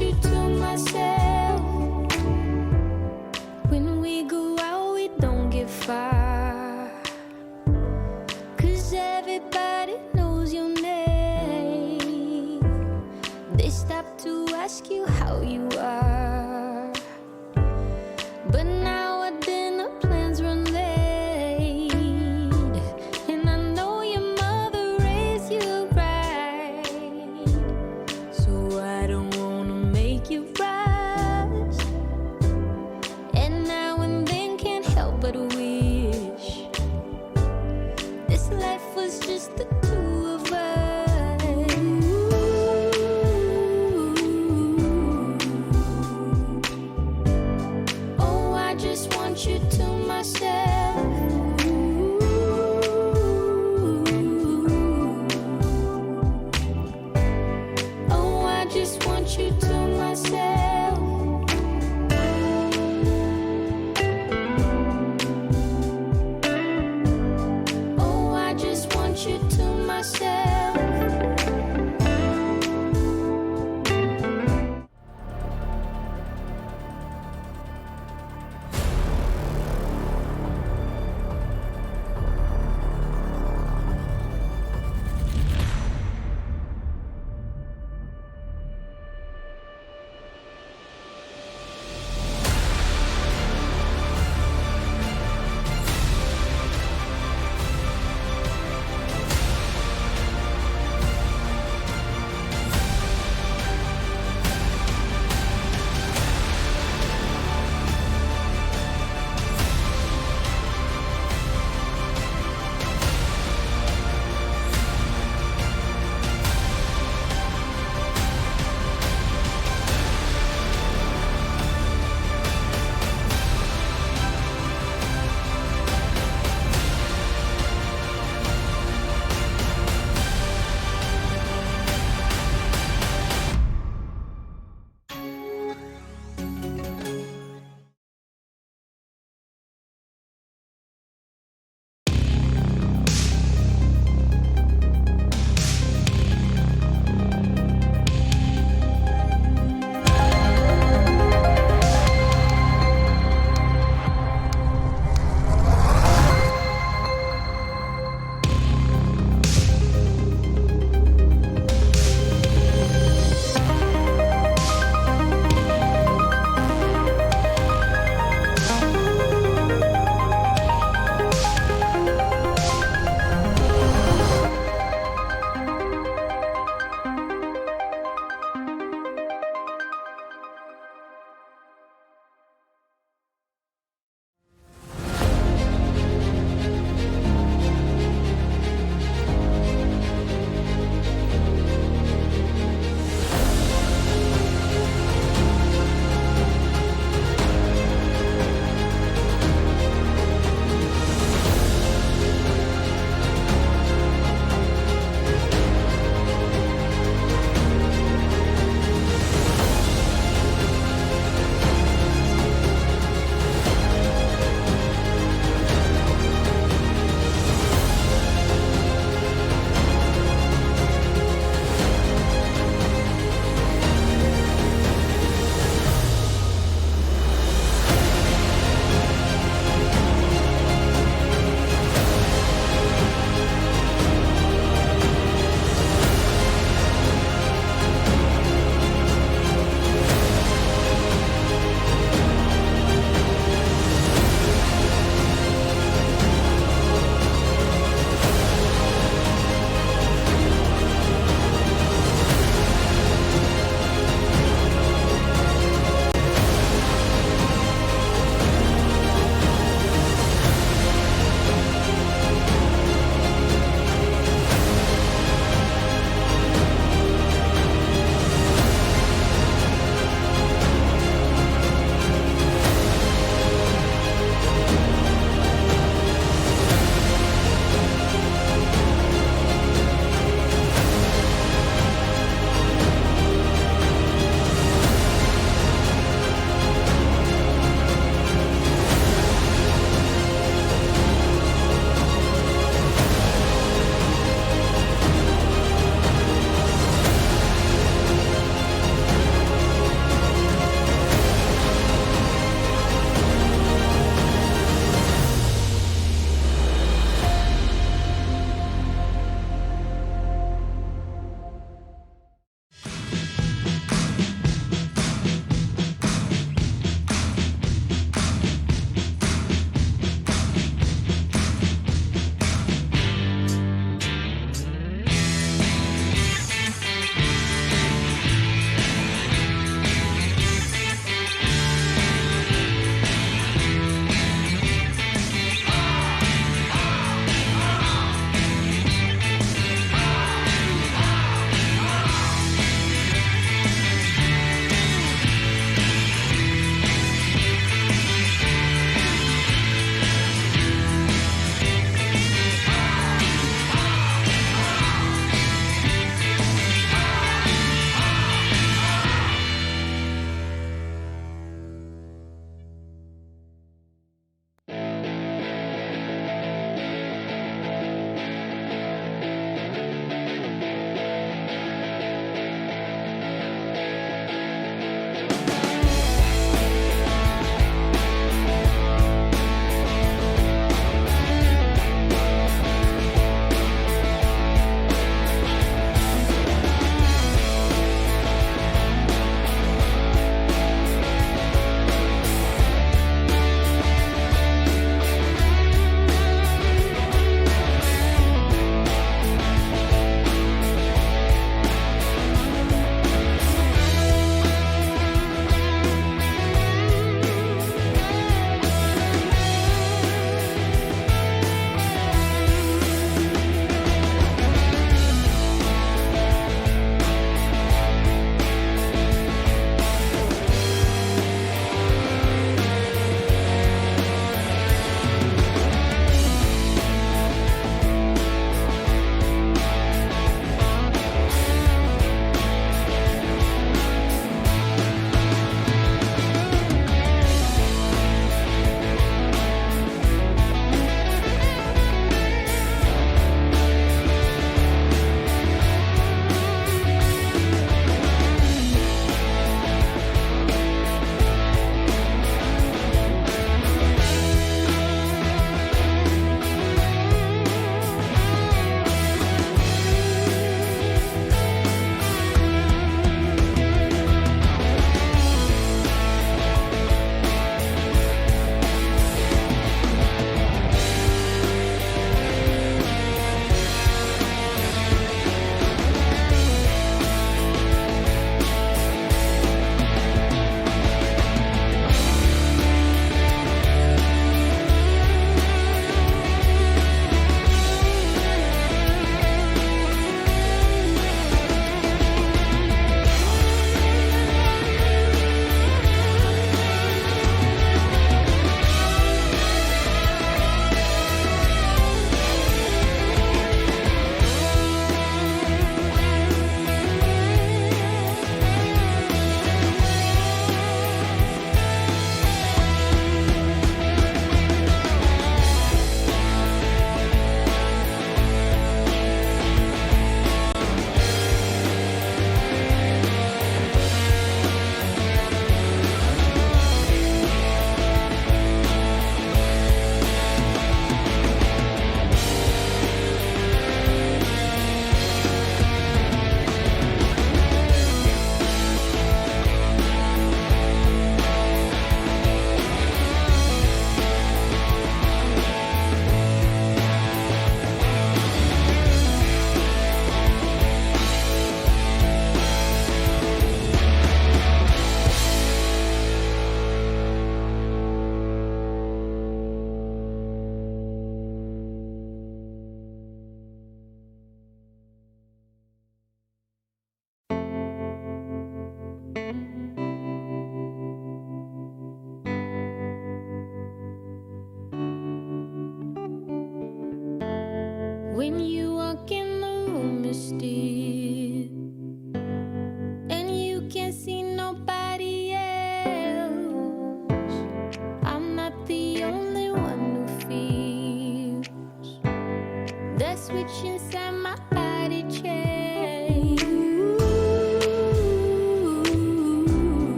you to myself. When we go out, we don't get far, 'cause everybody knows your name. They stop to ask you how you are, but now our dinner plans run late, and I know your mother raised you right, so I don't wanna make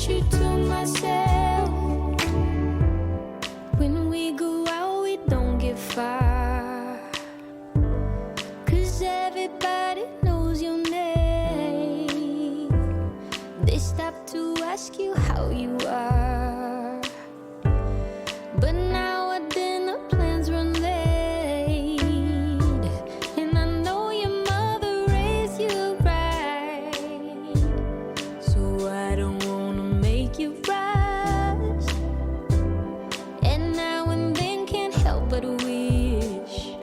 want you to myself. When we go out, we don't get far, 'cause everybody knows your name. They stop to ask you how you are, but now our dinner plans run late, and I know your mother raised you right, so I don't wanna make you rush, and now and then can't help but wish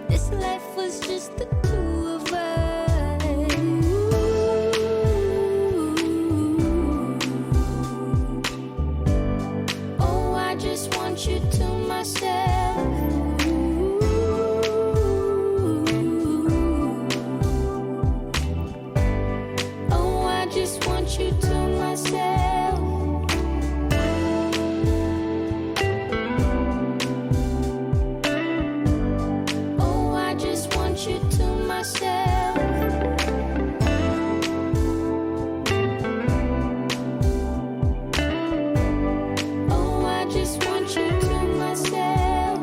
this life was just the two of us. Oh, I just want you to myself. Oh, I just want you to myself. Oh, I just want you to myself. Oh, I just want you to myself.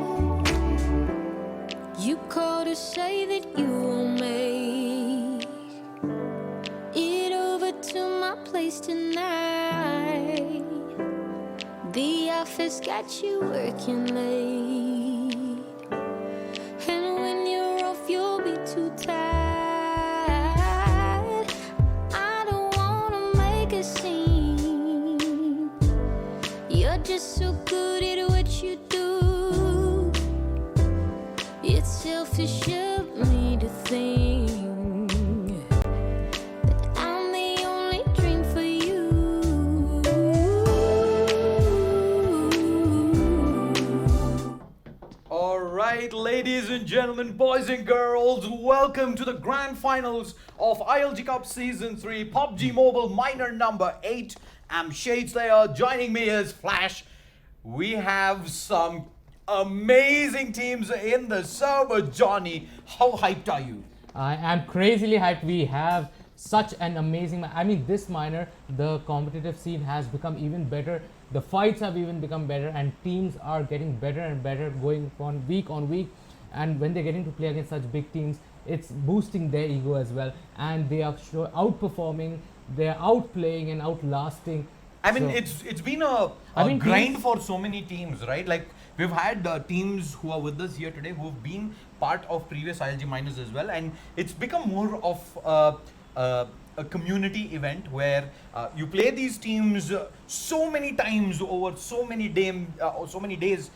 You called to say that you will make it over to my place tonight. The office got you working late, and when you're off, you'll be too tired. I don't wanna make a scene. You're just so good at what you do. It's selfish of me to think that I'm the only dream for you. Alright, ladies and gentlemen, boys and girls, welcome to the grand finals of ILG Cup Season 3 PUBG Mobile Minor number 8. I'm Shade Slayer, joining me is Flash. We have some amazing teams in the server. Johnny, how hyped are you? I am crazily hyped. We have such an amazing, I mean, this minor, the competitive scene has become even better. The fights have even become better, and teams are getting better and better going on week. And when they're getting to play against such big teams, it's boosting their ego as well. And they are outperforming, they're outplaying and outlasting. I mean, So- it's been a grind for so many teams, right? Like, we've had teams who are with us here today who have been part of previous ILG minors as well, and it's become more of a community event where you play these teams so many times over so many days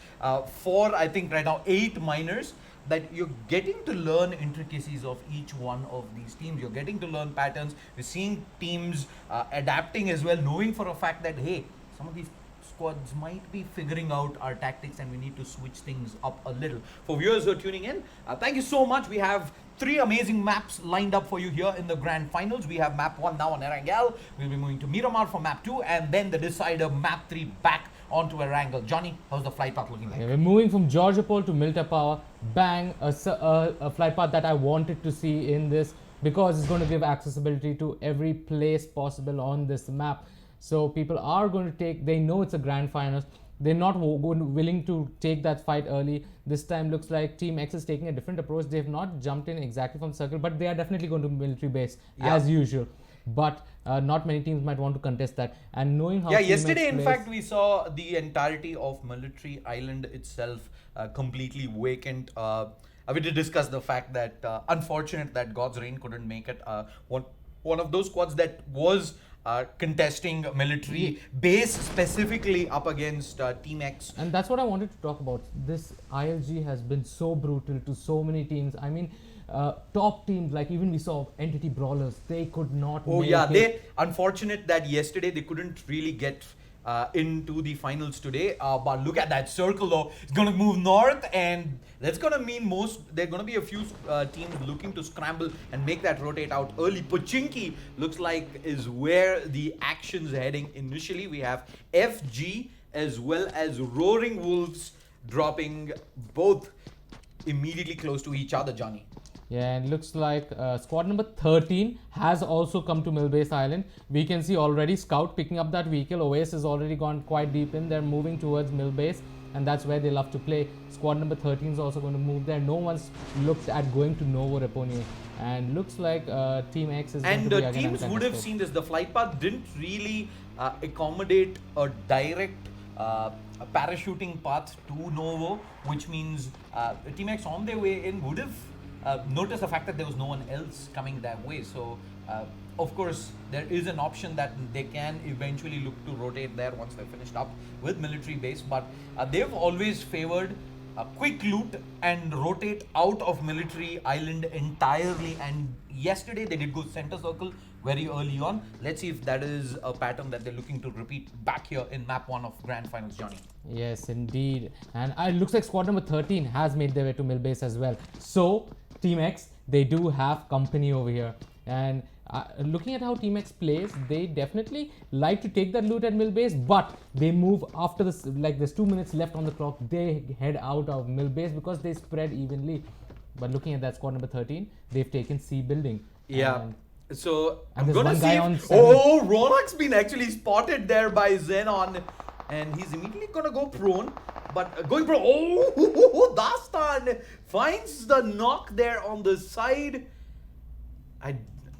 for, I think right now, 8 minors, that you're getting to learn intricacies of each one of these teams. You're getting to learn patterns. We're seeing teams adapting as well, knowing for a fact that, hey, some of these squads might be figuring out our tactics and we need to switch things up a little. For viewers who are tuning in, thank you so much. We have 3 amazing maps lined up for you here in the grand finals. We have map 1 now on Erangel. We'll be moving to Miramar for map 2, and then the decider map 3 back onto Erangel. Johnny, how's the flight path looking like? Yeah, we're moving from Georgiapol to Milta Power. Bang, a flight path that I wanted to see in this, because it's going to give accessibility to every place possible on this map. So people are going to take, they know it's a grand finals. They're not willing to take that fight early. This time looks like Team X is taking a different approach. They have not jumped in exactly from circle, but they are definitely going to military base as usual. But not many teams might want to contest that. And knowing how Team yesterday X in plays, fact we saw the entirety of Military Island itself completely vacant. We did discuss the fact that unfortunate that God's Rain couldn't make it. One of those squads that was contesting military base specifically up against Team X. and that's what I wanted to talk about. This ILG has been so brutal to so many teams. I mean, top teams, like even we saw Entity Brawlers, they could not make it. They unfortunate that yesterday they couldn't really get into the finals today. But look at that circle though. It's going to move north, and that's going to mean there are going to be a few teams looking to scramble and make that rotate out early. Pochinki looks like is where the action's heading initially. We have FG as well as Roaring Wolves dropping both immediately close to each other, Johnny. Yeah, and looks like squad number 13 has also come to Millbase Island. We can see already Scout picking up that vehicle. OS has already gone quite deep in. They're moving towards Millbase, and that's where they love to play. Squad number 13 is also going to move there. No one's looked at going to Novo Reponier, and looks like Team X is going And to be again teams would have uncontested. seen this. The flight path didn't really accommodate a direct a parachuting path to Novo, which means Team X on their way in would have noticed the fact that there was no one else coming that way. So, of course, there is an option that they can eventually look to rotate there once they're finished up with military base. But they've always favored a quick loot and rotate out of military island entirely. And yesterday they did go center circle very early on. Let's see if that is a pattern that they're looking to repeat back here in map 1 of Grand Finals, Johnny. Yes, indeed. And it looks like squad number 13 has made their way to Millbase as well. So, Team X, they do have company over here. And looking at how Team X plays, they definitely like to take that loot at Millbase, but they move after this, like there's 2 minutes left on the clock, they head out of Millbase because they spread evenly. But looking at that squad number 13, they've taken C building. Yeah. And So And I'm there's gonna one guy see. on If, seven. oh, Ronak's been actually spotted there by Xenon, and he's immediately gonna go prone. But going prone. Oh, Dastan finds the knock there on the side.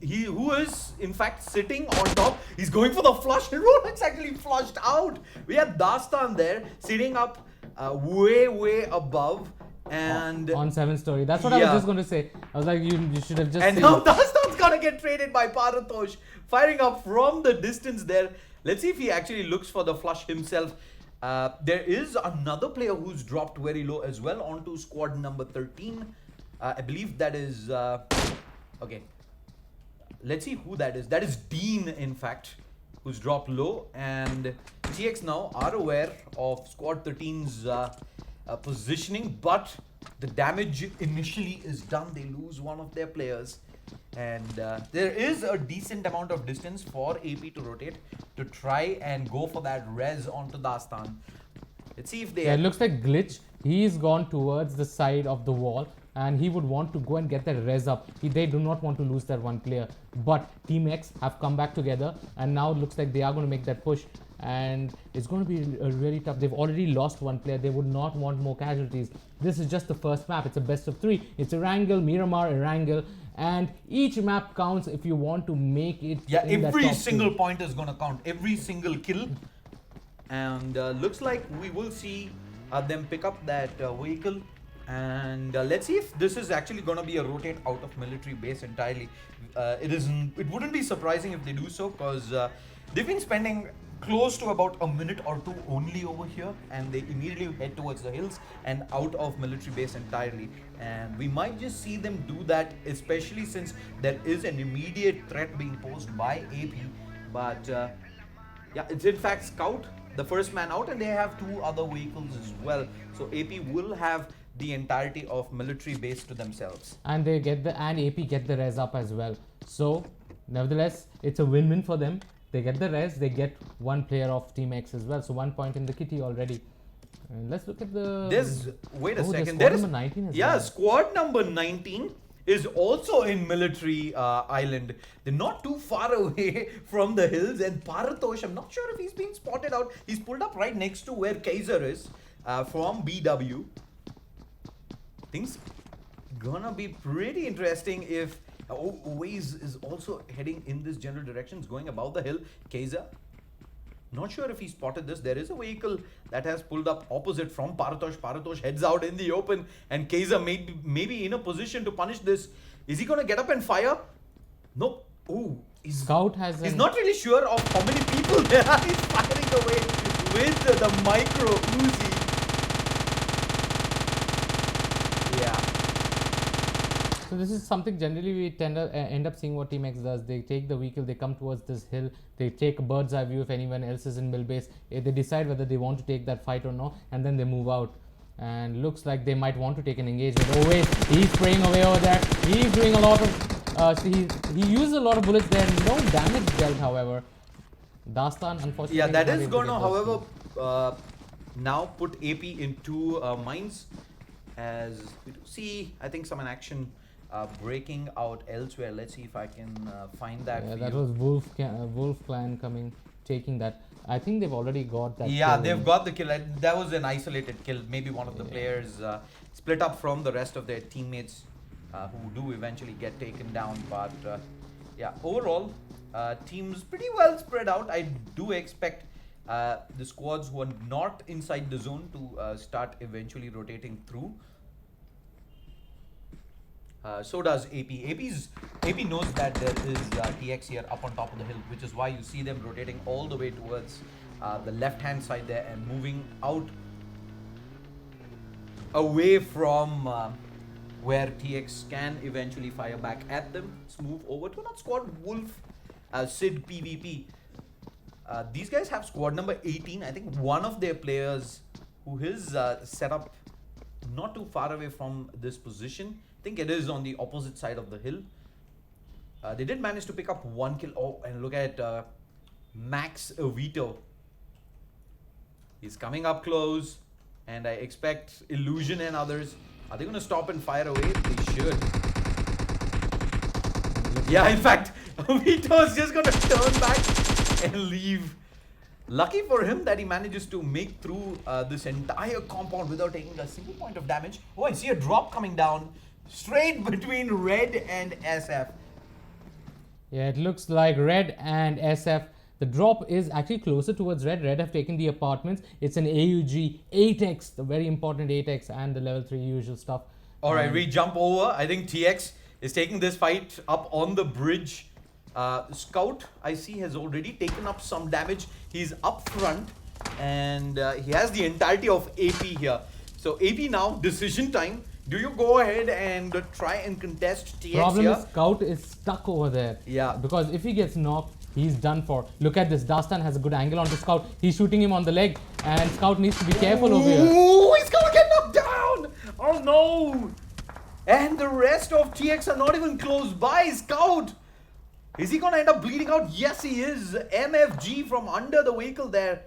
Who is in fact sitting on top. He's going for the flush, and Ronak's actually flushed out. We have Dastan there sitting up way above. And on 7-story. That's what I was Yeah. just going to say. I was like, you should have just And seen now it. Dastan's gonna get traded by Paratosh, firing up from the distance there. Let's see if he actually looks for the flush himself. There is another player who's dropped very low as well onto squad number 13. I believe that is okay. Let's see who that is. That is Dean, in fact, who's dropped low. And TX now are aware of squad 13's positioning, but the damage initially is done. They lose one of their players, and there is a decent amount of distance for AP to rotate to try and go for that res onto Dastan. Let's see if they. Yeah, it looks like Glitch. He's gone towards the side of the wall, and he would want to go and get that res up. They do not want to lose that one player. But Team X have come back together, and now it looks like they are going to make that push. And it's going to be really tough. They've already lost one player. They would not want more casualties. This is just the first map. It's a best of 3. It's Erangel, Miramar, Erangel, and each map counts if you want to make it. Yeah, in that every top single 2. point is going to count. Every single kill. And looks like we will see them pick up that vehicle. And let's see if this is actually going to be a rotate out of military base entirely. It wouldn't be surprising if they do so, because they've been spending close to about a minute or two only over here, and they immediately head towards the hills and out of military base entirely. And we might just see them do that, especially since there is an immediate threat being posed by AP. But yeah, it's in fact Scout, the first man out, and they have 2 other vehicles as well. So AP will have the entirety of military base to themselves. And they get and AP get the res up as well. So nevertheless, it's a win-win for them. They get the res, they get one player of Team X as well. So 1 point in the kitty already. And let's look at the. Wait a second. Squad number 19 as well. Squad number 19 is also in military island. They're not too far away from the hills. And Paratosh, I'm not sure if he's been spotted out. He's pulled up right next to where Kaiser is from BW. Things gonna be pretty interesting if Waze is also heading in this general direction. It's going above the hill. Kaiser, not sure if he spotted this. There is a vehicle that has pulled up opposite from Paratosh. Paratosh heads out in the open, and Kaiser may be in a position to punish this. Is he gonna get up and fire? Nope. Oh, Scout has. He's not really sure of how many people there are. He's firing away with the micro Uzi. Yeah. So this is something generally we end up seeing what Team X does. They take the vehicle, they come towards this hill, they take a bird's eye view if anyone else is in mill base. They decide whether they want to take that fight or not, and then they move out. And looks like they might want to take an engagement. Oh wait, he's spraying away over there. He's doing a lot of. He used a lot of bullets there. No damage dealt, however. Dastan, unfortunately. Yeah, that not is able going to, get those however, now put AP into mines. As we do see, I think some action breaking out elsewhere. Let's see if I can find that. Yeah, for that you. was Wolf Clan coming, taking that. I think they've already got that. Yeah, kill. they've got the kill. That was an isolated kill. Maybe one of the players split up from the rest of their teammates who do eventually get taken down. But yeah, overall, teams pretty well spread out. I do expect the squads who are not inside the zone to start eventually rotating through. So does AP. AP knows that there is TX here up on top of the hill, which is why you see them rotating all the way towards the left-hand side there and moving out away from where TX can eventually fire back at them. Let's move over to another squad, Wolf, Sid PvP. These guys have squad number 18. I think one of their players who is set up not too far away from this position. I think it is on the opposite side of the hill. They did manage to pick up one kill. Oh, and look at Max Vito. He's coming up close, and I expect Illusion and others. Are they going to stop and fire away? They should. Yeah, in fact, Vito is just going to turn back and leave. Lucky for him that he manages to make through this entire compound without taking a single point of damage. Oh, I see a drop coming down straight between Red and SF. Yeah, it looks like Red and SF. The drop is actually closer towards Red. Red have taken the apartments. It's an AUG 8x, the very important 8x, and the level 3 usual stuff. Alright, we jump over. I think TX is taking this fight up on the bridge. Scout, I see, has already taken up some damage. He's up front, and he has the entirety of AP here. So AP now, decision time. Do you go ahead and try and contest TX Problem here? is Scout is stuck over there. Yeah. Because if he gets knocked, he's done for. Look at this. Dastan has a good angle onto Scout. He's shooting him on the leg, and Scout needs to be careful over here. Ooh, he's gonna get knocked down! Oh no! And the rest of TX are not even close by. Scout! Is he gonna end up bleeding out? Yes, he is. MFG from under the vehicle there,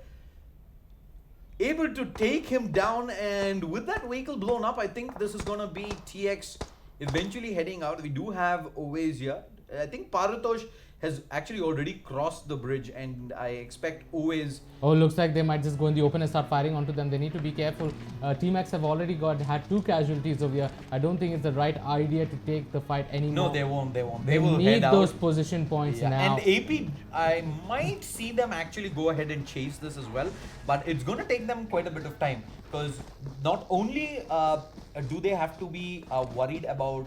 able to take him down, and with that vehicle blown up, I think this is gonna be TX eventually heading out. We do have Oways here. I think Paratosh has actually already crossed the bridge, and I expect Oways. Oh, looks like they might just go in the open and start firing onto them. They need to be careful. Team X have already had 2 casualties over here. I don't think it's the right idea to take the fight anymore. No, they won't. They will need head out. those position points now. And AP, I might see them actually go ahead and chase this as well, but it's going to take them quite a bit of time, because not only do they have to be worried about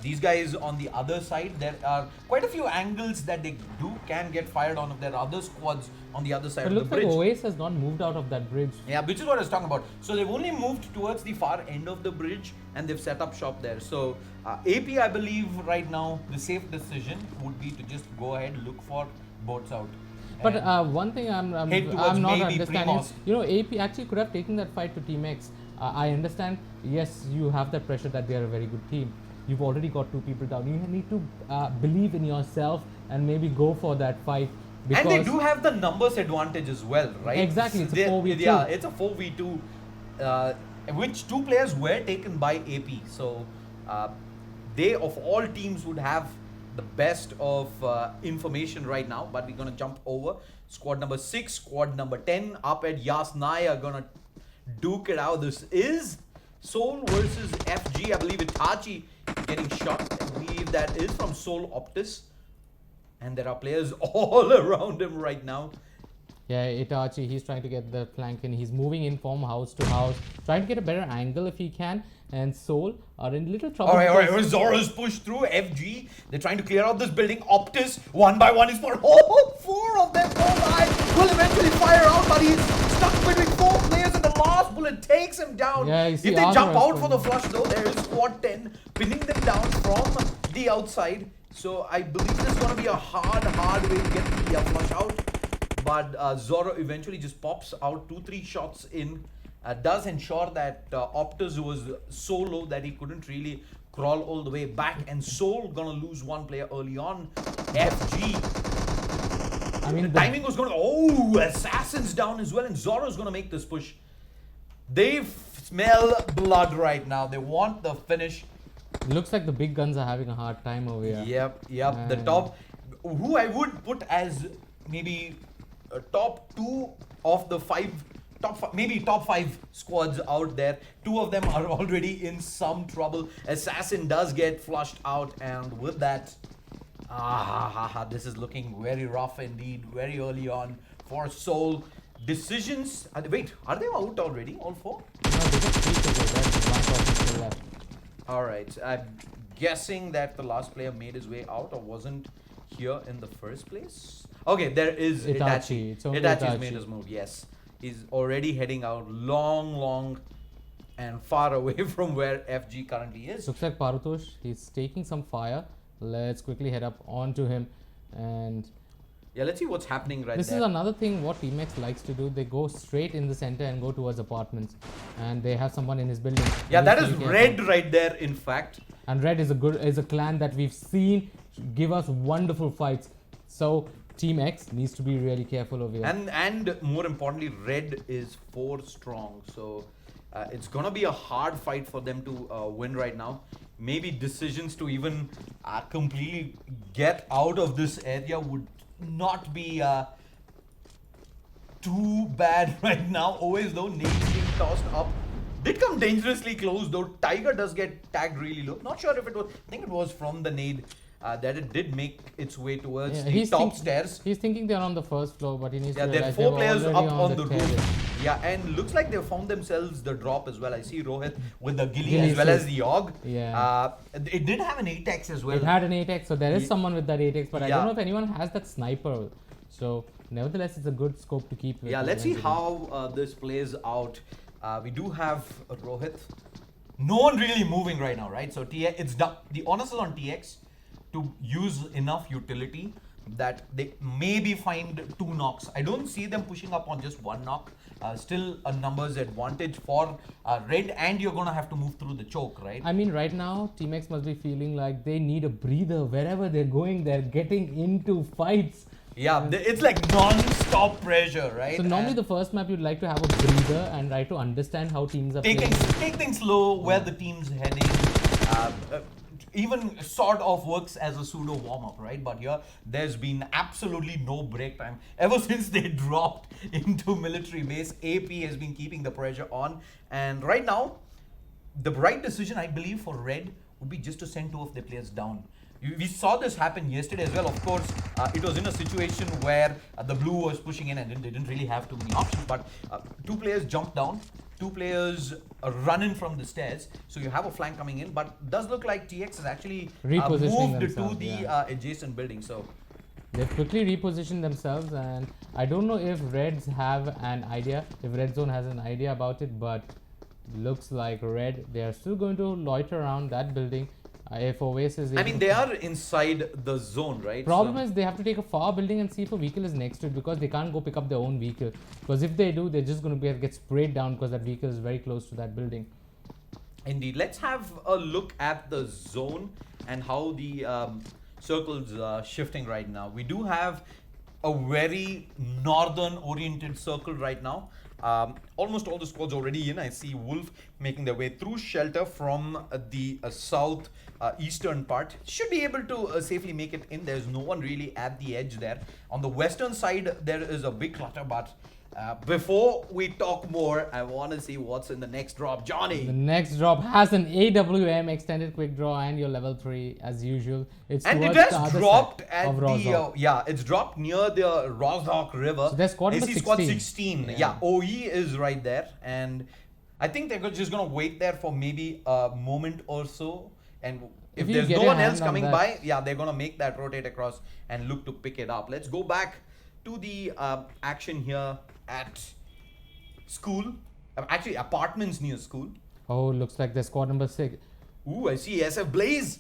these guys on the other side, there are quite a few angles that they can get fired on if there are other squads on the other side But of it the looks like bridge. Oasis has not moved out of that bridge. Yeah, which is what I was talking about. So they've only moved towards the far end of the bridge, and they've set up shop there. So AP, I believe right now the safe decision would be to just go ahead, look for boats out. But one thing I'm not maybe understanding, Primos. you know, AP actually could have taken that fight to Team X. I understand, yes, you have that pressure that they are a very good team. You've already got 2 people down. You need to believe in yourself and maybe go for that fight. Because And they do have the numbers advantage as well, right? Exactly, it's a 4v2. Yeah, it's a 4v2, which 2 players were taken by AP. So they, of all teams, would have the best of information right now. But we're going to jump over. Squad number 6, squad number 10 up at Yasnai are going to duke it out. This is Soul versus FG. I believe Itachi getting shot. I believe that is from Soul Optus. And there are players all around him right now. yeah, Itachi, he's trying to get the flank in. He's moving in from house to house, trying to get a better angle if he can. And Soul are in little trouble. Alright, Zora's pushed through. FG, they're trying to clear out this building. Optus, one by one is for all 4 of them. Will eventually fire out, but he's stuck between 4 players, and the last bullet takes him down. Yeah, you if see they jump Arthur out for the flush, though, there is squad 10 pinning them down from the outside. So I believe this is going to be a hard way to get the flush out. But Zoro eventually just pops out 2-3 shots in. Does ensure that Optus was so low that he couldn't really crawl all the way back, and Soul gonna lose 1 player early on. FG, I mean, the timing was gonna Assassins down as well, and Zoro's gonna make this push. They smell blood right now. They want the finish. Looks like the big guns are having a hard time over here. Yep. The And- top, who I would put as maybe top 2 of the 5, maybe top 5 squads out there. 2 of them are already in some trouble. Assassin does get flushed out, and with that, this is looking very rough indeed. Very early on for Soul. Decisions. Wait, are they out already? All 4? No, they just keep it there. There's one person still left. Alright, I'm guessing that the last player made his way out or wasn't here in the first place. Okay, there is Itachi. Itachi. It's only Itachi's Itachi. made his move, yes. He's already heading out long and far away from where FG currently is. Looks like Parutosh, he's taking some fire. Let's quickly head up onto him. And Yeah, let's see what's happening right this there. is another thing what Team X likes to do. They go straight in the center and go towards apartments. And they have someone in his building. Yeah, He that needs is to be careful. Red right there, in fact. And Red is a clan that we've seen give us wonderful fights. So Team X needs to be really careful over here. And more importantly, Red is 4 strong. So it's gonna be a hard fight for them to win right now. Maybe decisions to even completely get out of this area would not be too bad right now. Always though, nades being tossed up. Did come dangerously close though. Tiger does get tagged really low. Not sure if it was, I think it was from the nade that it did make its way towards Yeah, the top stairs. He's thinking they're on the first floor, but he needs Yeah, to there are realize 4 they were players already up on the terrace. roof. Yeah, and looks like they found themselves the drop as well. I see Rohit with the Gilly Gilly as well too. as the Yogg. Yeah. It did have an 8x as well. It had an 8x, so there is Ye- someone with that 8x, but I Yeah. don't know if anyone has that sniper. So nevertheless, it's a good scope to keep with. Yeah, let's see eventually. how this plays out. We do have Rohit. No one really moving right now, right? So TX, it's done. The onus is on TX to use enough utility that they maybe find 2 knocks. I don't see them pushing up on just 1 knock. Still a numbers advantage for Red, and you're gonna have to move through the choke, right? I mean, right now, Team X must be feeling like they need a breather. Wherever they're going, they're getting into fights. Yeah, it's like non-stop pressure, right? So normally And the first map you'd like to have a breather and try to understand how teams are take playing. things slow, where the team's heading. Even sort of works as a pseudo warm-up, right? But here, there's been absolutely no break time. Ever since they dropped into military base, AP has been keeping the pressure on. And right now, the right decision, I believe, for Red would be just to send 2 of their players down. We saw this happen yesterday as well. Of course, it was in a situation where the blue was pushing in and they didn't really have too many options. But 2 players jumped down, 2 players run in from the stairs. So you have a flank coming in. But does look like TX has actually Repositioning moved to themselves, the yeah. adjacent building. So They've quickly repositioned themselves, and I don't know if Reds have an idea, if Red Zone has an idea about it, but looks like Red, they are still going to loiter around that building. If Oasis is I mean, they are inside the zone, right? Problem So- is they have to take a far building and see if a vehicle is next to it, because they can't go pick up their own vehicle. Because if they do, they're just going to get sprayed down because that vehicle is very close to that building. Indeed. Let's have a look at the zone and how the circles are shifting right now. We do have a very northern oriented circle right now. Almost all the squads already in. I see Wolf making their way through shelter from the south eastern part. Should be able to safely make it in. There's no one really at the edge there. On the western side, there is a big clutter, but before we talk more, I want to see what's in the next drop. Johnny! The next drop has an AWM extended quick draw and your level 3 as usual. It's And it towards the has other dropped side at of the Rozhok. yeah, it's dropped near the Rozhok River. So there's squad I number see squad 16. 16. Yeah. Yeah, OE is right there, and I think they're just gonna wait there for maybe a moment or so. And if you there's get no your one else hand on coming that- by, yeah, they're gonna make that rotate across and look to pick it up. Let's go back to the action here at school. Actually, apartments near school. Oh, looks like the squad number 6. Ooh, I see SF Blaze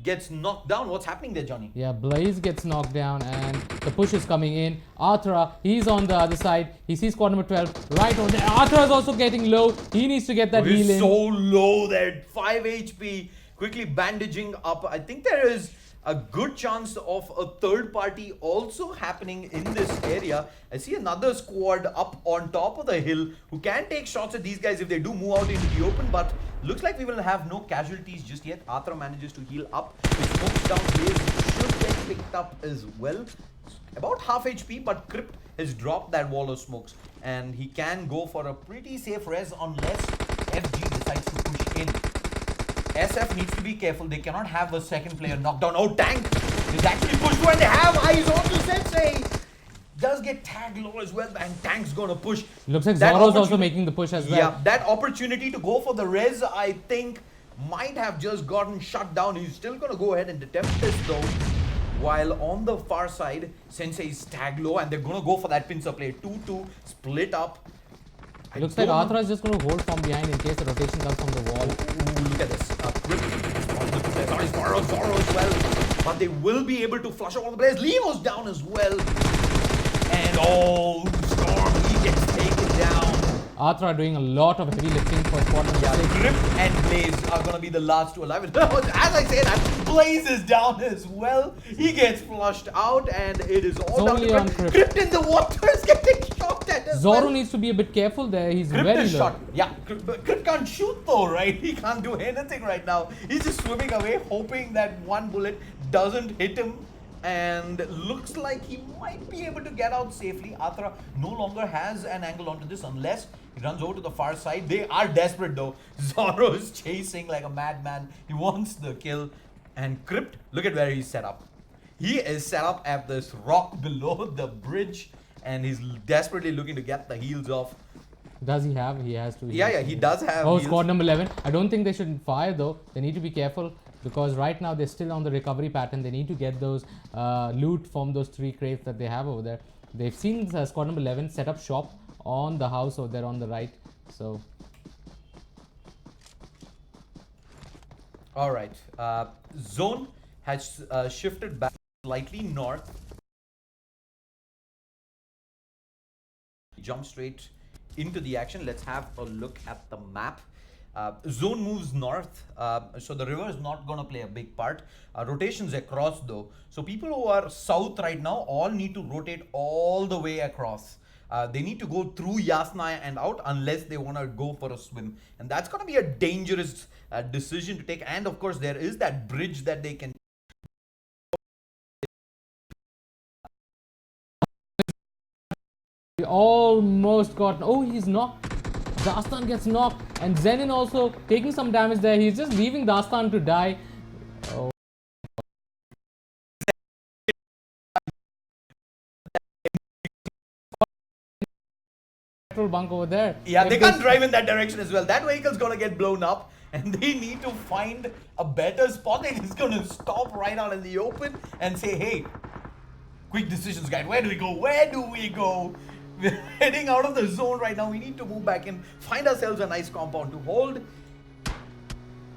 gets knocked down. What's happening there, Johnny? Yeah, Blaze gets knocked down and the push is coming in. Arthur, he's on the other side. He sees squad number 12 right over there. Arthur is also getting low. He needs to get that heal He's in. so low there, 5 HP, quickly bandaging up. I think there is a good chance of a third party also happening in this area. I see another squad up on top of the hill who can take shots at these guys if they do move out into the open, but looks like we will have no casualties just yet. Atra manages to heal up. His smokes down. Blaze should get picked up as well. About half HP, but Crypt has dropped that wall of smokes, and he can go for a pretty safe res unless FG decides to push in. SF needs to be careful. They cannot have a second player knocked down. Oh, Tank is actually pushed through, and they have eyes on to Sensei. Does get tagged low as well, and Tank's gonna push. Looks like Zoro's also making the push as well. Yeah, that opportunity to go for the res, I think, might have just gotten shut down. He's still gonna go ahead and attempt this though. While on the far side, Sensei is tagged low, and they're gonna go for that pincer play. 2-2 split up. Looks like Atra is just going to hold from behind in case the rotation comes from the wall. Ooh, look at this. Zoro as well. But they will be able to flush out all the players. Leo's down as well. And oh, Storm, he gets taken down. Atra doing a lot of heavy lifting for squad number 6. Grip and Blaze are going to be the last two alive. As I say that, Blaze is down as well. He gets flushed out, and it is all down to Crypt. Crypt in the water is getting shot at as Zoro well. needs to be a bit careful there. He's Crypt very is low. shot. Yeah, Crypt can't shoot though, right? He can't do anything right now. He's just swimming away, hoping that one bullet doesn't hit him. And looks like he might be able to get out safely. Atra no longer has an angle onto this unless he runs over to the far side. They are desperate though. Zoro is chasing like a madman. He wants the kill. And Crypt, look at where he's set up. He is set up at this rock below the bridge, and he's desperately looking to get the heals off. Does he have? He has to. Yeah, he does have Oh, heals. squad number 11. I don't think they should fire though. They need to be careful, because right now they're still on the recovery pattern. They need to get those loot from those 3 crates that they have over there. They've seen squad number 11 set up shop on the house over there on the right. So all right, zone has shifted back slightly north. Jump straight into the action. Let's have a look at the map. Zone moves north, so the river is not going to play a big part. Rotations across though, so people who are south right now all need to rotate all the way across. They need to go through Yasna and out unless they want to go for a swim, and that's going to be a dangerous decision to take. And of course there is that bridge that they can we almost got. Oh, he's knocked. Dastan gets knocked, and Zenin also taking some damage there. He's just leaving Dastan to die. Oh. Petrol bunk over there. Yeah, they can't drive in that direction as well. That vehicle's gonna get blown up, and they need to find a better spot. They're just gonna stop right out in the open and say, hey, quick decisions, guys. Where do we go? Where do we go? We're heading out of the zone right now. We need to move back in, find ourselves a nice compound to hold.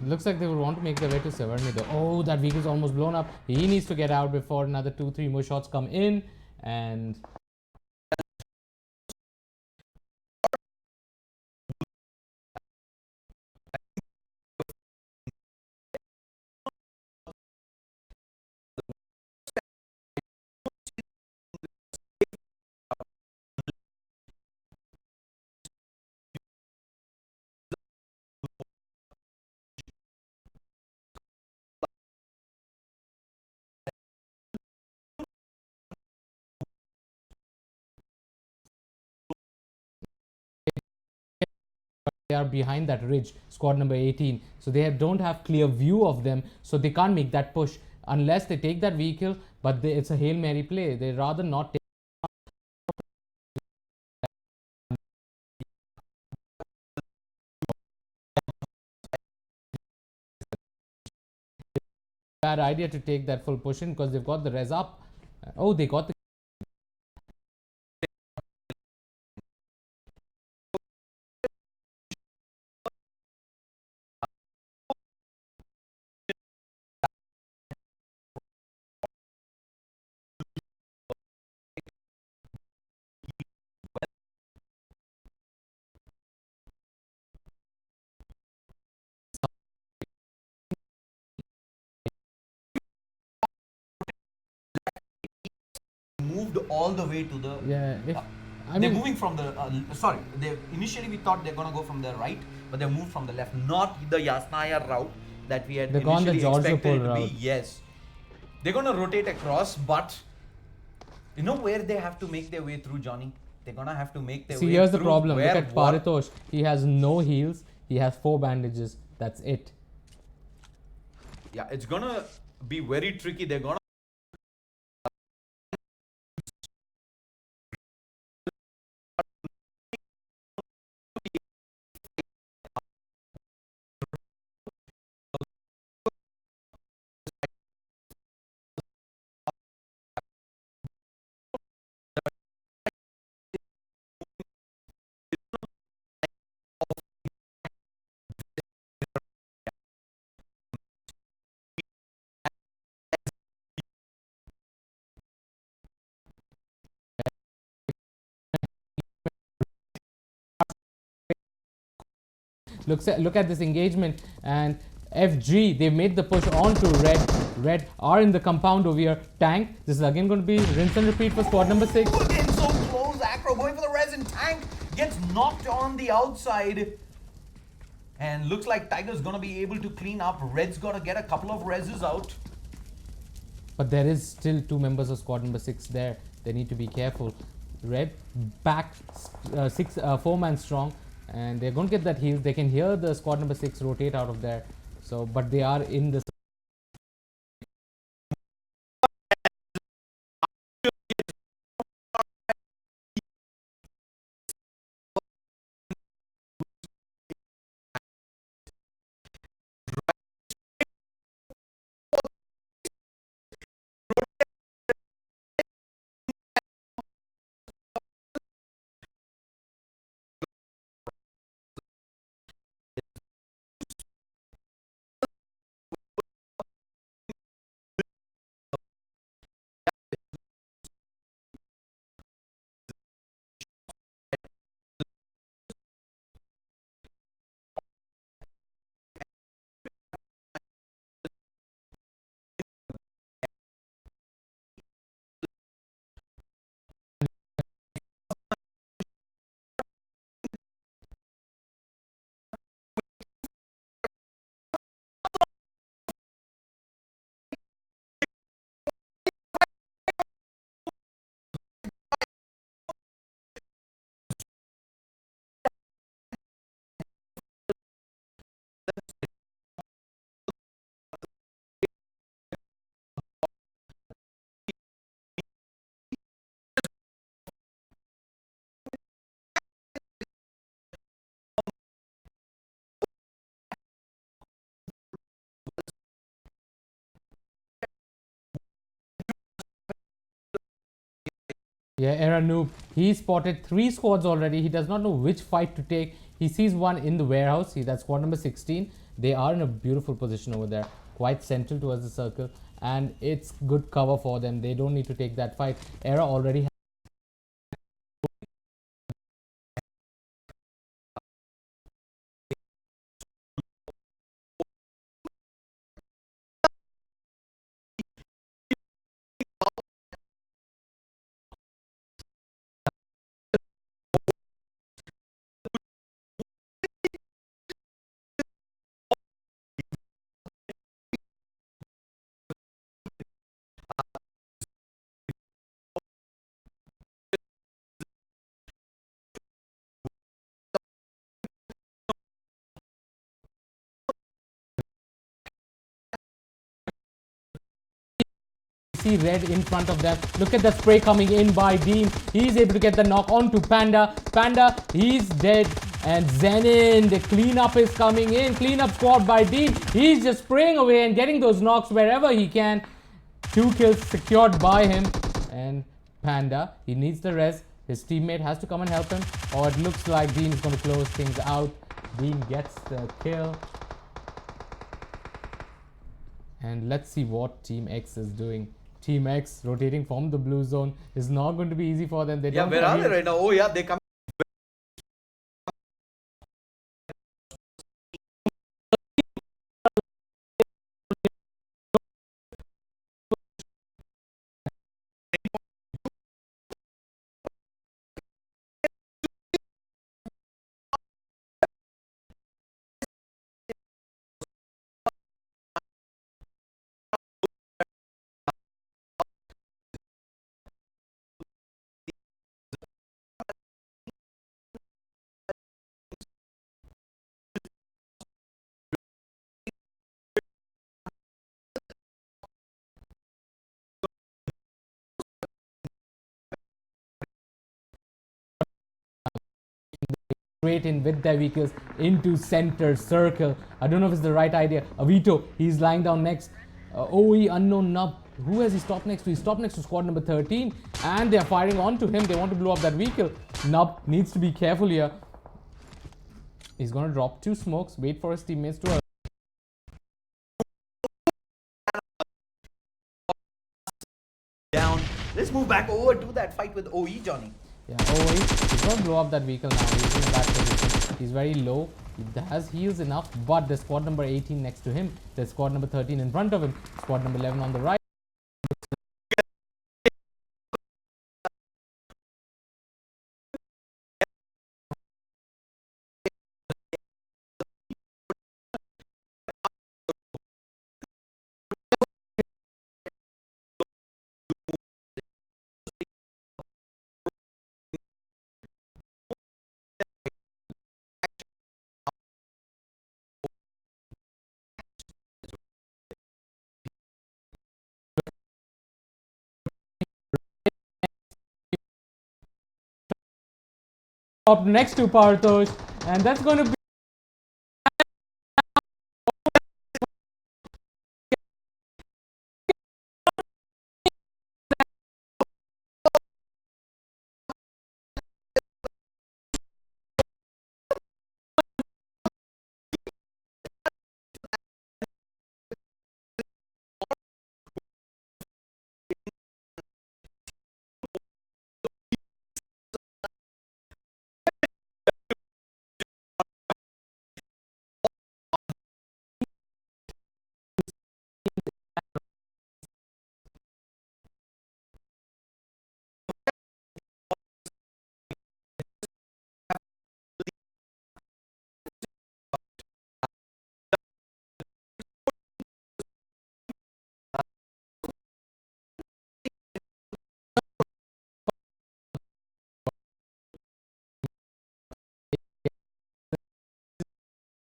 Looks like they would want to make their way to Severny though. Oh, that vehicle's almost blown up. He needs to get out before another 2-3 more shots come in. And they are behind that ridge, squad number 18, so they don't have clear view of them, so they can't make that push unless they take that vehicle. But it's a Hail Mary play. They rather not take bad idea to take that full push in, because they've got the res up. Oh, they got the all the way to the. Yeah, if, I they're mean, moving from the. Sorry, they initially we thought they're gonna go from the right, but they moved from the left, not the Yasnaya route that we had they've gone the initially expected it Georgiopol to route. be. Yes, they're gonna rotate across, but you know where they have to make their way through, Johnny? They're gonna have to make their See, way here's the through problem. Look where at what? Paritosh. He has no heals. He has 4 bandages. That's it. Yeah, it's gonna be very tricky. They're gonna. Look at this engagement, and FG, they made the push on to red. Red are in the compound over here. Tank, this is again going to be rinse and repeat for squad number 6. Ooh, again, so close. Acro going for the resin. Tank gets knocked on the outside. And looks like Tiger's gonna be able to clean up. Red's gonna get a couple of reses out. But there is still 2 members of squad number 6 there. They need to be careful. Red back 4-man strong, and they're going to get that heal. They can hear the squad number 6 rotate out of there. So, but they are in the. Yeah, Era Noob. He spotted 3 squads already. He does not know which fight to take. He sees one in the warehouse. That's squad number 16. They are in a beautiful position over there, quite central towards the circle, and it's good cover for them. They don't need to take that fight. Era already see red in front of them. Look at the spray coming in by Dean. He's able to get the knock onto Panda. Panda, he's dead. And Zenin, the cleanup is coming in. Cleanup squad by Dean. He's just spraying away and getting those knocks wherever he can. 2 kills secured by him. And Panda, he needs the res. His teammate has to come and help him. Or it looks like Dean is going to close things out. Dean gets the kill. And let's see what Team X is doing. Team X rotating from the blue zone is not going to be easy for them. They Yeah, don't where are they right now? Oh yeah, they come. straight in with their vehicles into center circle. I don't know if it's the right idea. Avito, he's lying down next. OE unknown Nub. Who has he stopped next to? He stopped next to squad number 13 and they're firing onto him. They want to blow up that vehicle. Nub needs to be careful here. He's gonna drop 2 smokes, wait for his teammates to down. Let's move back over to that fight with OE, Johnny. Yeah, OE, he's gonna blow up that vehicle now. He's in a bad position. He's very low. He has heals enough, but there's squad number 18 next to him. There's squad number 13 in front of him. Squad number 11 on the right. Up next to Partosh, and that's going to be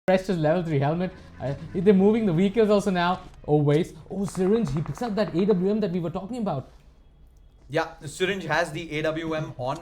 Precious level 3 helmet. They're moving the vehicles also now. Always. Oh, Syringe, he picks up that AWM that we were talking about. Yeah, Syringe has the AWM on.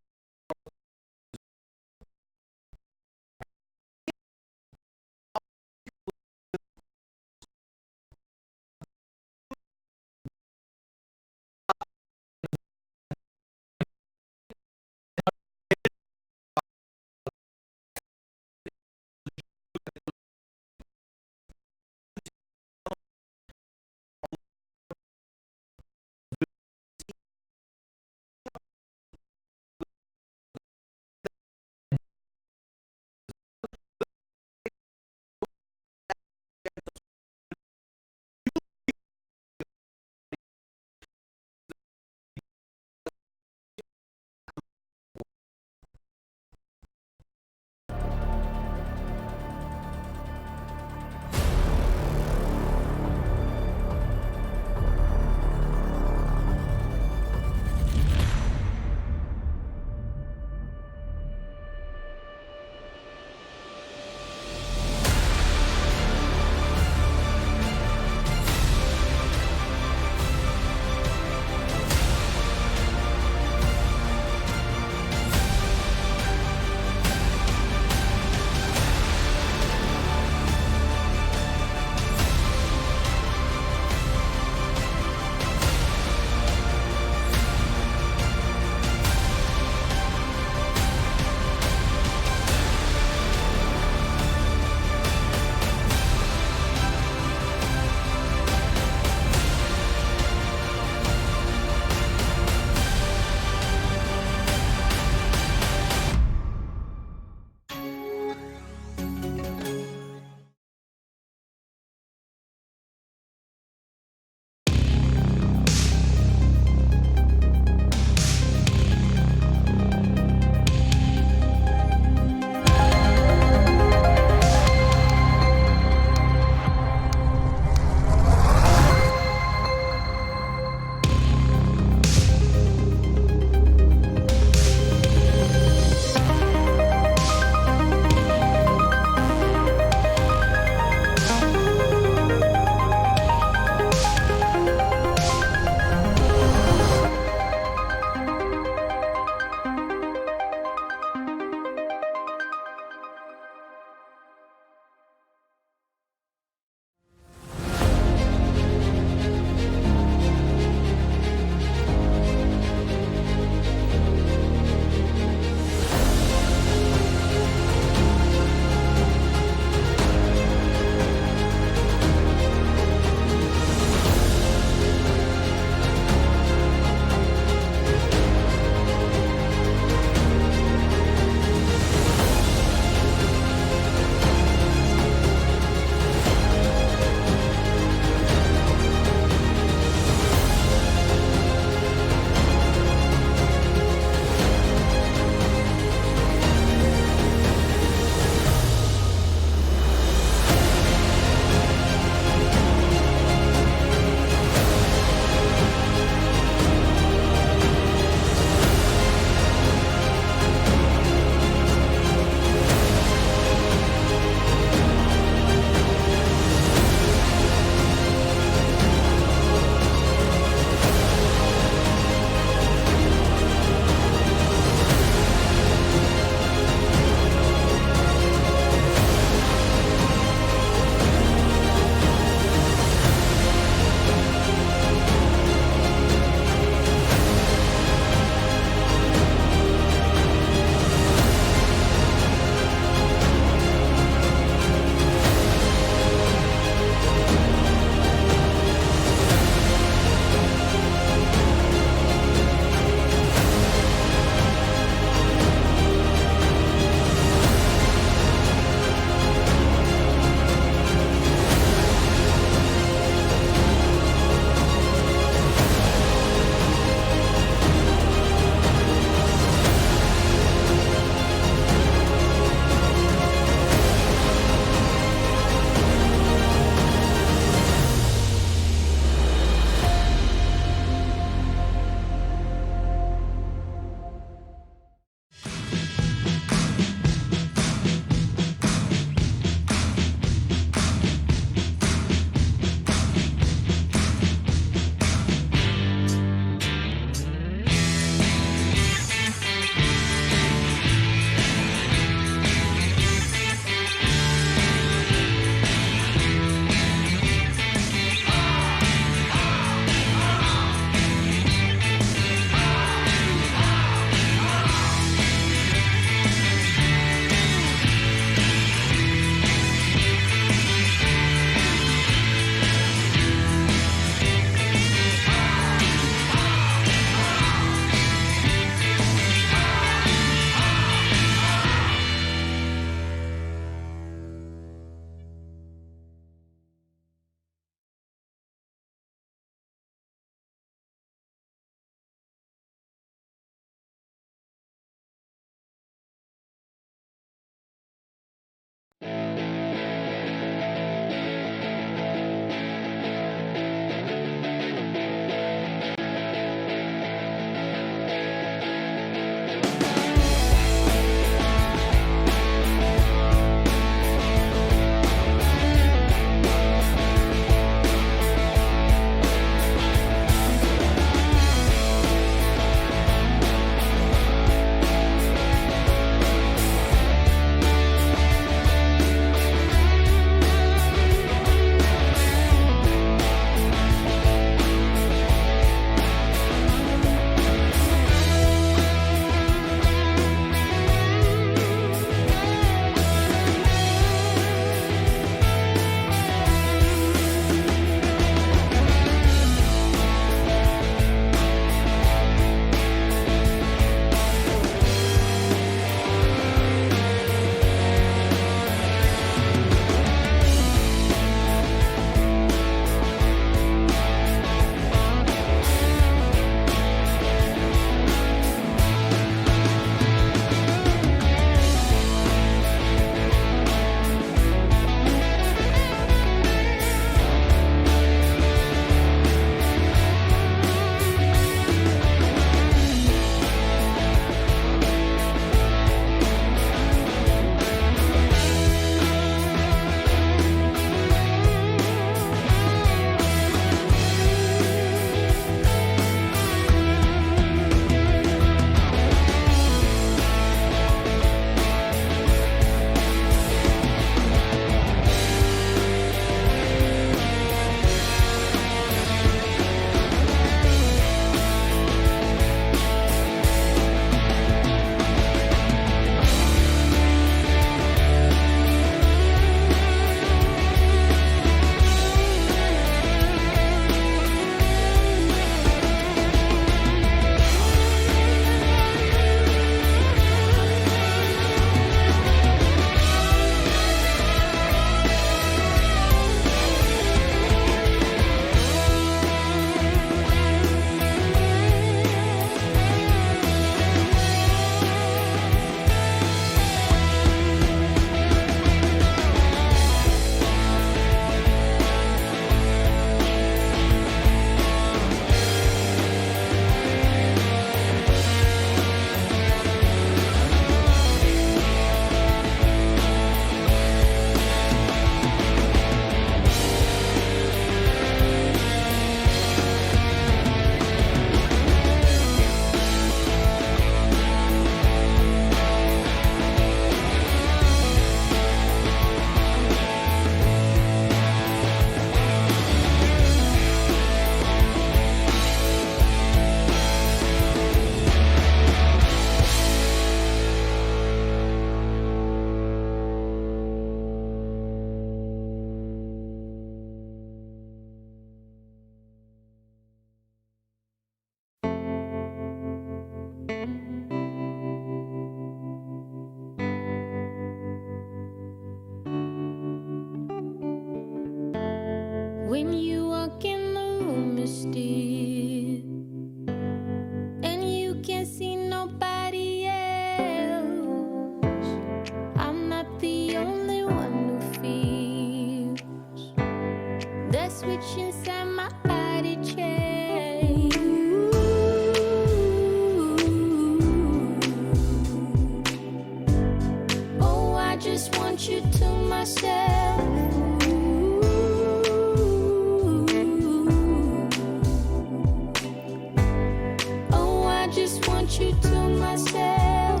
you to myself.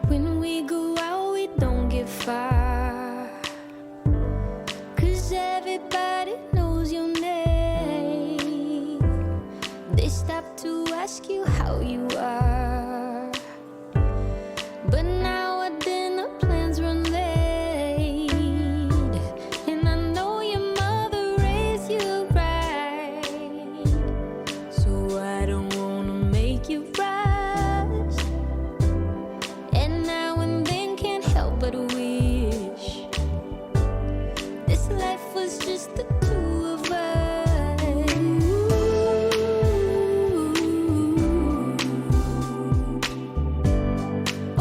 When we go out, we don't get far, 'cause everybody knows your name. They stop to ask you how you are, but now our dinner plans run late, and I know your mother raised you right, so I don't wanna make you rush, and now and then can't help but wish this life was just the two of us.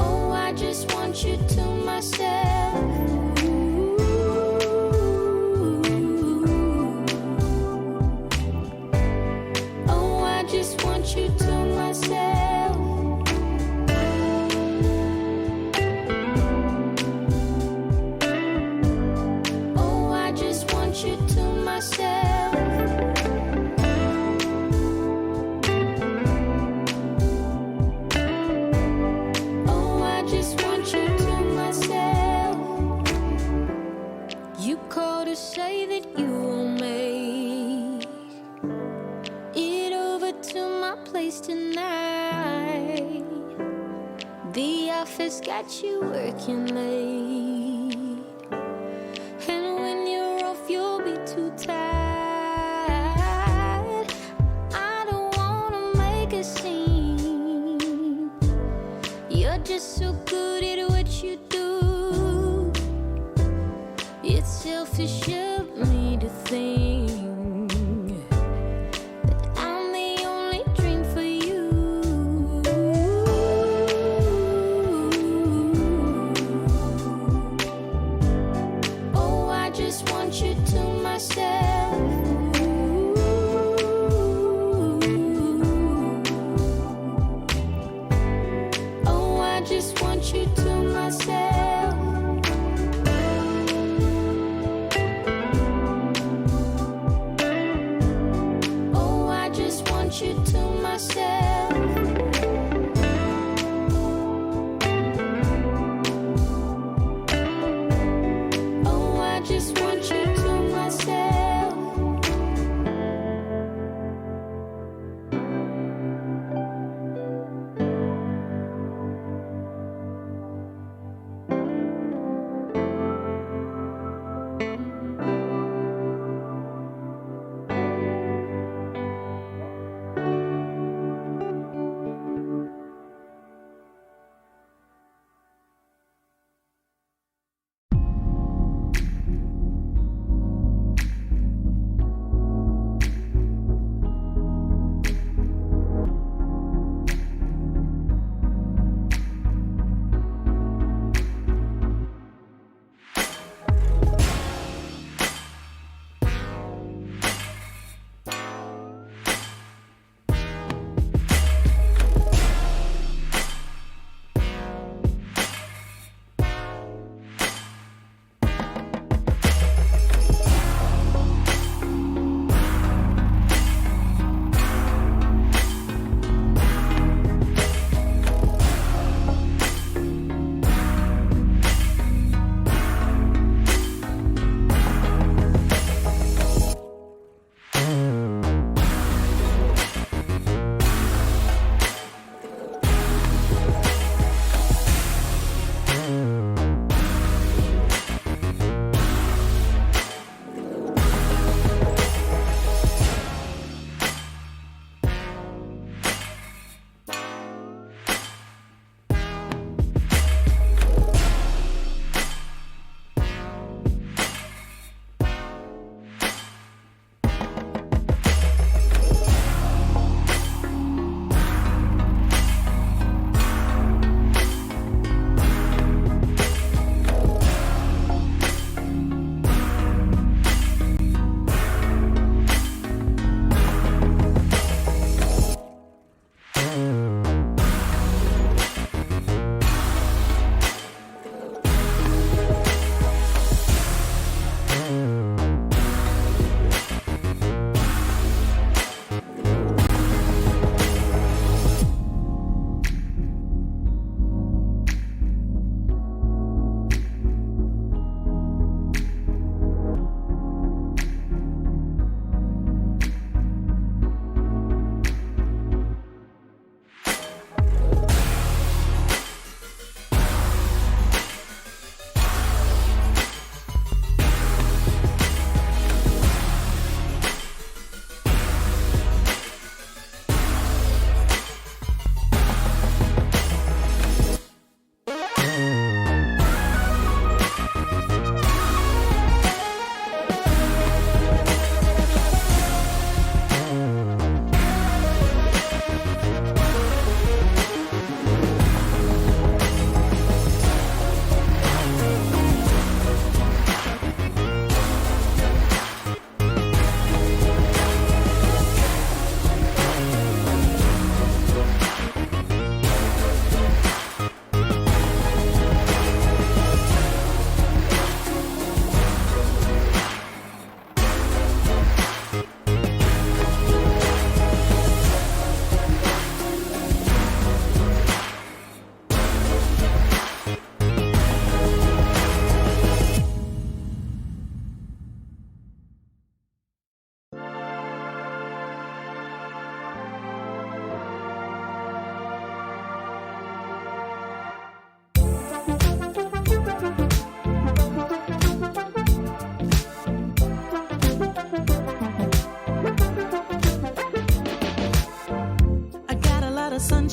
Oh, I just want you to myself. Oh, I just want you to myself. Oh, I just want you to myself. Oh, I just want you to myself. You called to say that you will make it over to my place tonight. The office got you working late, and when you're off, you'll be too tired. I don't wanna make a scene. You're just so good at what you do. It's selfish of me to think that I'm the only dream for you. Oh, I just want you to myself. Oh, I just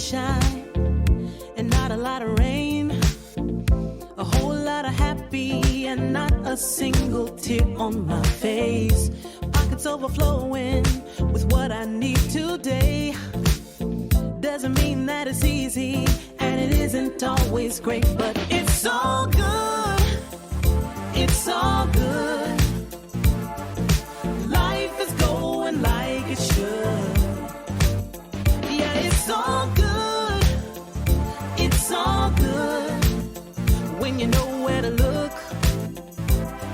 sunshine and not a lot of rain. A whole lot of happy and not a single tear on my face. Pockets overflowing with what I need today. Doesn't mean that it's easy and it isn't always great, but it's all good. It's all good. Life is going like it should. Yeah, it's all good. It's all good. When you know where to look,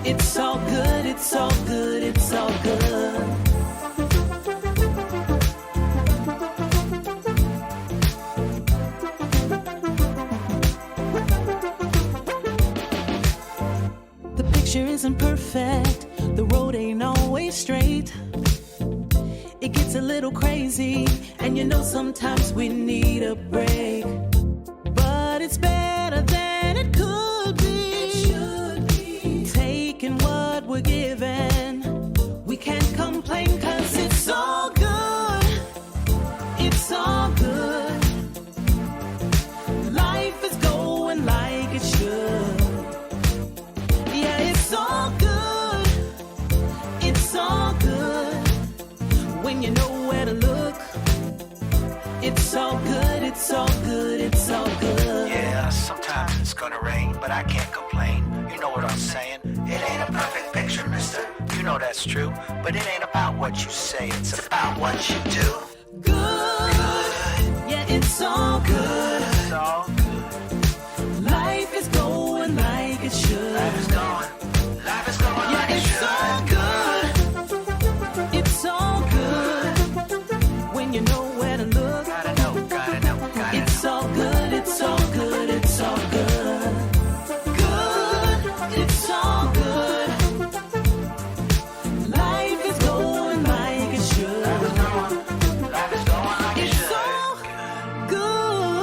it's all good, it's all good, it's all good. The picture isn't perfect, the road ain't always straight. It gets a little crazy, and you know sometimes we need a break. But it's better than it could be. It should be. Taking what we're given, we can't complain 'cause it's all good. It's all good. Life is going like it should. Yeah, it's all good. It's all good. When you know where to look, it's all good, it's all good, it's all good. Yeah, sometimes it's gonna rain, but I can't complain. You know what I'm saying? It ain't a perfect picture, mister. You know that's true. But it ain't about what you say, it's about what you do. Good. Yeah, it's all good. It's all good. Life is going like it should. Life is going Yeah, like it it's should. all good. It's all good. When you know where to look, Gotta know, it's all good, it's all good, it's all good. Good, it's all good. Life is going like it should. Life is going like it It's should. all good.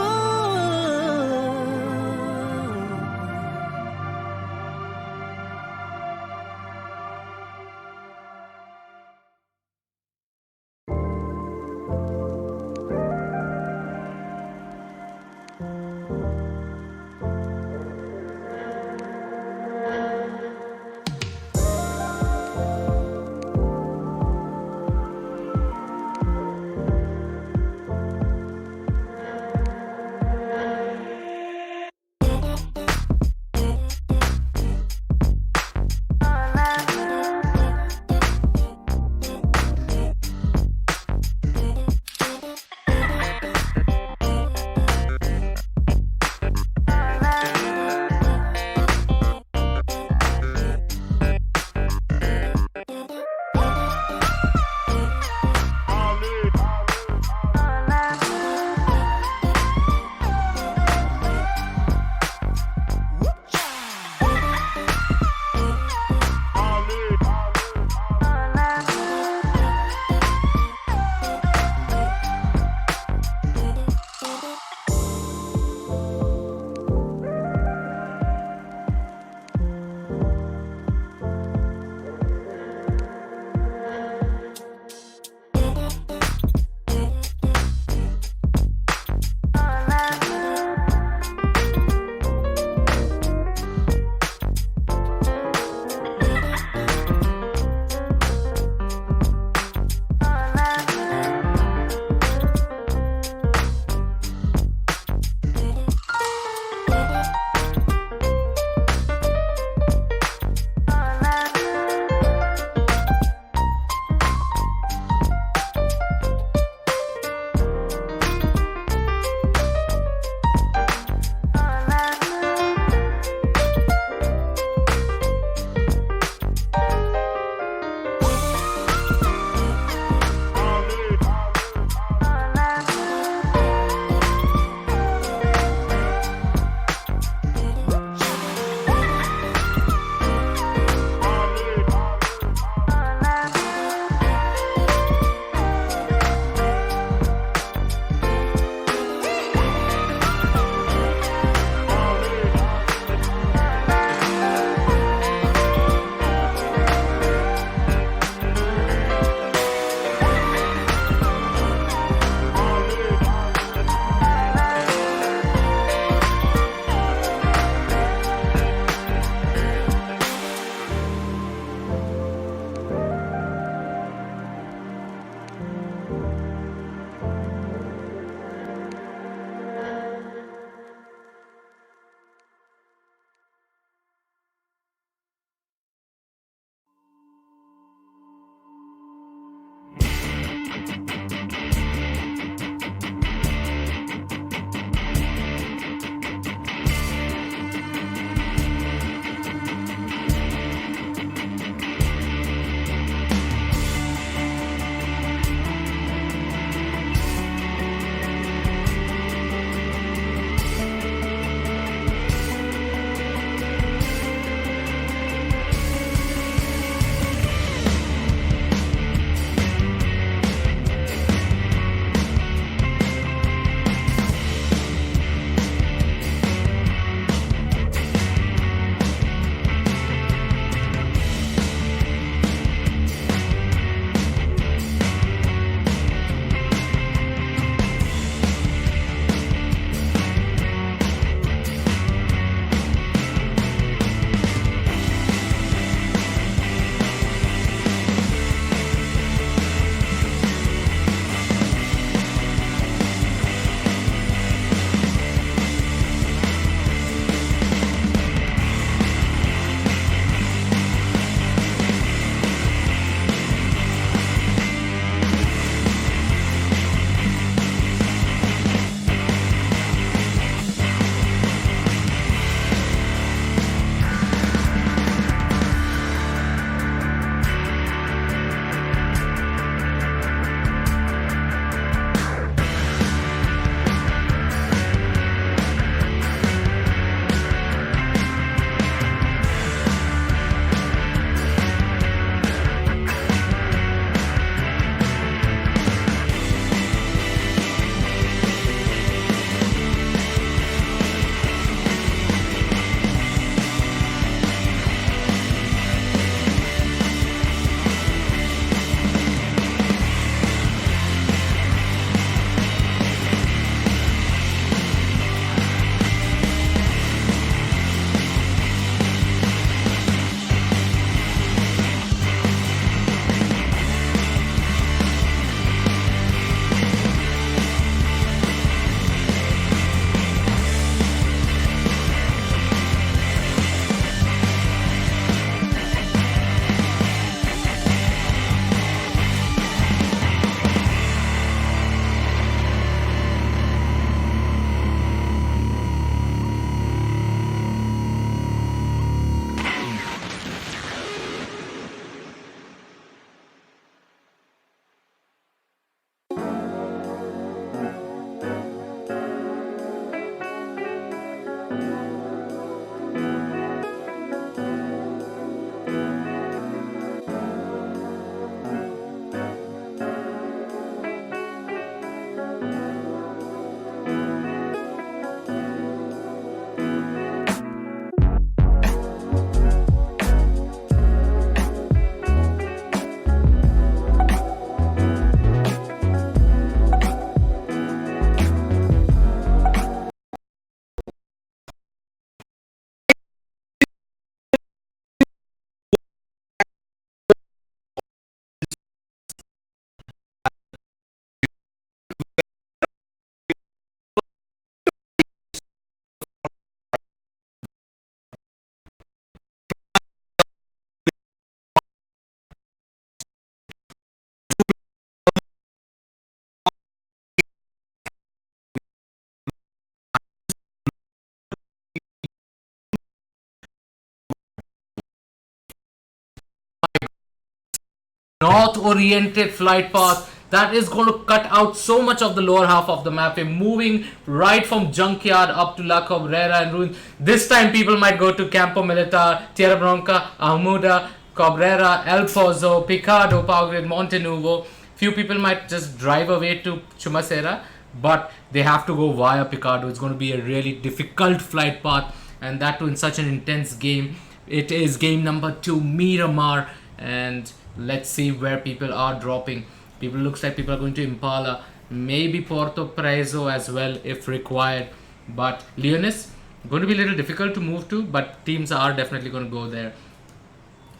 north-oriented flight path that is going to cut out so much of the lower half of the map. We're moving right from Junkyard up to La Cabrera and Ruin. This time people might go to Campo Militar, Tierra Bronca, Almuda, Cabrera, El Pozo, Picado, Pau Grid, Monte Nuevo. Few people might just drive away to Chumacera, but they have to go via Picado. It's going to be a really difficult flight path, and that too in such an intense game. It is game number 2, Miramar, and let's see where people are dropping. People looks like people are going to Impala, maybe Porto Preso as well if required, but Leonis going to be a little difficult to move to, but teams are definitely going to go there.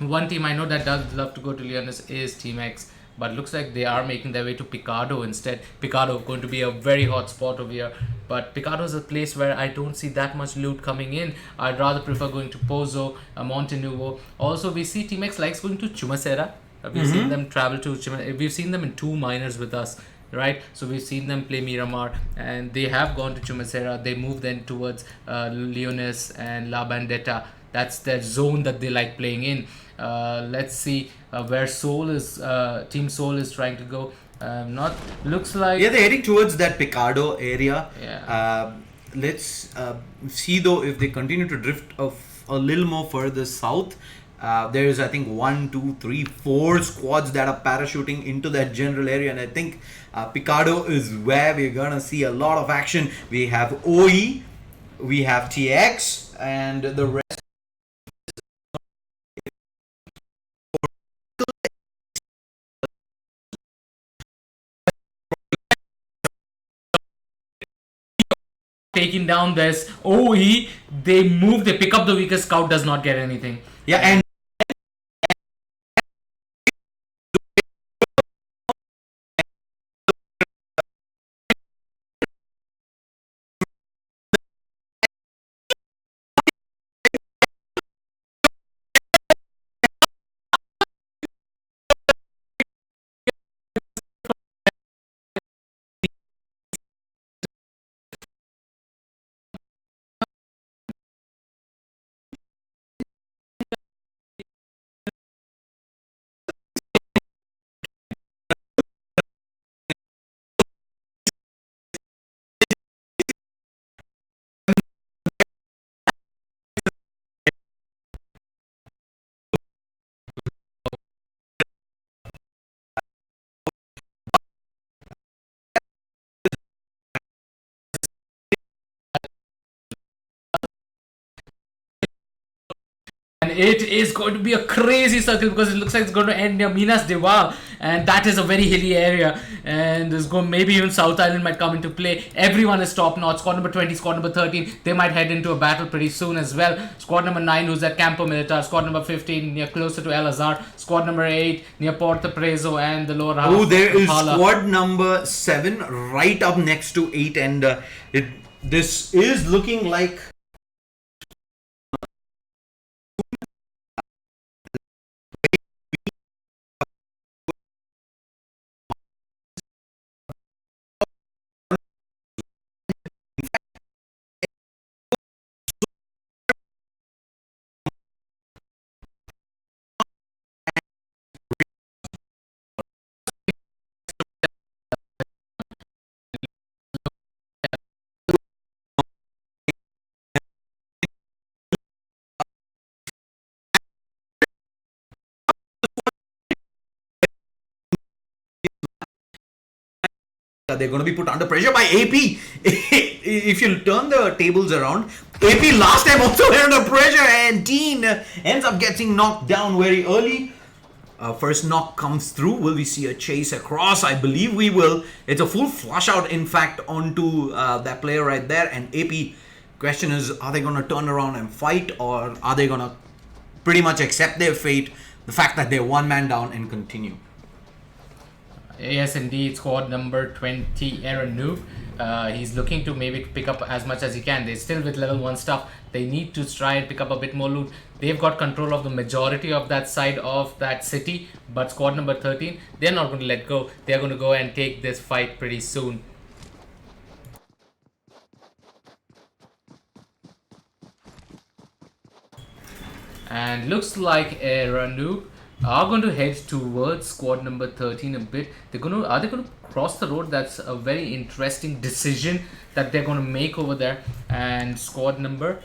One team I know that does love to go to Leonis is Team X, but looks like they are making their way to Picado instead. Picado going to be a very hot spot over here, but Picado is a place where I don't see that much loot coming in. I'd rather prefer going to Pozo, Montenuvo. Also, we see Team X likes going to Chumacera. We've seen them travel to Chumacera. We've seen them in 2 minors with us, right? So we've seen them play Miramar, and they have gone to Chumacera. They move then towards Leonis and La Bandetta. That's their zone that they like playing in. Let's see where Soul is. Team Soul is trying to go. Not looks like. Yeah, they're heading towards that Picado area. Yeah. Let's see though if they continue to drift a little more further south. There is, I think, 1, 2, 3, 4 squads that are parachuting into that general area, and I think Picado is where we're gonna see a lot of action. We have OE, we have TX, and the rest. Taking down this OE, they move, they pick up the weakest scout, does not get anything. Yeah, and And it is going to be a crazy circle because it looks like it's going to end near Minas de Val, and that is a very hilly area, and there's going, maybe even South Island might come into play. Everyone is top notch. Squad number 20, squad number 13, they might head into a battle pretty soon as well. Squad number 9 who's at Campo Militar, squad number 15 near closer to El Azhar, squad number 8 near Porto Preso and the lower half. oh, there is Impala. squad number 7 right up next to 8, and this is looking like they're going to be put under pressure by AP. If you turn the tables around, AP last time also were under pressure, and Dean ends up getting knocked down very early. First knock comes through. Will we see a chase across? I believe we will. It's a full flush out, in fact, onto that player right there. And AP, question is, are they going to turn around and fight, or are they going to pretty much accept their fate, the fact that they're one man down, and continue? Yes, indeed. Squad number 20, Aaron Noob. He's looking to maybe pick up as much as he can. They're still with level 1 stuff. They need to try and pick up a bit more loot. They've got control of the majority of that side of that city. But squad number 13, they're not going to let go. They're going to go and take this fight pretty soon. And looks like Aaron Noob are going to head towards squad number 13 a bit. Are they going to cross the road? That's a very interesting decision that they're going to make over there. And squad number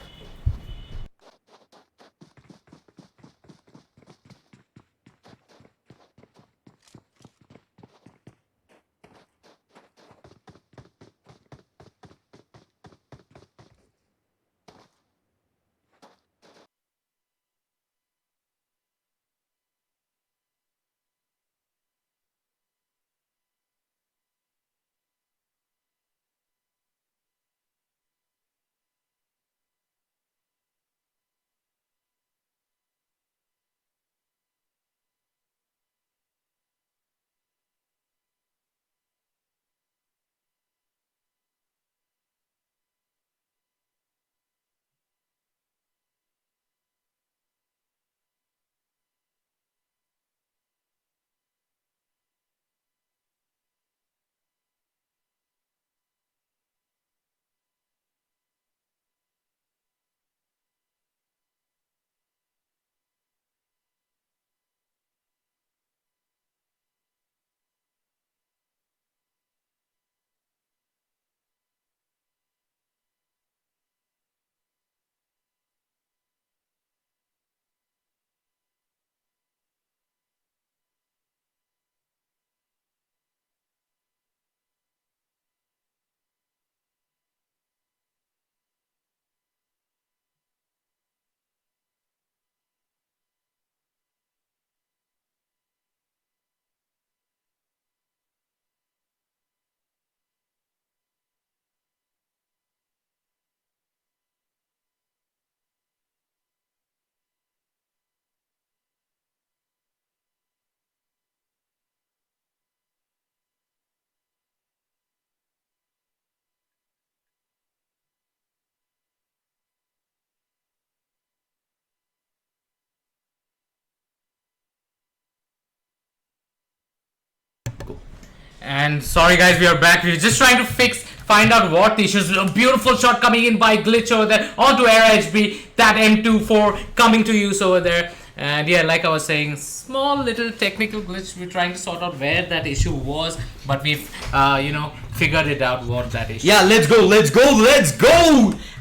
And sorry guys, we are back. We're just trying to find out what the issues. A beautiful shot coming in by Glitch over there onto Air HB. That M24 coming to use over there. And yeah, like I was saying, small little technical glitch. We're trying to sort out where that issue was, but we've figured it out what that issue. Yeah, let's go!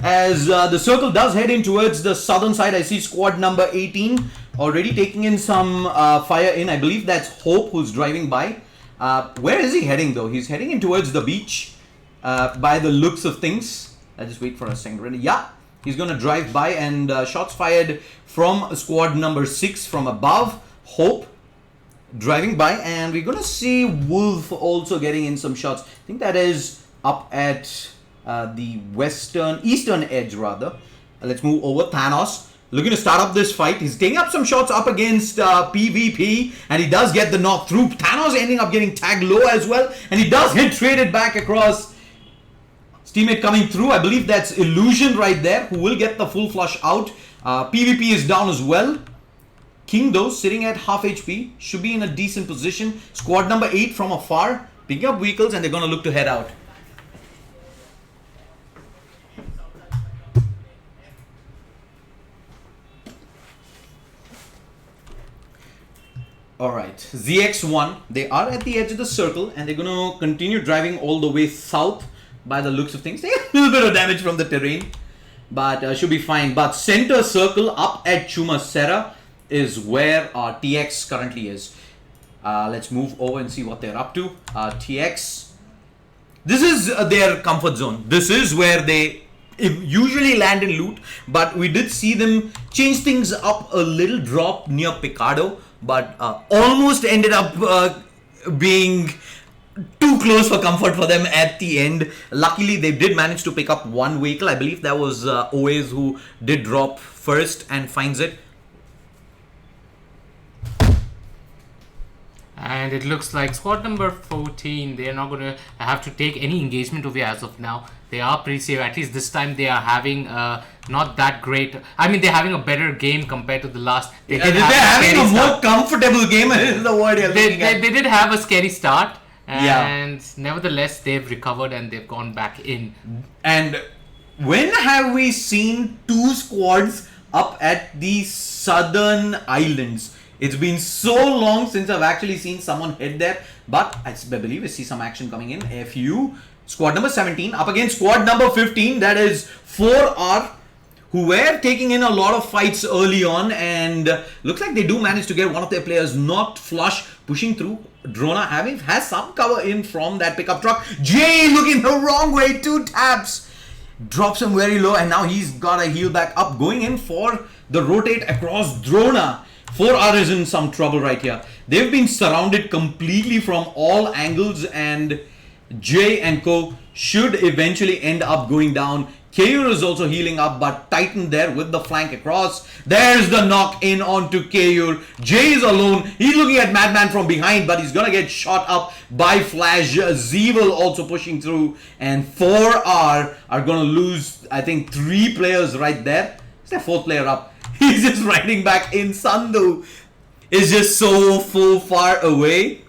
As the circle does head in towards the southern side, I see squad number 18 already taking in some fire in. I believe that's Hope who's driving by. Where is he heading though? He's heading in towards the beach by the looks of things. I'll just wait for a second. Yeah, he's gonna drive by, and shots fired from squad number 6 from above. Hope driving by, and we're gonna see Wolf also getting in some shots. I think that is up at the eastern edge rather. Let's move over. Thanos looking to start up this fight. He's taking up some shots up against PvP, and he does get the knock through. Thanos ending up getting tagged low as well, and he does get traded back across. His teammate coming through. I believe that's Illusion right there, who will get the full flush out. PvP is down as well. King though sitting at half HP, should be in a decent position. Squad number 8 from afar picking up vehicles, and they're going to look to head out. Alright, ZX1, they are at the edge of the circle, and they're going to continue driving all the way south by the looks of things. They get a little bit of damage from the terrain, but should be fine. But center circle up at Chumacera is where TX currently is. Let's move over and see what they're up to. TX, this is their comfort zone. This is where they usually land and loot, but we did see them change things up a little, drop near Picado, but almost ended up being too close for comfort for them at the end. Luckily, they did manage to pick up one vehicle. I believe that was Oaze who did drop first and finds it. And it looks like squad number 14, they are not going to have to take any engagement over as of now. They are pretty safe. At least this time they are having not that great. I mean, they're having a better game compared to the last. They're having a more comfortable game. Is the word they did have a scary start. And nevertheless, they've recovered and they've gone back in. And when have we seen two squads up at the southern islands It's been so long since I've actually seen someone hit there, but I believe I see some action coming in. FU, squad number 17 up against squad number 15, that is 4R, who were taking in a lot of fights early on, and looks like they do manage to get one of their players knocked flush, pushing through. Drona has some cover in from that pickup truck. Jay looking the wrong way, 2 taps. Drops him very low, and now he's got to heal back up, going in for the rotate across Drona. 4R is in some trouble right here. They've been surrounded completely from all angles, and Jay and Co should eventually end up going down. KUR is also healing up, but Titan there with the flank across. There's the knock in onto KUR. Jay is alone. He's looking at Madman from behind, but he's gonna get shot up by Flash. Zeevil also pushing through, and 4R are gonna lose, I think, 3 players right there. Is their 4th player up? He's just riding back in. Sandhu is just so far away.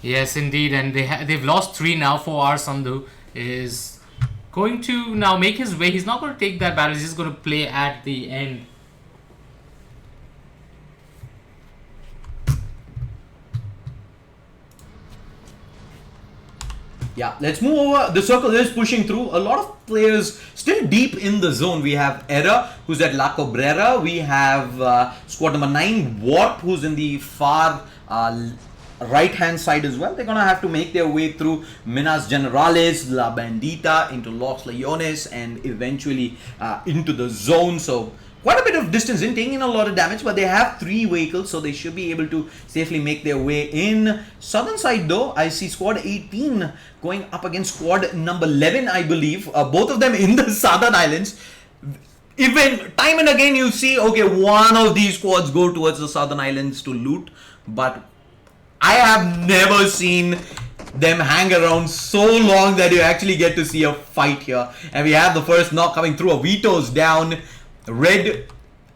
Yes, indeed, and they've lost 3 now. 4R Sandhu is going to now make his way. He's not going to take that battle. He's just going to play at the end. Yeah, let's move over. The circle is pushing through. A lot of players still deep in the zone. We have Era, who's at La Cabrera. We have squad number 9, Warp, who's in the far right hand side as well. They're gonna have to make their way through Minas Generales, La Bandita, into Los Leones, and eventually into the zone. So quite a bit of distance in, taking a lot of damage, but they have 3 vehicles, so they should be able to safely make their way in. Southern side though, I see squad 18 going up against squad number 11, I believe. Both of them in the Southern Islands. Even time and again you see, okay, one of these squads go towards the Southern Islands to loot, but I have never seen them hang around so long that you actually get to see a fight here. And we have the first knock coming through. Vito's down. Red,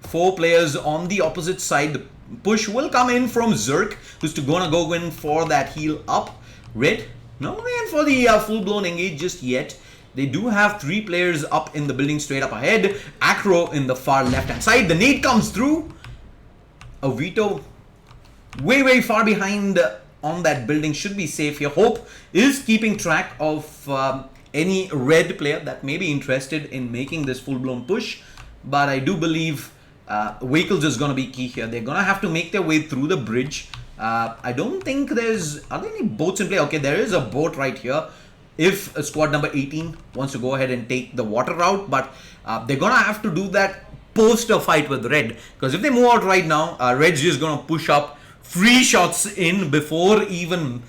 4 players on the opposite side. The push will come in from Zerk, who's gonna go in for that heal up. Red, not going in for the full-blown engage just yet. They do have 3 players up in the building straight up ahead. Acro in the far left-hand side. The nade comes through. Vito way far behind on that building, should be safe here. Hope is keeping track of any red player that may be interested in making this full-blown push, but I do believe vehicles is going to be key here. They're going to have to make their way through the bridge. I don't think are there any boats in play? Okay, there is a boat right here if squad number 18 wants to go ahead and take the water route, but they're going to have to do that post a fight with Red, because if they move out right now, Red's just going to push up free shots in before even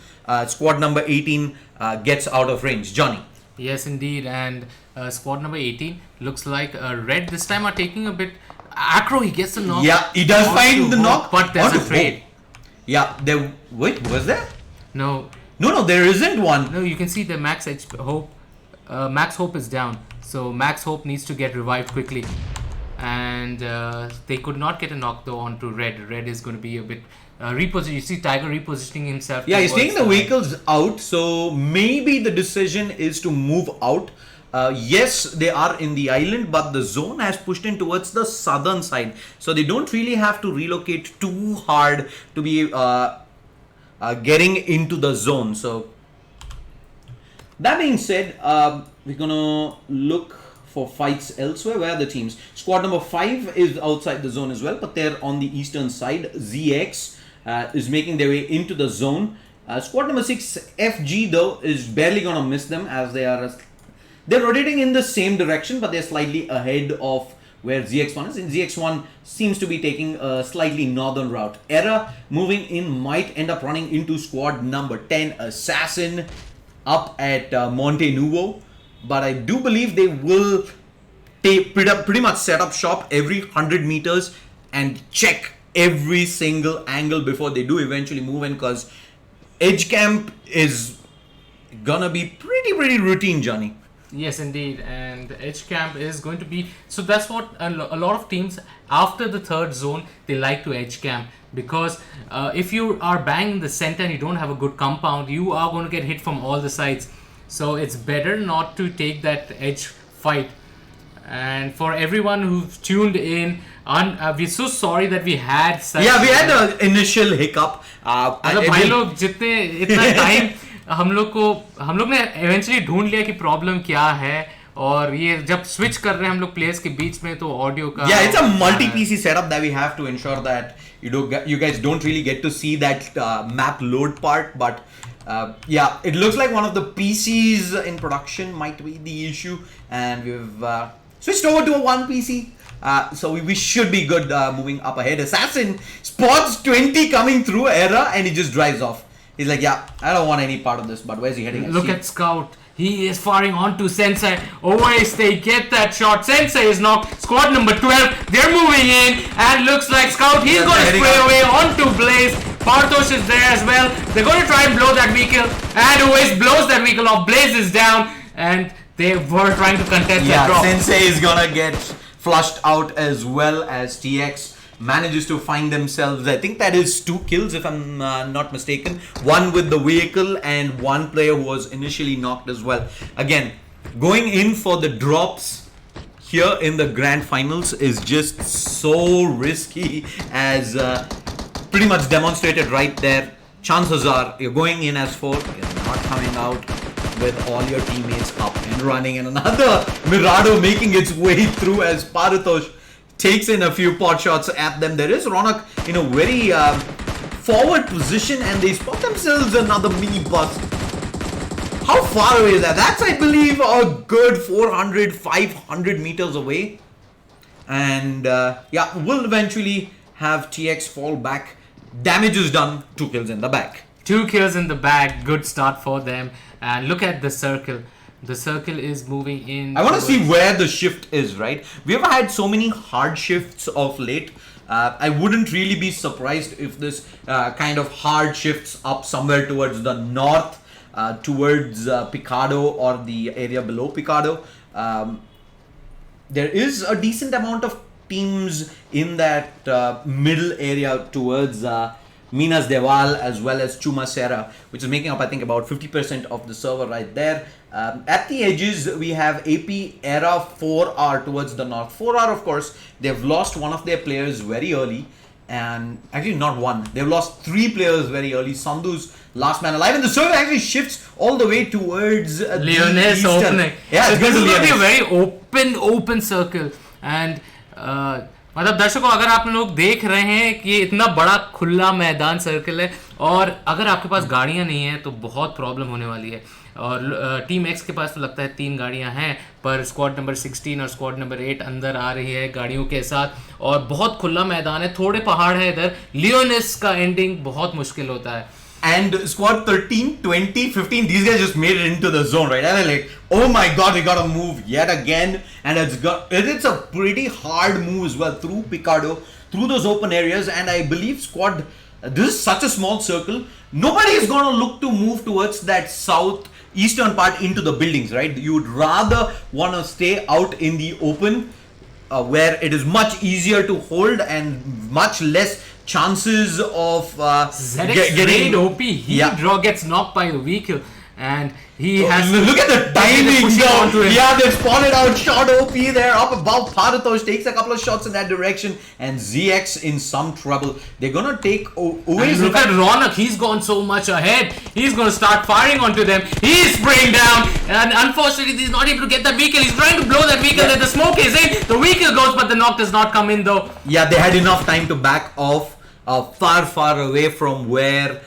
squad number 18 gets out of range. Johnny. Yes, indeed, and squad number 18 looks like Red this time are taking a bit. Acro, he gets the knock. Yeah, he does find the knock, but there's a trade. Yeah, there. Wait, was there? No, there isn't one. No, you can see the Max Hope. Max Hope is down, so Max Hope needs to get revived quickly. And they could not get a knock though onto Red. Red is going to be a bit repositioned. You see Tiger repositioning himself. Yeah, he's taking the vehicles out, so maybe the decision is to move out. Yes, they are in the island, but the zone has pushed in towards the southern side, so they don't really have to relocate too hard to be getting into the zone. So that being said, we're gonna look for fights elsewhere. Where are the teams? Squad number 5 is outside the zone as well, but they're on the eastern side. ZX is making their way into the zone. Squad number 6, FG though, is barely gonna miss them, as they're rotating in the same direction, but they're slightly ahead of where ZX1 is. And ZX1 seems to be taking a slightly northern route. Era moving in might end up running into squad number 10, Assassin, up at Monte Nuevo. But I do believe they will pretty much set up shop every 100 meters and check every single angle before they do eventually move in, because edge camp is gonna be pretty routine, Johnny. Yes, indeed, and edge camp is going to be, so that's what a lot of teams after the third zone, they like to edge camp, because if you are bang in the center and you don't have a good compound, you are going to get hit from all the sides. So it's better not to take that edge fight. And for everyone who's tuned in, we're so sorry that we had such... Yeah, we had an initial hiccup. मतलब भाई लोग जितने इतना time हम लोग ने eventually ढूंढ लिया कि प्रॉब्लम क्या है, और ये जब स्विच कर रहे हैं हम लोग प्लेयर्स के बीच में तो ऑडियो का... Yeah, it's a multi-PC setup that we have to ensure that you guys don't really get to see that map load part, but yeah, it looks like one of the PCs in production might be the issue, and we've switched over to a one PC. So we should be good moving up ahead. Assassin spots 20 coming through Era and he just drives off. He's like, yeah, I don't want any part of this, but where's he heading? Look at Scout. He is firing onto Sensei. Always they get that shot. Sensei is knocked. Squad number 12. They're moving in. And looks like Scout. He's going to spray away onto Blaze. Partosh is there as well. They're going to try and blow that vehicle. And always blows that vehicle off. Blaze is down. And they were trying to contest that drop. Sensei is going to get flushed out as well as TX manages to find themselves, I think that is 2 kills if I'm not mistaken, one with the vehicle and one player who was initially knocked as well. Again, going in for the drops here in the grand finals is just so risky, as pretty much demonstrated right there. Chances are you're going in as 4, you're not coming out with all your teammates up and running, and another Mirado making its way through as Paratosh takes in a few pot shots at them. There is Ronak in a very forward position, and they spot themselves another mini bus. How far away is that? That's, I believe, a good 400, 500 meters away. And yeah, we'll eventually have TX fall back. Damage is done. 2 kills in the bag. 2 kills in the bag. Good start for them. And look at the circle. The circle is moving in. I want to see where the shift is, right? We've had so many hard shifts of late. I wouldn't really be surprised if this kind of hard shifts up somewhere towards the north, towards Picado or the area below Picado. There is a decent amount of teams in that middle area towards Minas Deval as well as Chumacera, which is making up, I think, about 50% of the server right there. At the edges, we have AP, Era, 4R towards the north. 4R, of course, they've lost one of their players very early. And actually not one. They've lost 3 players very early. Sandhu's last man alive. And the server actually shifts all the way towards Leonis opening. Yeah, so this is going to be a very open circle. And मतलब दर्शकों, अगर आप लोग देख रहे हैं कि ये इतना बड़ा खुला मैदान सर्कल है, और अगर आपके पास गाड़ियां नहीं है तो बहुत प्रॉब्लम होने वाली है. और टीम एक्स के पास तो लगता है 3 गाड़ियां हैं, पर स्क्वाड नंबर 16 और स्क्वाड नंबर 8 अंदर आ रही है गाड़ियों के साथ, और बहुत खुला मैदान है, थोड़े पहाड़ है इधर. लियोनिस का एंडिंग बहुत मुश्किल होता है. And squad 13, 20, 15, these guys just made it into the zone, right? And they're like, oh my god, we gotta move yet again. And it's a pretty hard move as well through Picado, through those open areas. And I believe squad, this is such a small circle. Nobody is gonna look to move towards that southeastern part into the buildings, right? You would rather wanna stay out in the open, where it is much easier to hold and much less chances of getting OP. He gets knocked by the vehicle, and he has look at the timing though. Yeah, they spotted out shot OP there up above. Paratosh takes a couple of shots in that direction, and ZX in some trouble. They're gonna take always. Look at Ronak, he's gone so much ahead. He's gonna start firing onto them. He's spraying down, and unfortunately he's not able to get that vehicle. He's trying to blow that vehicle. Yeah. The smoke is in. The vehicle goes, but the knock does not come in though. Yeah, they had enough time to back off far away from where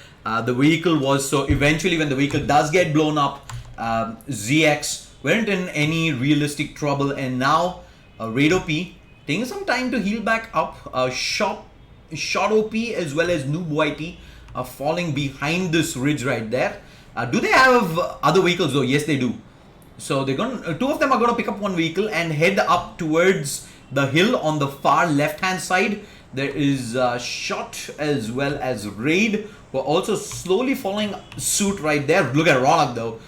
the vehicle was. So eventually, when the vehicle does get blown up, ZX weren't in any realistic trouble, and now Raid OP taking some time to heal back up. Shot OP as well as Noob YT are falling behind this ridge right there. Do they have other vehicles though? Yes, they do. So they're going. 2 of them are going to pick up one vehicle and head up towards the hill on the far left-hand side. There is Shot as well as Raid, who are also slowly following suit right there. Look at Ronak though.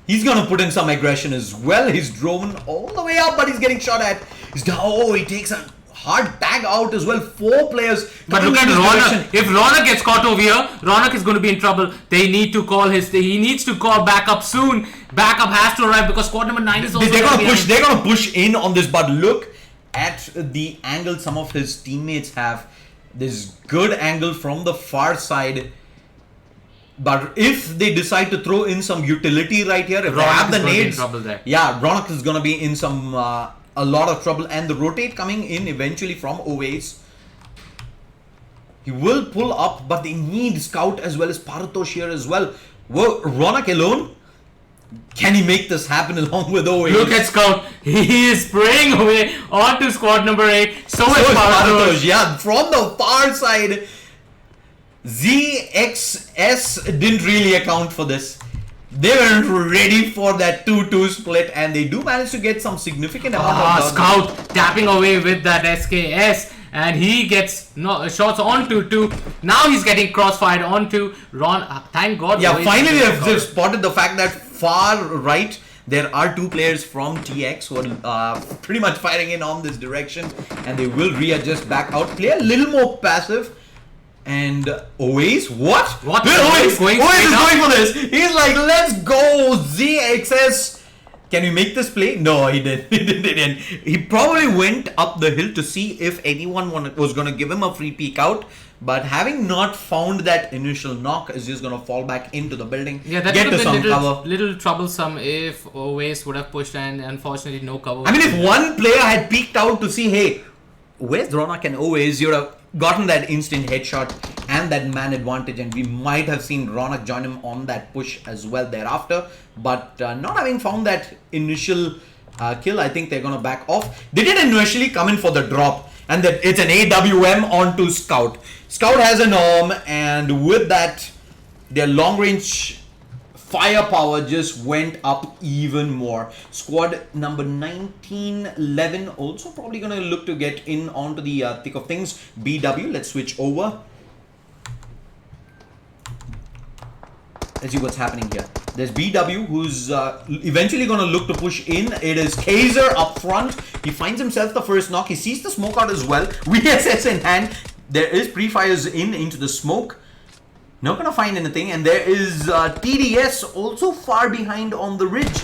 He's going to put in some aggression as well. He's driven all the way up, but he's getting shot at. He's down. Oh, he takes a hard tag out as well. 4 players. But coming look at in this Ronak. direction. If Ronak gets caught over here, Ronak is going to be in trouble. They need to call he needs to call backup soon. Backup has to arrive because squad number 9 is also They're gonna behind. push. They're gonna push in on this. But look at the angle some of his teammates have. This good angle from the far side. But if they decide to throw in some utility right here, if they have the nades, yeah, Ronak is gonna be in some a lot of trouble. And the rotate coming in eventually from Oasis. He will pull up, but they need Scout as well as Paratosh here as well. Well, Ronak alone, can he make this happen along with Oasis? Look at Scout. He is spraying away onto squad number 8. So is Paratosh. Yeah, from the far side. ZXS didn't really account for this. They weren't ready for that 2-2 split, and they do manage to get some significant amount of Scout tapping away with that SKS, and he gets shots onto 2. Now he's getting crossfired onto Ron. Thank God. Yeah, finally they've spotted the fact that far right there are 2 players from TX who are pretty much firing in on this direction, and they will readjust back out, play a little more passive. And Oasis, what? Oasis is going for this. He's like, let's go, ZXS. Can we make this play? No, he didn't. He didn't. He probably went up the hill to see if anyone was going to give him a free peek out. But having not found that initial knock, is just going to fall back into the building. Yeah, that would have been little troublesome if Oasis would have pushed, and unfortunately no cover. I mean, if one player had peeked out to see, hey, where's Ronak and Oasis, you would have gotten that instant headshot and that man advantage, and we might have seen Ronak join him on that push as well thereafter. But not having found that initial kill, I think they're going to back off. They did initially come in for the drop, and that it's an AWM onto Scout. Scout has an arm, and with that, their long range firepower just went up even more. Squad number 1911 also probably going to look to get in onto the thick of things. BW, let's switch over. Let's see what's happening here. There's BW who's eventually going to look to push in. It is Kaiser up front. He finds himself the first knock. He sees the smoke out as well. VSS in hand. There is pre-fires into the smoke. Not gonna find anything, and there is TDS also far behind on the ridge.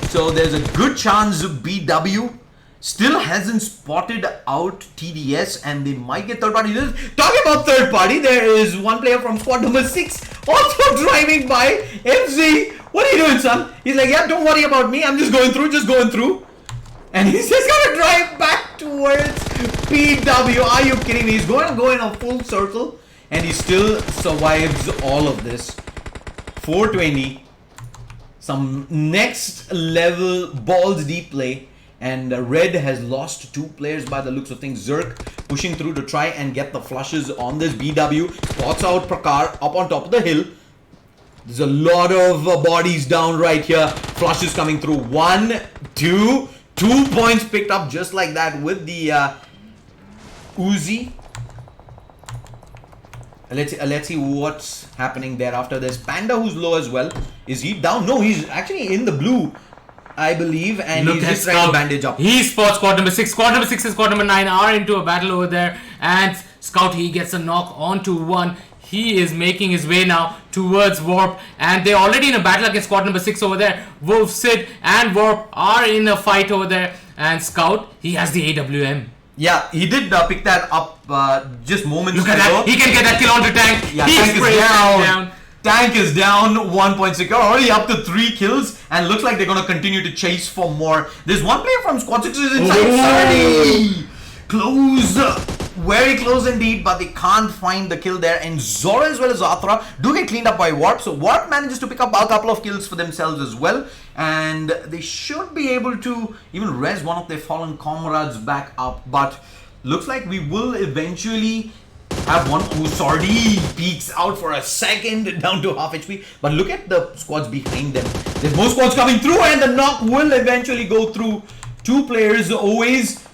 So there's a good chance BW still hasn't spotted out TDS, and they might get third party. Talking about third party, there is one player from squad number 6 also driving by. MC, what are you doing, son? He's like, yeah, don't worry about me. I'm just going through. And he's just gonna drive back towards PW. Are you kidding me? He's going to go in a full circle. And he still survives all of this. 420. Some next level balls deep play. And Red has lost 2 players by the looks of things. Zerk pushing through to try and get the flushes on this BW. Spots out Prakar up on top of the hill. There's a lot of bodies down right here. Flushes coming through. 1, 2. 2 points picked up just like that with the Uzi. Let's see what's happening thereafter. There's Panda who's low as well. Is he down? No, he's actually in the blue, I believe, and he's just trying to bandage up. He spots squad number 6. Squad number 6 and squad number 9 are into a battle over there, and Scout, he gets a knock onto 1. He is making his way now towards Warp, and they're already in a battle against squad number 6 over there. Wolf, Sid, and Warp are in a fight over there, and Scout, he has the AWM. Yeah, he did pick that up just moments ago. Look at that. He can get that kill onto Tank. Yeah, Tank is down. Tank is down. 1 point secure. Already up to 3 kills. And looks like they're going to continue to chase for more. There's one player from Squad 6 is inside. Close. Very close indeed. But they can't find the kill there. And Zora as well as Athra do get cleaned up by Warp. So Warp manages to pick up a couple of kills for themselves as well. And they should be able to even res one of their fallen comrades back up. But looks like we will eventually have one who Sardi peeks out for a second down to half HP. But look at the squads behind them. There's more squads coming through, and the knock will eventually go through. 2 players always,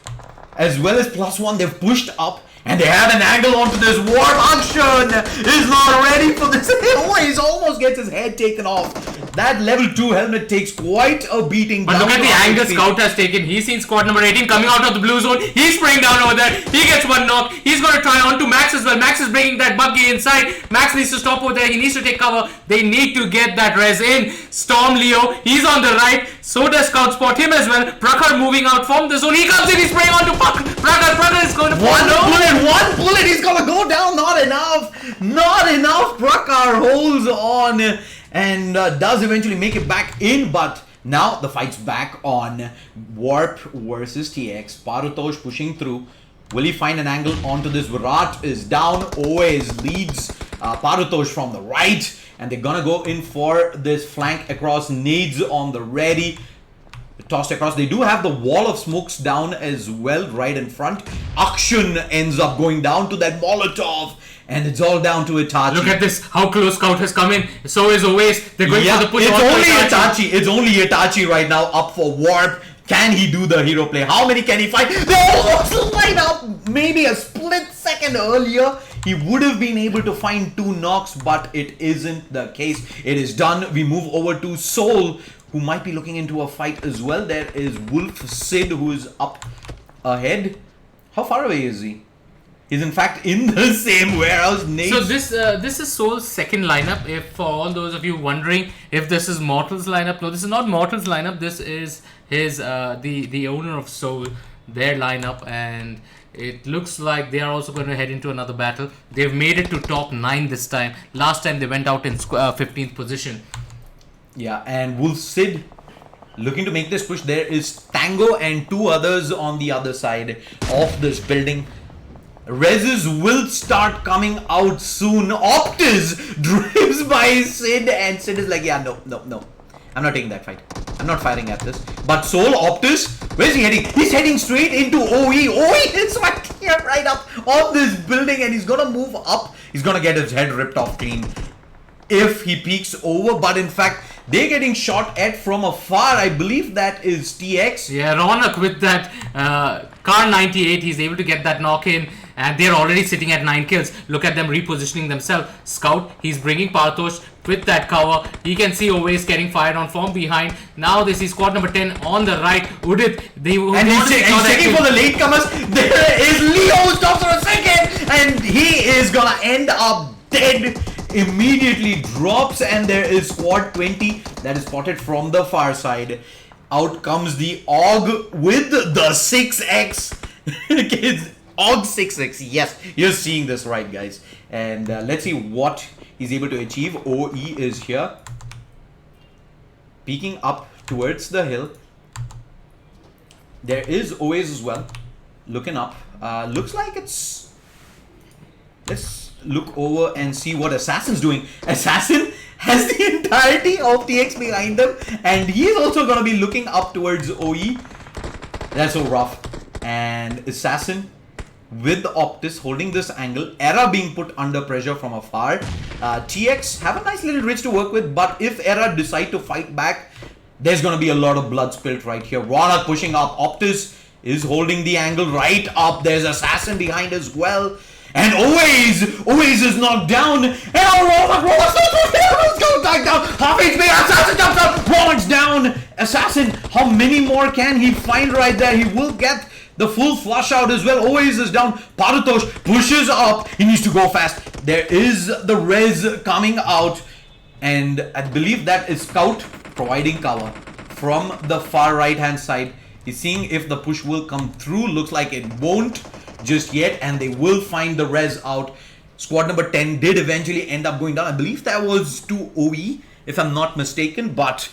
as well as +1. They've pushed up. And they have an angle onto this. Warp Akshan is not ready for this. He always almost gets his head taken off. That level 2 helmet takes quite a beating. But look at the angle Scout has taken. He's seen squad number 18 coming out of the blue zone. He's spraying down over there. He gets one knock. He's going to try on to Max as well. Max is bringing that buggy inside. Max needs to stop over there. He needs to take cover. They need to get that res in. Storm Leo, he's on the right. So does Scout spot him as well. Prakhar moving out from the zone. He comes in. He's spraying on to Prakhar. Prakhar is going to One bullet. He's going to go down. Not enough. Prakhar holds on and does eventually make it back in, but now the fight's back on. Warp versus TX. Paratosh pushing through. Will he find an angle onto this? Virat is down. Always leads Paratosh from the right, and they're gonna go in for this flank across. Nades on the ready. Tossed across. They do have the wall of smokes down as well, right in front. Akshan ends up going down to that Molotov, and it's all down to Itachi. Look at this, how close Scout has come in. So is Oasis. They're going for the push. It's only Itachi right now up for Warp. Can he do the hero play? How many can he fight? They almost line up. Maybe a split second earlier, he would have been able to find 2 knocks, but it isn't the case. It is done. We move over to Soul, who might be looking into a fight as well. There is Wolf Sid, who is up ahead. How far away is he? He's in fact in the same warehouse. So this is Soul's second lineup. If for all those of you wondering if this is Mortal's lineup, no, this is not Mortal's lineup. This is his the owner of Soul, their lineup, and it looks like they are also going to head into another battle. They've made it to top 9 this time. Last time they went out in 15th position. Yeah, and Wolf Sid looking to make this push. There is Tango and 2 others on the other side of this building. Reses will start coming out soon. Optus drips by Sid, and Sid is like, yeah, no. I'm not taking that fight. I'm not firing at this. But Soul, Optus, where's he heading? He's heading straight into OE. OE is right here, right up on this building, and he's gonna move up. He's gonna get his head ripped off clean if he peeks over, but in fact, they're getting shot at from afar. I believe that is TX. Yeah, Ronak with that Car 98, he's able to get that knock in, and they're already sitting at 9 kills. Look at them repositioning themselves. Scout, he's bringing Paratosh with that cover. He can see Oasis getting fired on from behind. Now they see squad number 10 on the right. Udit, he's checking for the latecomers. There is Leo, who stops for a second, and he is gonna end up dead. Immediately drops, and there is squad 20 that is spotted from the far side. Out comes the AUG with the 6x. Kids, AUG 6x. Yes, you're seeing this right, guys. And let's see what he's able to achieve. OE is here, peeking up towards the hill. There is Oasis as well, looking up. Looks like it's... Let's look over and see what Assassin's doing. Assassin has the entirety of TX behind him, and he's also going to be looking up towards OE. That's so rough. And Assassin with the Optus holding this angle. Era being put under pressure from afar. TX have a nice little ridge to work with, but if Era decide to fight back, there's going to be a lot of blood spilled right here. Ronak pushing up. Optus is holding the angle right up. There's Assassin behind as well. And Oasis is knocked down. And Ronak's going back down. Half HP. Assassin jumps up. Ronak's down. Assassin, how many more can he find right there? He will get the full flush out as well. Oasis is down. Paratosh pushes up. He needs to go fast. There is the res coming out. And I believe that is Scout providing cover from the far right hand side. He's seeing if the push will come through. Looks like it won't just yet, and they will find the res out. Squad number 10 did eventually end up going down. I believe that was to OE, if I'm not mistaken, but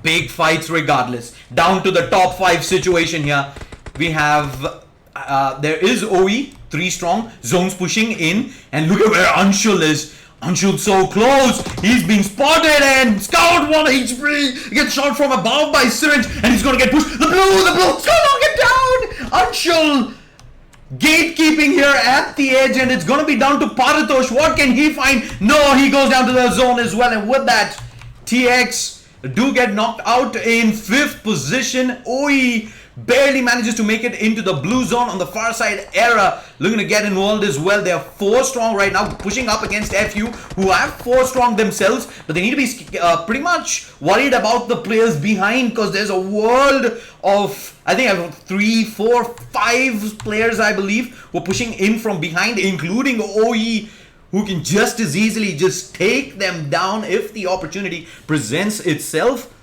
big fights regardless. Down to the top 5 situation here. We have, there is OE, 3 strong, zones pushing in, and look at where Anshul is. Anshul's so close. He's being spotted, and Scout 1 HP gets shot from above by Syringe, and he's gonna get pushed. The blue, it's gonna knock it down. Anshul gatekeeping here at the edge, and it's gonna be down to Paratosh. What can he find? No, he goes down to the zone as well, and with that, TX do get knocked out in 5th position. OE barely manages to make it into the blue zone on the far side. Era looking to get involved as well. They are 4 strong right now, pushing up against FU, who have 4 strong themselves, but they need to be pretty much worried about the players behind, because there's a world of, I think I have 3, 4, 5 players, I believe, who are pushing in from behind, including OE, who can just as easily just take them down if the opportunity presents itself.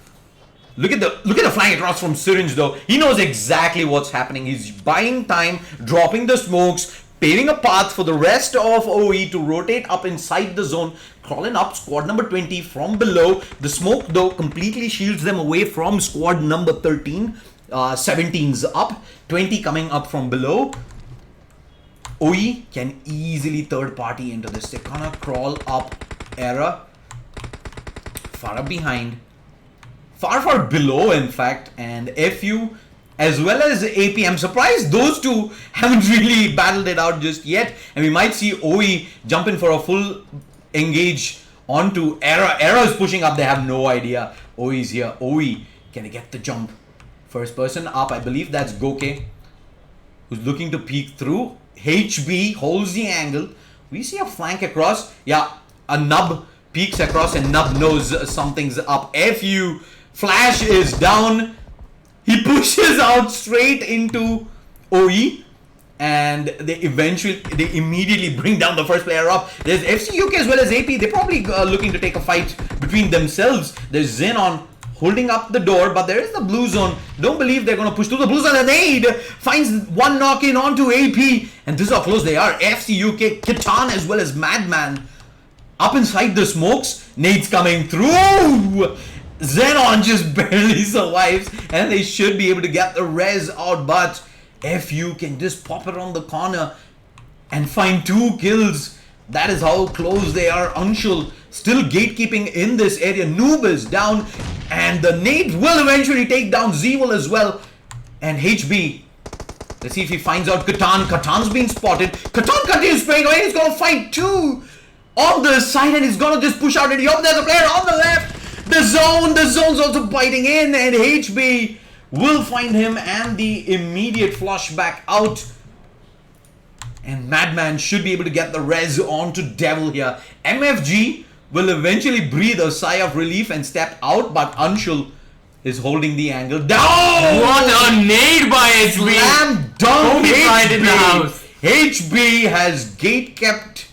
Look at the flying across from Syringe though. He knows exactly what's happening. He's buying time, dropping the smokes, paving a path for the rest of OE to rotate up inside the zone, crawling up squad number 20 from below. The smoke though completely shields them away from squad number 13. 17's up, 20 coming up from below. OE can easily third party into this. They're gonna crawl up Era, far up behind, far below in fact, and FU as well as AP. I'm surprised those two haven't really battled it out just yet, and we might see OE jump in for a full engage onto Era. Era is pushing up, they have no idea OE is here. OE, can they get the jump? First person up, I believe that's Goke, who's looking to peek through. HB holds the angle. We see a flank across. Yeah, a Nub peeks across and Nub knows something's up. FU, Flash is down. He pushes out straight into OE, and they immediately bring down the first player up. There's FC UK as well as AP. They're probably looking to take a fight between themselves. There's Xenon holding up the door, but there is the blue zone. Don't believe they're going to push through the blue zone. And Nade finds one knock in onto AP, and this is how close they are. FC UK, Kitan as well as Madman up inside the smokes. Nade's coming through. Xenon just barely survives, and they should be able to get the res out, but FU can just pop it on the corner and find 2 kills. That is how close they are. Anshul still gatekeeping in this area. Noob is down, and the nade will eventually take down Zevil as well. And HB, let's see if he finds out Katan. Katan's been spotted. Katan continues spraying away. He's going to find 2 on the side, and he's going to just push out. And there's a player on the left. The zone's also biting in, and HB will find him and the immediate flush back out. And Madman should be able to get the res onto Devil here. MFG will eventually breathe a sigh of relief and step out, but Anshul is holding the angle down. What a nade by HB! Slam dunk HB in the house. HB has gate kept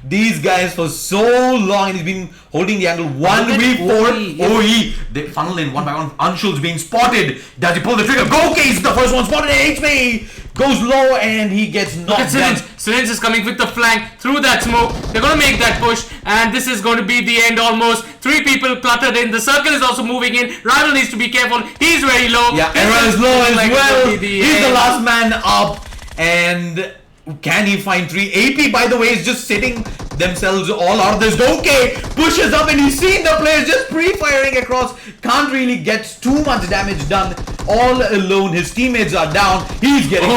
these guys for so long, and he's been holding the angle. 1v4 OE. They funnel in one by one. Anshul's being spotted. Does he pull the trigger? Goke is the first one spotted. HB goes low and he gets knocked down. Syringe is coming with the flank through that smoke. They're going to make that push, and this is going to be the end almost. 3 people cluttered in. The circle is also moving in. Rival needs to be careful. He's very low. Yeah, Era is low as well. He's the last man up, and can he find 3? AP, by the way, is just sitting themselves all out of this. Okay, pushes up, and he's seen the players just pre-firing across. Can't really get too much damage done all alone. His teammates are down. He's getting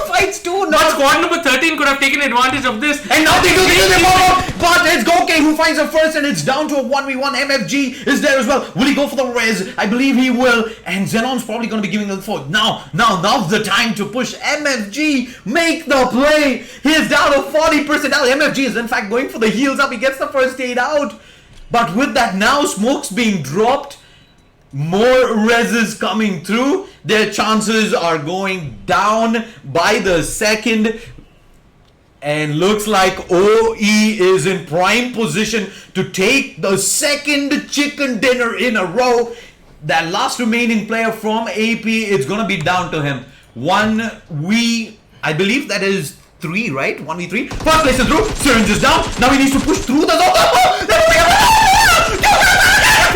fights too. But squad number 13 could have taken advantage of this. And now they do the but it's Goke who finds the first, and it's down to a 1v1. MFG is there as well. Will he go for the res? I believe he will. And Xenon's probably going to be giving the fourth. Now's the time to push. MFG, make the play. He is down to 40%. Now MFG is in fact going for the heals up. He gets the first aid out. But with that, now smokes being dropped, more reses coming through, their chances are going down by the second, and looks like OE is in prime position to take the second chicken dinner in a row. That last remaining player from AP, it's gonna be down to him. I belige that is 3, right? 1v3. First place is through. Syringe is down. Now he needs to push through the zone.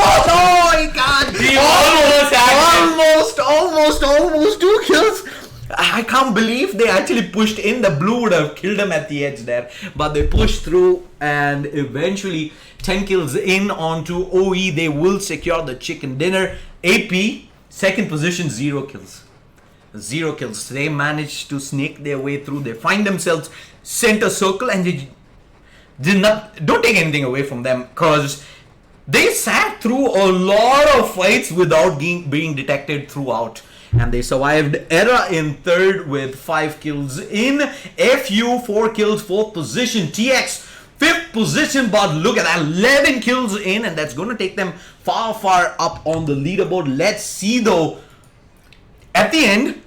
Oh my god! He Almost 2 kills. I can't believe they actually pushed in. The blue would have killed him at the edge there, but they pushed through, and eventually 10 kills in onto OE. They will secure the chicken dinner. AP, second position, 0 kills. 0 kills. They managed to sneak their way through. They find themselves center circle, and they don't take anything away from them, because they sat through a lot of fights without being detected throughout. And they survived Era in third with 5 kills in. FU 4 kills, 4th position. TX 5th position, but look at that, 11 kills in, and that's going to take them far up on the leaderboard. Let's see though. At the end,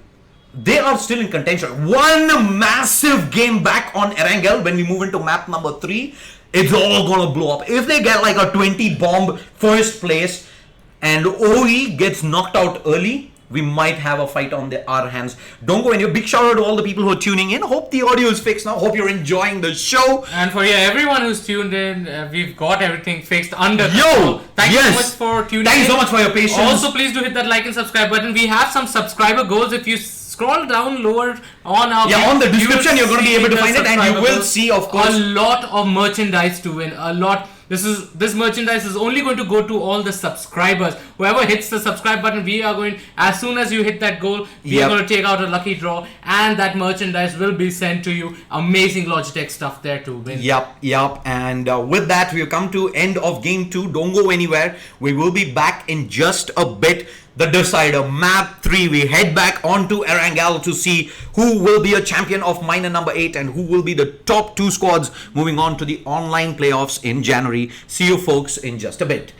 they are still in contention. One massive game back on Erangel when we move into map number 3. It's all gonna blow up. If they get like a 20 bomb first place and OE gets knocked out early, we might have a fight on our hands. Don't go anywhere. Big shout out to all the people who are tuning in. Hope the audio is fixed now. Hope you're enjoying the show. And for everyone who's tuned in, we've got everything fixed under control. Yo! Thank you so much for tuning in. Thank you so much for your patience. Also, please do hit that like and subscribe button. We have some subscriber goals. If you scroll down lower on our on the description, you're going to be able to find it, and you will see, of course, a lot of merchandise to win. A lot. This merchandise is only going to go to all the subscribers. Whoever hits the subscribe button, we are going, as soon as you hit that goal, we are going to take out a lucky draw, and that merchandise will be sent to you. Amazing Logitech stuff there to win. Yep. And with that, we've come to end of game 2. Don't go anywhere. We will be back in just a bit. The decider, map 3. We head back onto Erangel to see who will be a champion of minor number 8 and who will be the top 2 squads moving on to the online playoffs in January. See you folks in just a bit.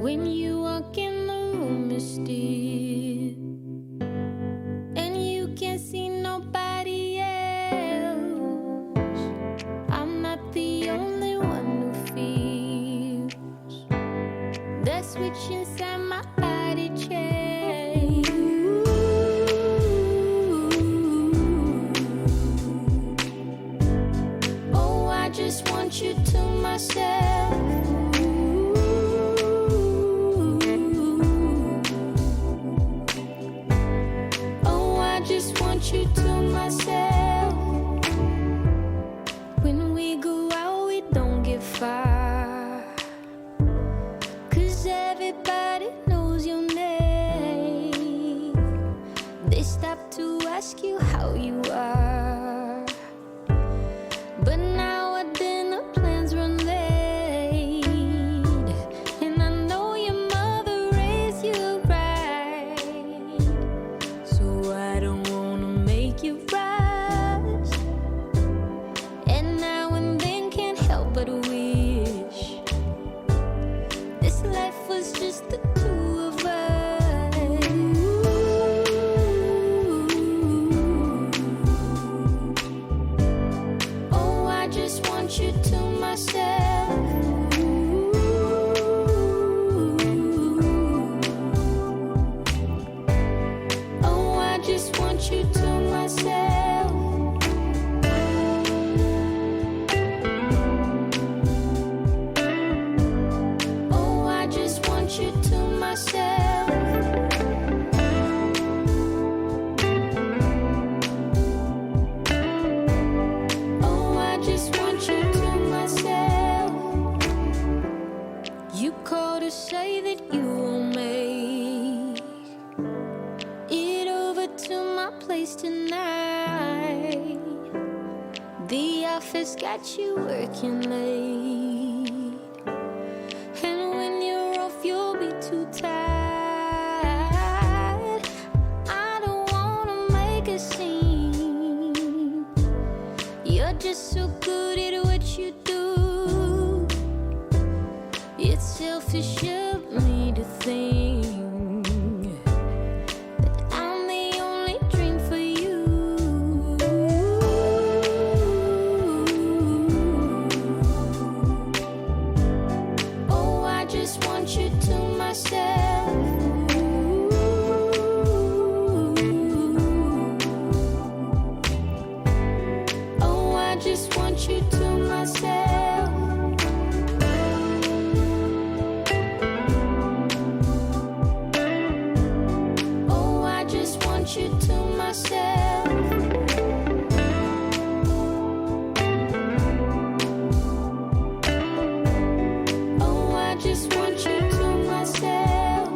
When you walk in the room, it's still, and you can't see nobody else. I'm not the only one who feels that switch inside my body change. Oh, I just want you to myself. Oh, I just want you to myself. When we go out, we don't get far, 'cause everybody knows your name. They stop to ask you how you are, but now our dinner plans run late, and I know your mother raised you right, so I don't wanna make you rush. And now and then can't help but wish this life was just the two of us. Oh, I just want you to myself. Oh, I just want you to myself. Oh, I just want you to myself. Oh, I just want you to myself. You call to say that you will make it over to my place tonight. The office got you working late, and when you're off, you'll be too tired. I don't wanna make a scene. You're just so good at what you do. It's selfish of me to think that I'm the only dream for you. Oh, I just want you to myself. Oh, I just want you to myself. Oh, I just want you to myself. Oh, I just want you to myself.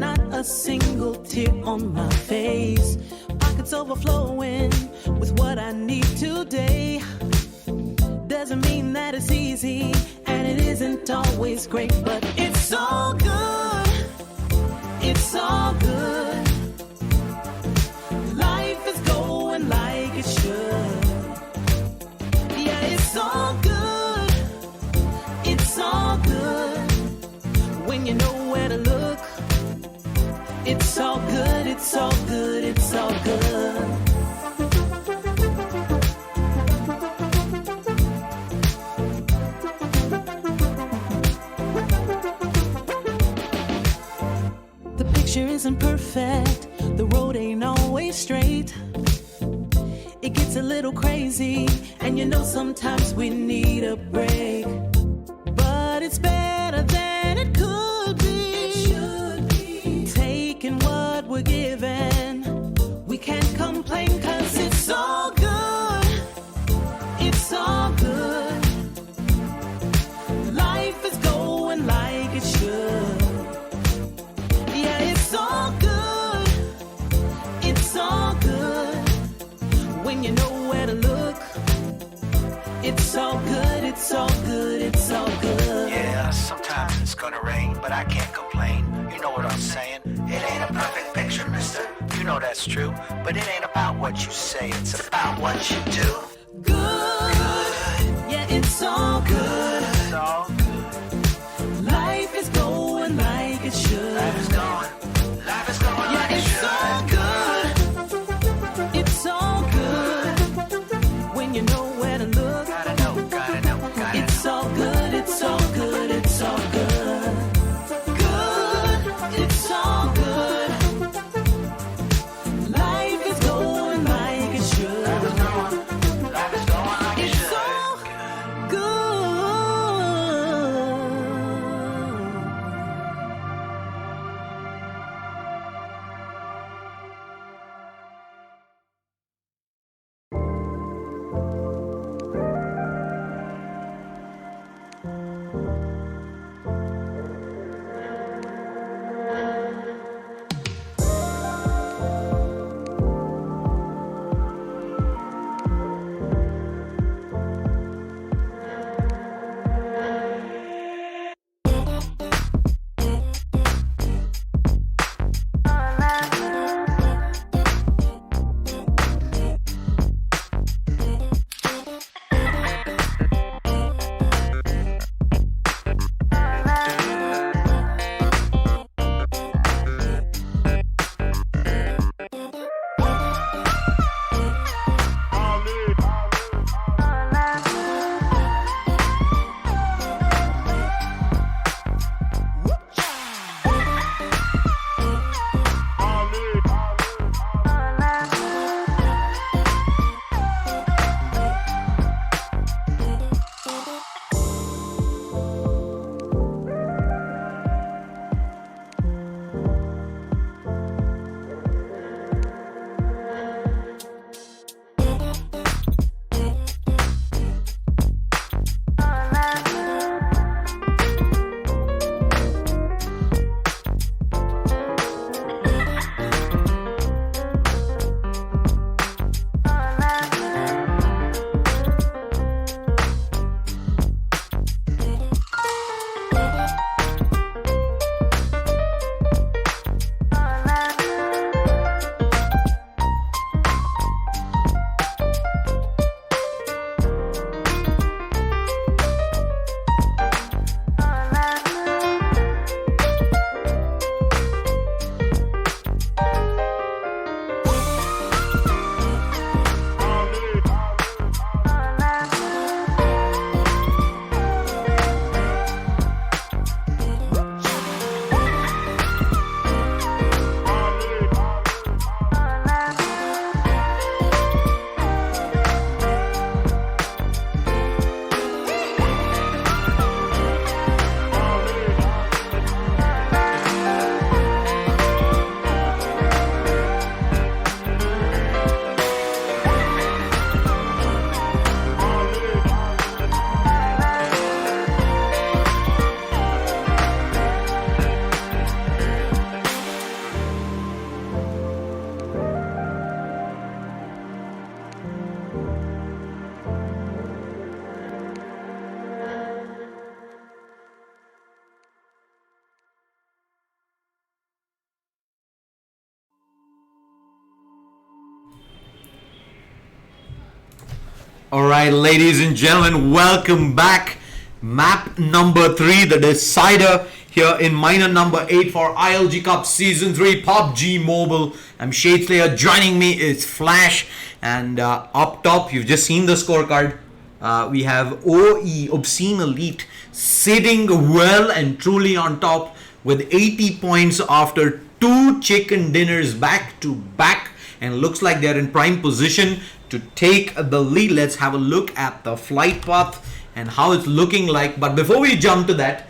not a single tear on my face. Pockets overflowing with what I need today. Doesn't mean that it's easy, and it isn't always great, but it's all good. It's all good. Life is going like it should. Yeah, it's all good. It's all good. When you know where to look. It's all good, it's all good, it's all good. The picture isn't perfect, the road ain't always straight. It gets a little crazy, and you know sometimes we need a break. But it's better than it could be. It should be. Taking what we're given, we can't complain 'cause it's all good. It's all good. Life is going like it should. Yeah, it's all good. It's all good. When you know where to look. It's all good, it's all good, it's all good. Yeah, sometimes it's gonna rain, but I can't complain. You know what I'm saying? It ain't a perfect picture, mister. You know that's true. But it ain't about what you say, it's about what you do. Good. Yeah, it's all good. It's all good. Life is going like it should. Life is going Yeah, like it it's should. all good. It's all good. When you know where to look. Gotta know, It's all good, it's all good, it's all good. Good, it's all good. Life is going like it should. Life is going like it It's should. all good. Alright, ladies and gentlemen, welcome back. Map number 3, the decider here in minor number 8 for ILG Cup Season 3 PUBG Mobile. I'm Shadeslayer. Joining me is Flash. And up top, you've just seen the scorecard. We have OE, Obscene Elite, sitting well and truly on top with 80 points after 2 chicken dinners back to back. And looks like they're in prime position to take the lead. Let's have a look at the flight path and how it's looking like. But before we jump to that,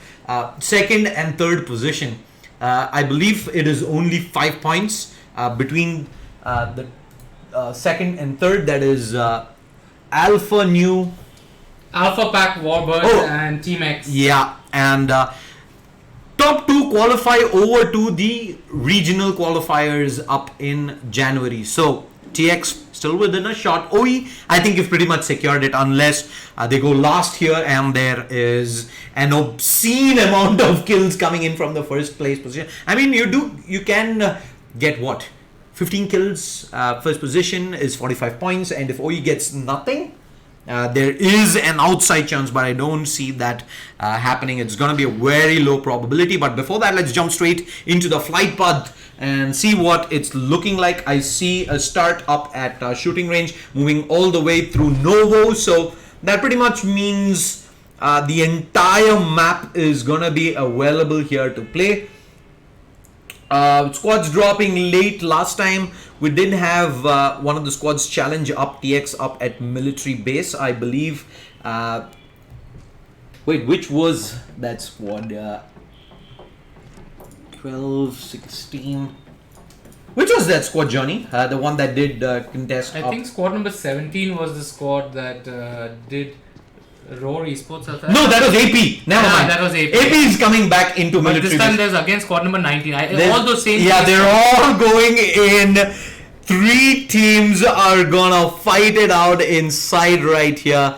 second and third position, I believe it is only 5 points between the second and third. That is Alpha New, Alpha Pack Warbirds and Team X. Yeah, and top 2 qualify over to the regional qualifiers up in January. So TX still within a shot. OE, I think you've pretty much secured it unless they go last here and there is an obscene amount of kills coming in from the first place position. I mean, you can get what? 15 kills, first position is 45 points, and if OE gets nothing, there is an outside chance, but I don't see that happening. It's going to be a very low probability. But before that, let's jump straight into the flight path and see what it's looking like. I see a start up at shooting range, moving all the way through Novo. So that pretty much means the entire map is going to be available here to play. Squads dropping late. Last time we did have one of the squads challenge up TX up at military base, I believe. Wait, which was that squad? 12, 16. Which was that squad, Johnny? The one that did contest I up? think squad number 17 was the squad that did Roar Esports. No, that was AP. Never mind. That was AP. AP is coming back into But military this time base. there's again squad number 19. All those same. Yeah, they're all going in. 3 teams are gonna fight it out inside right here.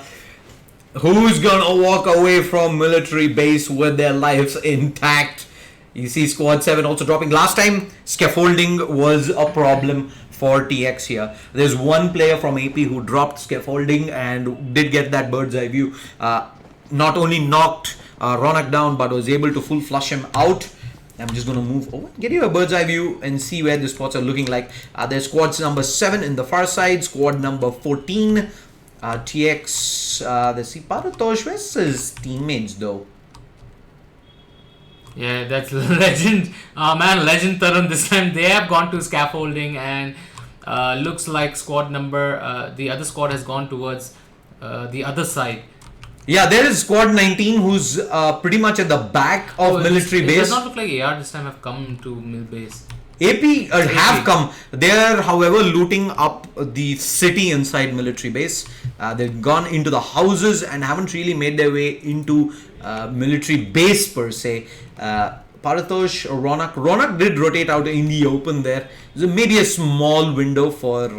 Who's gonna walk away from military base with their lives intact? You see squad 7 also dropping. Last time scaffolding was a problem for TX here. There's one player from AP who dropped scaffolding and did get that bird's eye view. Not only knocked Ronak down, but was able to full flush him out. I'm just going to move over, get you a bird's eye view and see where the spots are looking like. There's squads number 7 in the far side, squad number 14, TX, let's see, Paratosh, where's his teammates though? Yeah, that's legend. Legend Tarun this time. They have gone to scaffolding and looks like squad number, the other squad has gone towards the other side. Yeah, there is squad 19 who's pretty much at the back of military It base. does not look like AR this time have come to mil base. AP have come. They are, however, looting up the city inside military base. They've gone into the houses and haven't really made their way into military base per se. Paratosh or Ronak did rotate out in the open there. So maybe a small window for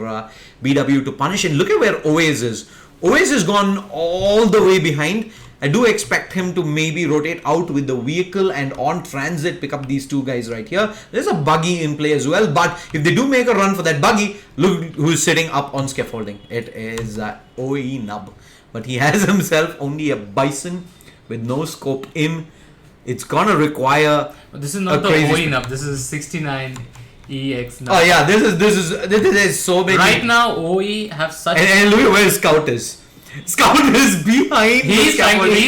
BW to punish. And look at where Oaze is. Oaze has gone all the way behind. I do expect him to maybe rotate out with the vehicle and on transit pick up these 2 guys right here. There's a buggy in play as well, but if they do make a run for that buggy, look who's sitting up on scaffolding. It is OE Nub, but he has himself only a Bison with no scope in. It's gonna require. But this is not the OE Nub. This is 69 EX Nub. Oh yeah, this is so big. Right now, OE have such. And look at where Scout is. Scout is behind. He's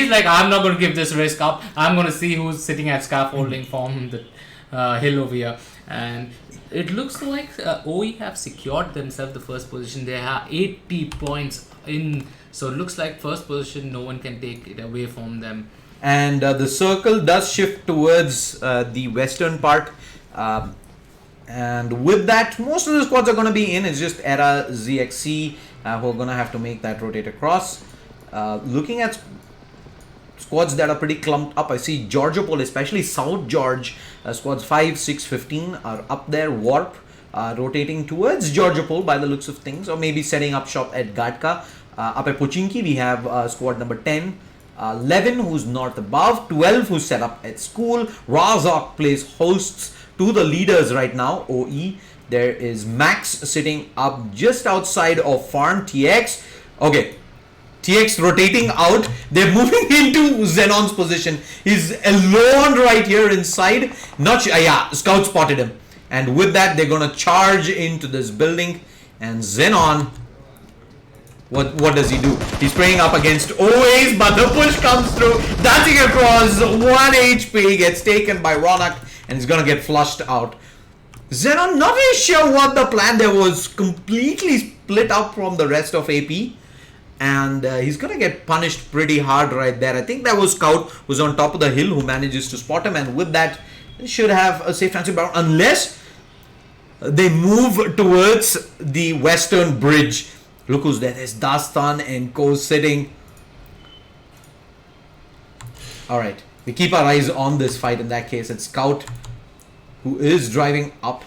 like, I'm not going to give this risk up. I'm going to see who's sitting at scaffolding from the hill over here. And it looks like OE have secured themselves the first position. They have 80 points in. So it looks like first position, no one can take it away from them. And the circle does shift towards the western part. And with that, most of the squads are going to be in. It's just Era, ZXC who are going to have to make that rotate across. Looking at squads that are pretty clumped up, I see Georgiopol, especially South George, squads 5, 6, 15 are up there. Warp rotating towards Georgiopol by the looks of things, or maybe setting up shop at Gatka. Up at Pochinki, we have squad number 10. 11 who's north above, 12 who's set up at school. Razok plays hosts to the leaders right now, OE. There is Max sitting up just outside of Farm TX. Okay, TX rotating out. They're moving into Xenon's position. He's alone right here inside. Not sure. Yeah, Scout spotted him. And with that, they're going to charge into this building. And Xenon, what does he do? He's spraying up against Always, but the push comes through. Dancing across. 1 HP gets taken by Ronak. And he's going to get flushed out. Xenon, not really sure what the plan there was. Completely split up from the rest of AP. And he's going to get punished pretty hard right there. I think that was Scout who's on top of the hill who manages to spot him. And with that, they should have a safe transfer bound. Unless they move towards the western bridge. Look who's there. There's Dastan and Co sitting. Alright. We keep our eyes on this fight in that case. It's Scout who is driving up.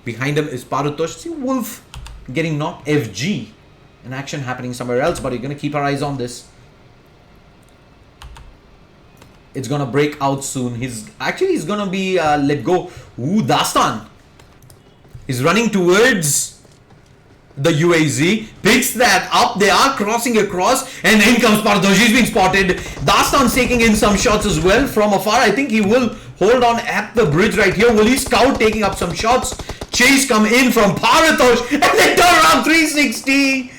Behind him is Parutosh. See Wolf getting knocked. FG. An action happening somewhere else, but you're going to keep our eyes on this. It's going to break out soon. He's going to be let go. Ooh, Dastan. He's running towards the UAZ. Picks that up. They are crossing across. And in comes Pardosh. He's being spotted. Dastan's taking in some shots as well from afar. I think he will hold on at the bridge right here. Will he Scout taking up some shots? Chase come in from Paratosh. And they turn around 360.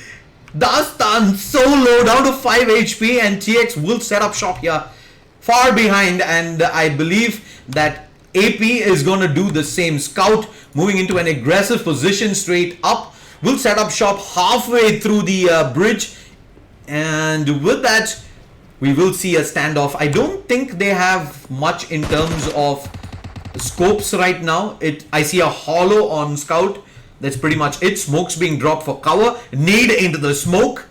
Dastan so low, down to 5 HP, and TX will set up shop here far behind, and I believe that AP is going to do the same. Scout moving into an aggressive position straight up, will set up shop halfway through the bridge, and with that we will see a standoff. I don't think they have much in terms of scopes right now. I see a hollow on Scout. That's pretty much it. Smoke's being dropped for cover. Nade into the smoke.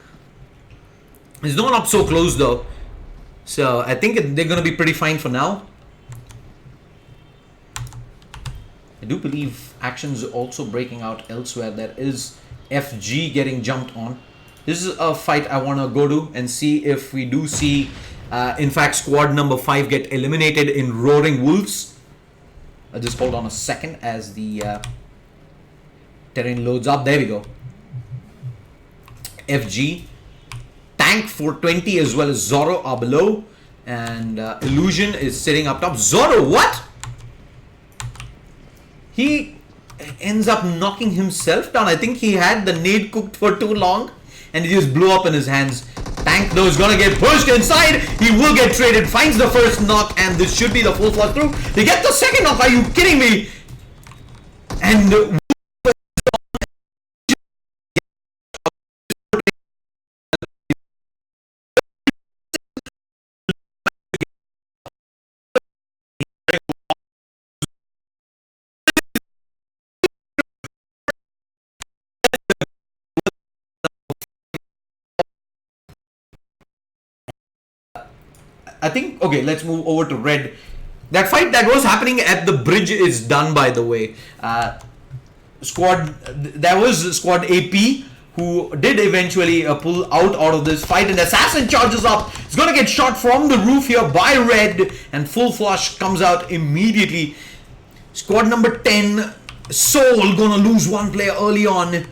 He's not up so close though. So I think they're going to be pretty fine for now. I do believe actions also breaking out elsewhere. There is FG getting jumped on. This is a fight I want to go to and see if we do see, in fact, squad number 5 get eliminated in Roaring Wolves. Just hold on a second as the terrain loads up. There we go. FG, Tank 420 as well as Zoro are below, and Illusion is sitting up top. Zoro, what? He ends up knocking himself down. I think he had the nade cooked for too long and he just blew up in his hands. Tank though is gonna get pushed inside. He will get traded. Finds the first knock, and this should be the full flush through. They get the second knock. Are you kidding me? And I think, okay, let's move over to red. That fight that was happening at the bridge is done, by the way. That was squad AP who did eventually pull out of this fight, and Assassin charges up. He's gonna get shot from the roof here by red, and full flush comes out immediately. Squad number 10, Soul, gonna lose one player early on.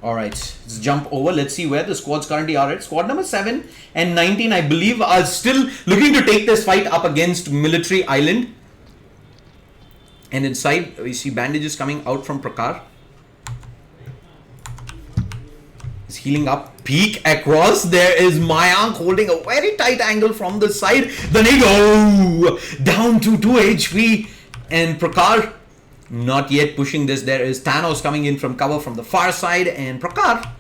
Alright, let's jump over. Let's see where the squads currently are at. Squad number 7 and 19, I believe, are still looking to take this fight up against Military Island. And inside, we see bandages coming out from Prakar. He's healing up. Peek across. There is Mayank holding a very tight angle from the side. The nade, oh, down to 2 HP. And Prakar Not yet pushing this. There is Thanos coming in from cover from the far side, and Prakar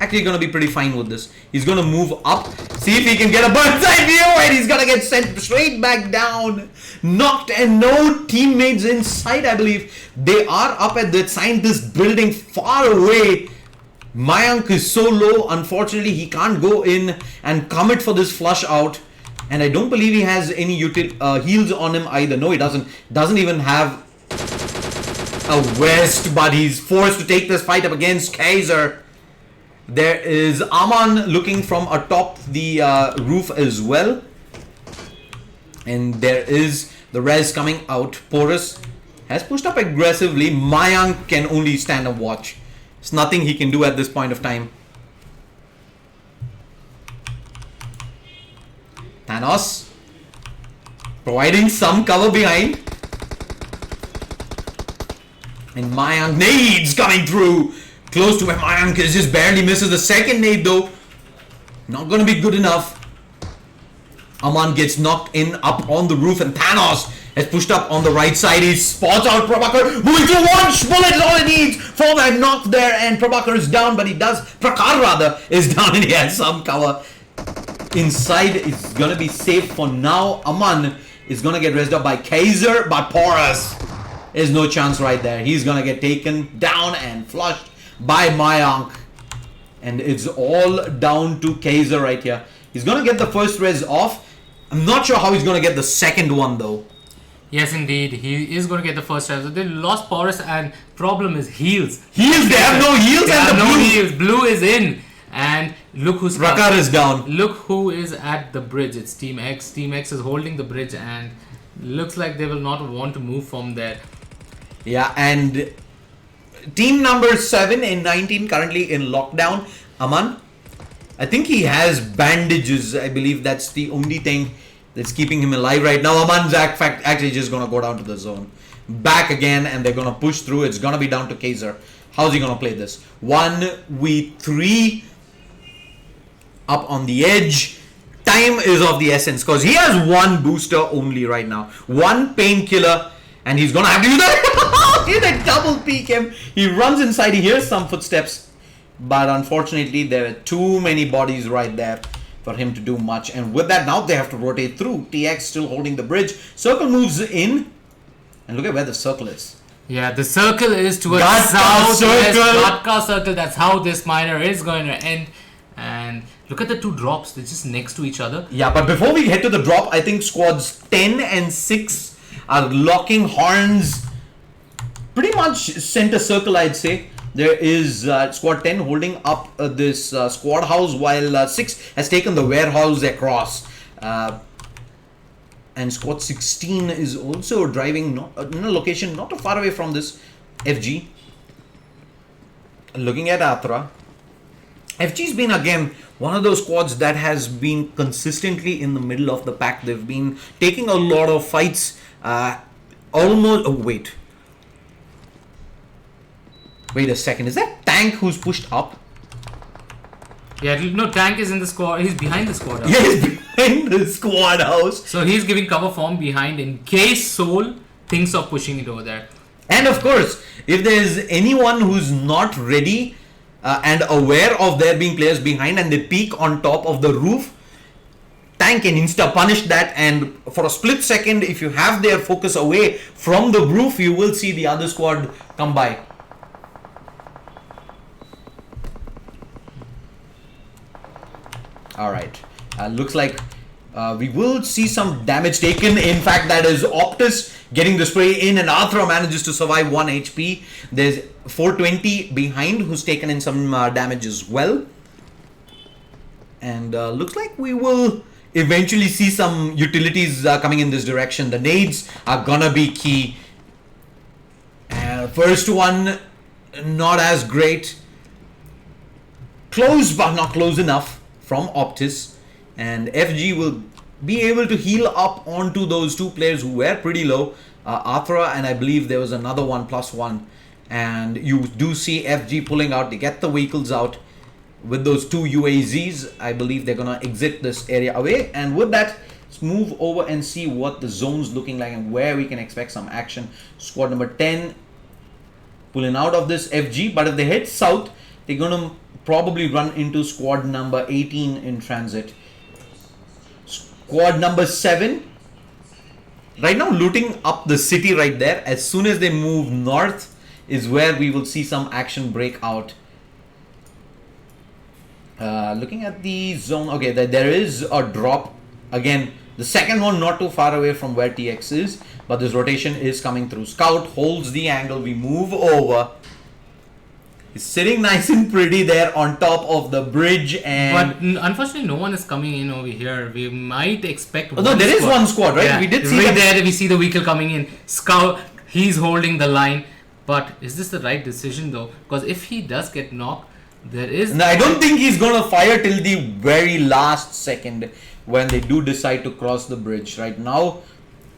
actually going to be pretty fine with this. He's going to move up, see if he can get a bird's eye view, and he's going to get sent straight back down. Knocked, and no teammates inside, I believe. They are up at the scientist building far away. Mayank is so low, unfortunately he can't go in and commit for this flush out. And I don't believe he has any heals on him either. No, he doesn't. Doesn't even have a vest, but he's forced to take this fight up against Kaiser. There is Aman looking from atop the roof as well. And there is the res coming out. Porus has pushed up aggressively. Mayank can only stand and watch. There's nothing he can do at this point of time. Thanos providing some cover behind. And Mayank nades coming through. Close to where Mayank is, just barely misses the second nade though. Not gonna be good enough. Aman gets knocked in up on the roof, and Thanos has pushed up on the right side. He spots out Prabhakar, moving through one bullet is all he needs for that knock there, and Prabhakar is down, but Prakar rather is down, and he has some cover. Inside is gonna be safe for now. Aman is gonna get raised up by Kaiser, but Porus is no chance right there. He's gonna get taken down and flushed by Mayank, and it's all down to Kaiser right here. He's gonna get the first res off. I'm not sure how he's gonna get the second one though. Yes, indeed, he is going to get the first res. They lost Porus, and problem is heals. Heals, they have no heals, They and have the no blue. heals. Blue is in, and look who's Prakar is down. Look who is at the bridge. It's Team X. Team X is holding the bridge, and looks like they will not want to move from there. Yeah, and team number 7 in 19 currently in lockdown. Aman, I think he has bandages. I believe that's the only thing that's keeping him alive right now. Aman's actually just going to go down to the zone. Back again, and they're going to push through. It's going to be down to Kaiser. How's he going to play this? 1v3 up on the edge. Time is of the essence because he has one booster only right now. One painkiller, and he's going to have to use that. They double peek him. He runs inside. He hears some footsteps. But unfortunately, there are too many bodies right there for him to do much. And with that, now they have to rotate through. TX still holding the bridge. Circle moves in. And look at where the circle is. Yeah, the circle is towards Gatka southwest. circle. Gatka circle. That's how this miner is going to end. And look at the two drops. They're just next to each other. Yeah, but before we head to the drop, I think squads 10 and 6 are locking horns. Pretty much center circle, I'd say. There is squad 10 holding up this squad house, while 6 has taken the warehouse across. And squad 16 is also driving in a location not too far away from this FG. Looking at Atra. FG's been again one of those squads that has been consistently in the middle of the pack. They've been taking a lot of fights. Wait a second, is that Tank who's pushed up? Yeah, no, Tank is in the squad. He's behind the squad house. Yeah, he's behind the squad house. So he's giving cover from behind in case Soul thinks of pushing it over there. And of course, if there's anyone who's not ready and aware of there being players behind and they peek on top of the roof, Tank can insta punish that, and for a split second, if you have their focus away from the roof, you will see the other squad come by. Alright, looks like we will see some damage taken. In fact, that is Optus getting the spray in, and Arthur manages to survive 1 HP. There's 420 behind who's taken in some damage as well. And looks like we will eventually see some utilities coming in this direction. The nades are gonna be key. First one, not as great. Close, but not close enough from Optus, and FG will be able to heal up onto those two players who were pretty low, Athra, and I believe there was another one +1, and you do see FG pulling out. They get the vehicles out with those two UAZs. I believe they're gonna exit this area away, and with that, let's move over and see what the zone's looking like and where we can expect some action. Squad number 10 pulling out of this FG. But if they head south, they're gonna probably run into squad number 18 in transit. Squad number 7 right now looting up the city right there. As soon as they move north is where we will see some action break out. Looking at the zone, okay, there is a drop again. The second one not too far away from where TX is, but this rotation is coming through. Scout holds the angle. We move over. He's sitting nice and pretty there on top of the bridge, and But unfortunately, no one is coming in over here. We might expect. no, there is one squad, right? Yeah, We did see right that. there. We see the vehicle coming in. Scout, he's holding the line. But is this the right decision though? Because if he does get knocked, there is. No, I don't think he's gonna fire till the very last second when they do decide to cross the bridge. Right now,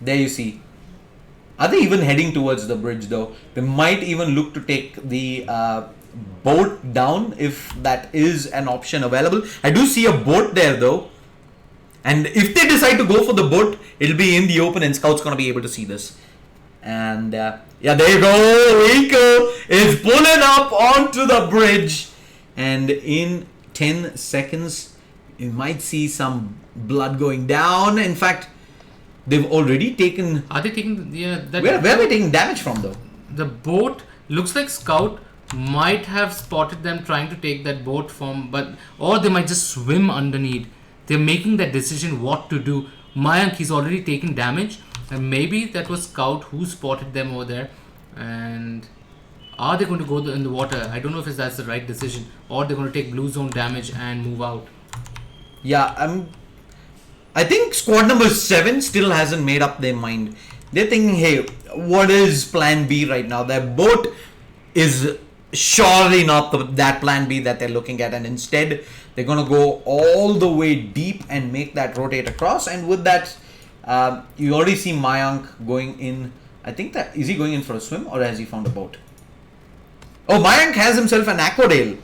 there you see. Are they even heading towards the bridge though? They might even look to take the boat down if that is an option available. I do see a boat there though. And if they decide to go for the boat, it'll be in the open and Scout's gonna be able to see this. And yeah, there you go. Vehicle is pulling up onto the bridge. And in 10 seconds, you might see some blood going down. In fact, they've already taken... Are they taking? Yeah. That Where are they taking damage from though? The boat looks like Scout might have spotted them trying to take that boat from, or they might just swim underneath. They're making that decision what to do. Mayank, he's already taken damage, and maybe that was Scout who spotted them over there. And are they going to go in the water? I don't know if that's the right decision, or they're going to take blue zone damage and move out. Yeah, I think squad number 7 still hasn't made up their mind. They're thinking, hey, what is plan B right now? Their boat is surely not that plan B that they're looking at, and instead they're going to go all the way deep and make that rotate across. And with that, you already see Mayank going in. I think that, is he going in for a swim or has he found a boat? Oh, Mayank has himself an aquarail.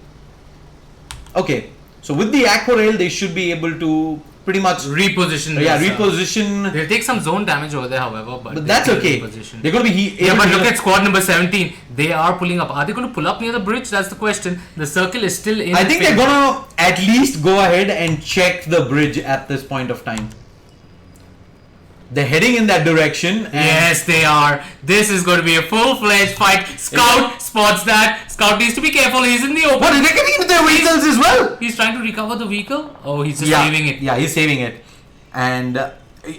Okay, so with the aquarail they should be able to pretty much Reposition. yeah, themselves. reposition. They'll take some zone damage over there, however, but That's they can okay. reposition. They're going to be Yeah, able but to look at squad number 17. They are pulling up. Are they going to pull up near the bridge? That's the question. The circle is still in. I the think favor. they're gonna at least go ahead and check the bridge at this point of time. They're heading in that direction. And Yes, they are. This is going to be a full-fledged fight. Scout spots that. Scout needs to be careful. He's in the open. what? They're getting into their vehicles as well. He's trying to recover the vehicle. Oh, he's just Yeah, leaving it. yeah, he's saving it. And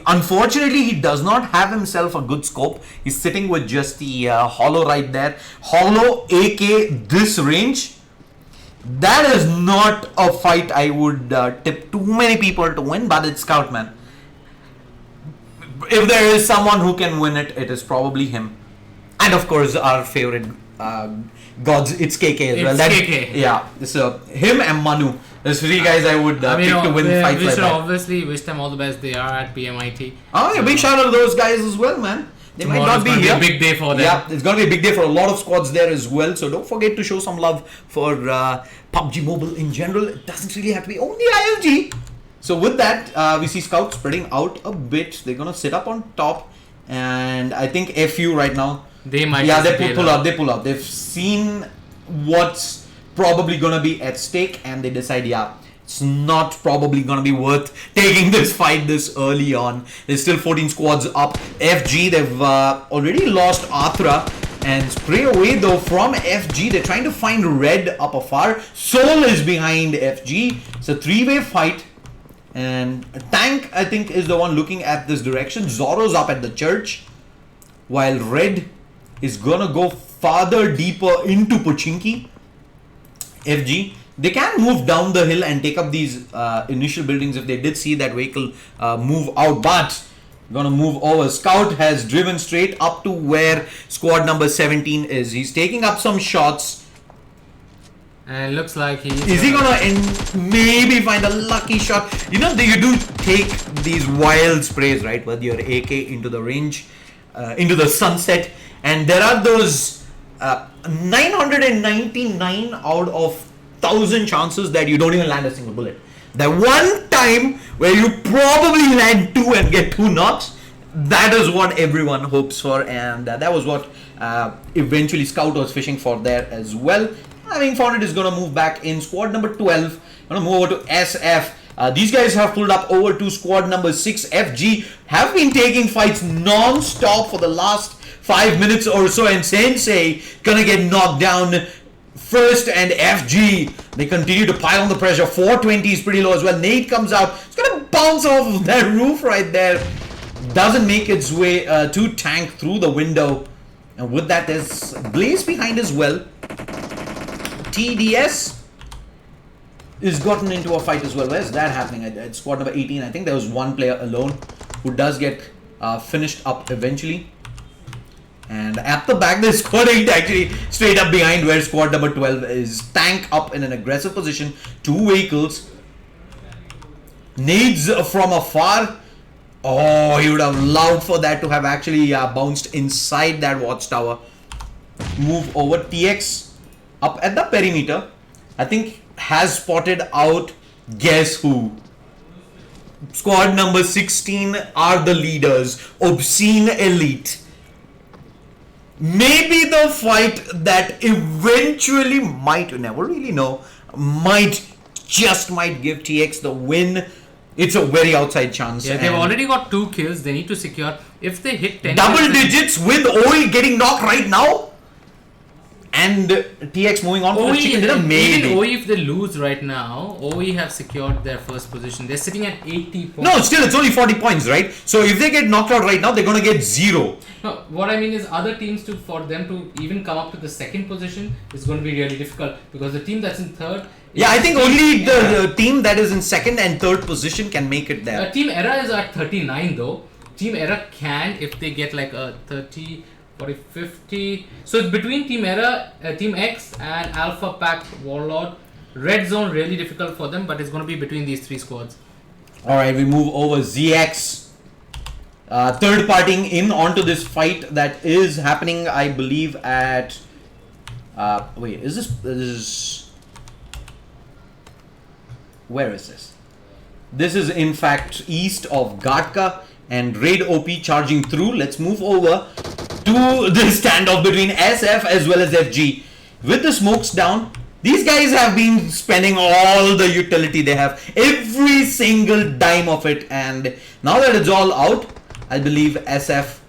unfortunately, he does not have himself a good scope. He's sitting with just the hollow right there. Hollow AK this range. That is not a fight I would tip too many people to win, but it's Scout, man. If there is someone who can win it, it is probably him. And of course, our favorite gods, it's KK as well. It's KK. Yeah, so him and Manu. There's 3 guys I would pick to win fights we like should that. obviously wish them all the best. They are at PMIT. Oh yeah, big shout out to those guys as well, man. They might Tomorrow's not be gonna here. a big day for them. Yeah, it's gonna be a big day for a lot of squads there as well. So don't forget to show some love for PUBG Mobile in general. It doesn't really have to be only ILG. So with that, we see Scout spreading out a bit. They're gonna sit up on top, and I think FU right now. They might. Yeah, just they bail pull out. up. They pull up. They've seen what's probably gonna be at stake, and they decide, yeah, it's not probably gonna be worth taking this fight this early on. There's still 14 squads up. FG, they've already lost Athra, and spray away though from FG. They're trying to find Red up afar. Soul is behind FG. It's a 3-way fight. And Tank, I think, is the one looking at this direction. Zoro's up at the church, while Red is gonna go farther deeper into Pochinki. FG, they can move down the hill and take up these initial buildings if they did see that vehicle move out, but gonna move over. Scout has driven straight up to where squad number 17 is. He's taking up some shots. And it looks like Is he gonna maybe find a lucky shot? You know, you do take these wild sprays, right, with your AK into the range, into the sunset, and there are those 999 out of 1,000 chances that you don't even land a single bullet. That one time where you probably land 2 and get 2 knocks, that is what everyone hopes for, and that was what eventually Scout was fishing for there as well. Having found it, is going to move back in. Squad number 12 going to move over to SF. These guys have pulled up over to squad number 6. FG have been taking fights non-stop for the last 5 minutes or so, and Sensei gonna get knocked down first, and FG, they continue to pile on the pressure. 420 is pretty low as well. Nate comes out. It's gonna bounce off of that roof right there. Doesn't make its way to tank through the window. And with that, there's Blaze behind as well. TDS is gotten into a fight as well. Where's that happening? At squad number 18, I think there was one player alone who does get finished up eventually. And at the back, there's squad 8 actually straight up behind where squad number 12 is. Tank up in an aggressive position. 2 vehicles. Nades from afar. Oh, he would have loved for that to have actually bounced inside that watchtower. Move over. TX up at the perimeter. I think has spotted out, guess who? Squad number 16 are the leaders. Obscene Elite. Maybe the fight that eventually might, you never really know, might give TX the win. It's a very outside chance. Yeah, they've already got 2 kills. They need to secure. If they hit 10 double kills, digits with OE getting knocked right now. And TX moving on for the chicken dinner, maybe. Even OE, if they lose right now, OE have secured their first position. They're sitting at 80 points. No, still it's only 40 points, right? So if they get knocked out right now, they're going to get 0. No, what I mean is other teams, for them to even come up to the second position is going to be really difficult, because the team that's in third. Yeah, I think only the team that is in second and third position can make it there. Team Era is at 39 though. Team Era can, if they get like a 30, 40, 50. So it's between Team Era, Team X and Alpha Pack Warlord. Red Zone really difficult for them, but it's going to be between these 3 squads. Alright, we move over. ZX. Third partying in onto this fight that is happening, I believe, at... wait, is this... Where is this? This is in fact east of Gatka, and Raid OP charging through. Let's move over to the standoff between SF as well as FG. With the smokes down, these guys have been spending all the utility they have, every single dime of it, and now that it's all out, I believe SF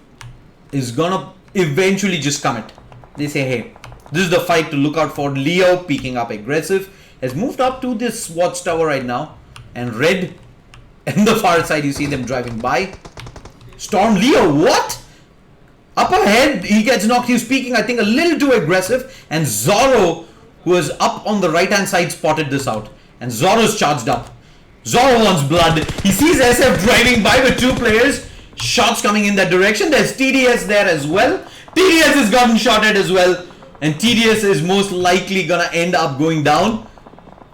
is gonna eventually just commit. They say, hey, this is the fight to look out for. Leo peeking up aggressive, has moved up to this watchtower right now, and Red and the far side, you see them driving by. Storm Leo, what? Up ahead, he gets knocked. He's peeking, I think, a little too aggressive, and Zorro, who is up on the right hand side, spotted this out, and Zorro's charged up. Zorro wants blood. He sees SF driving by with 2 players. Shots coming in that direction. There's TDS there as well. TDS has gotten shot at as well, and TDS is most likely gonna end up going down.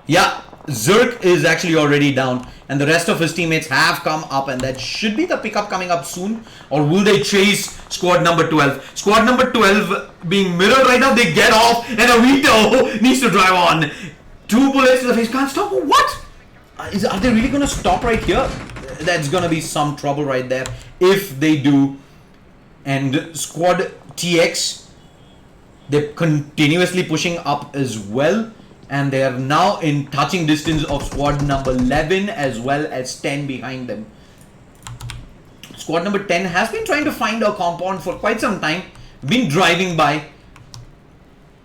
Yeah, Zerk is actually already down, and the rest of his teammates have come up, and that should be the pickup coming up soon. Or will they chase squad number 12? Squad number 12 being mirrored right now. They get off, and Avito needs to drive on. 2 bullets to the face. Can't stop. What? Are they really gonna stop right here? That's gonna be some trouble right there if they do. And squad TX, they're continuously pushing up as well, and they are now in touching distance of squad number 11 as well as 10 behind them. Squad number 10 has been trying to find a compound for quite some time, been driving by,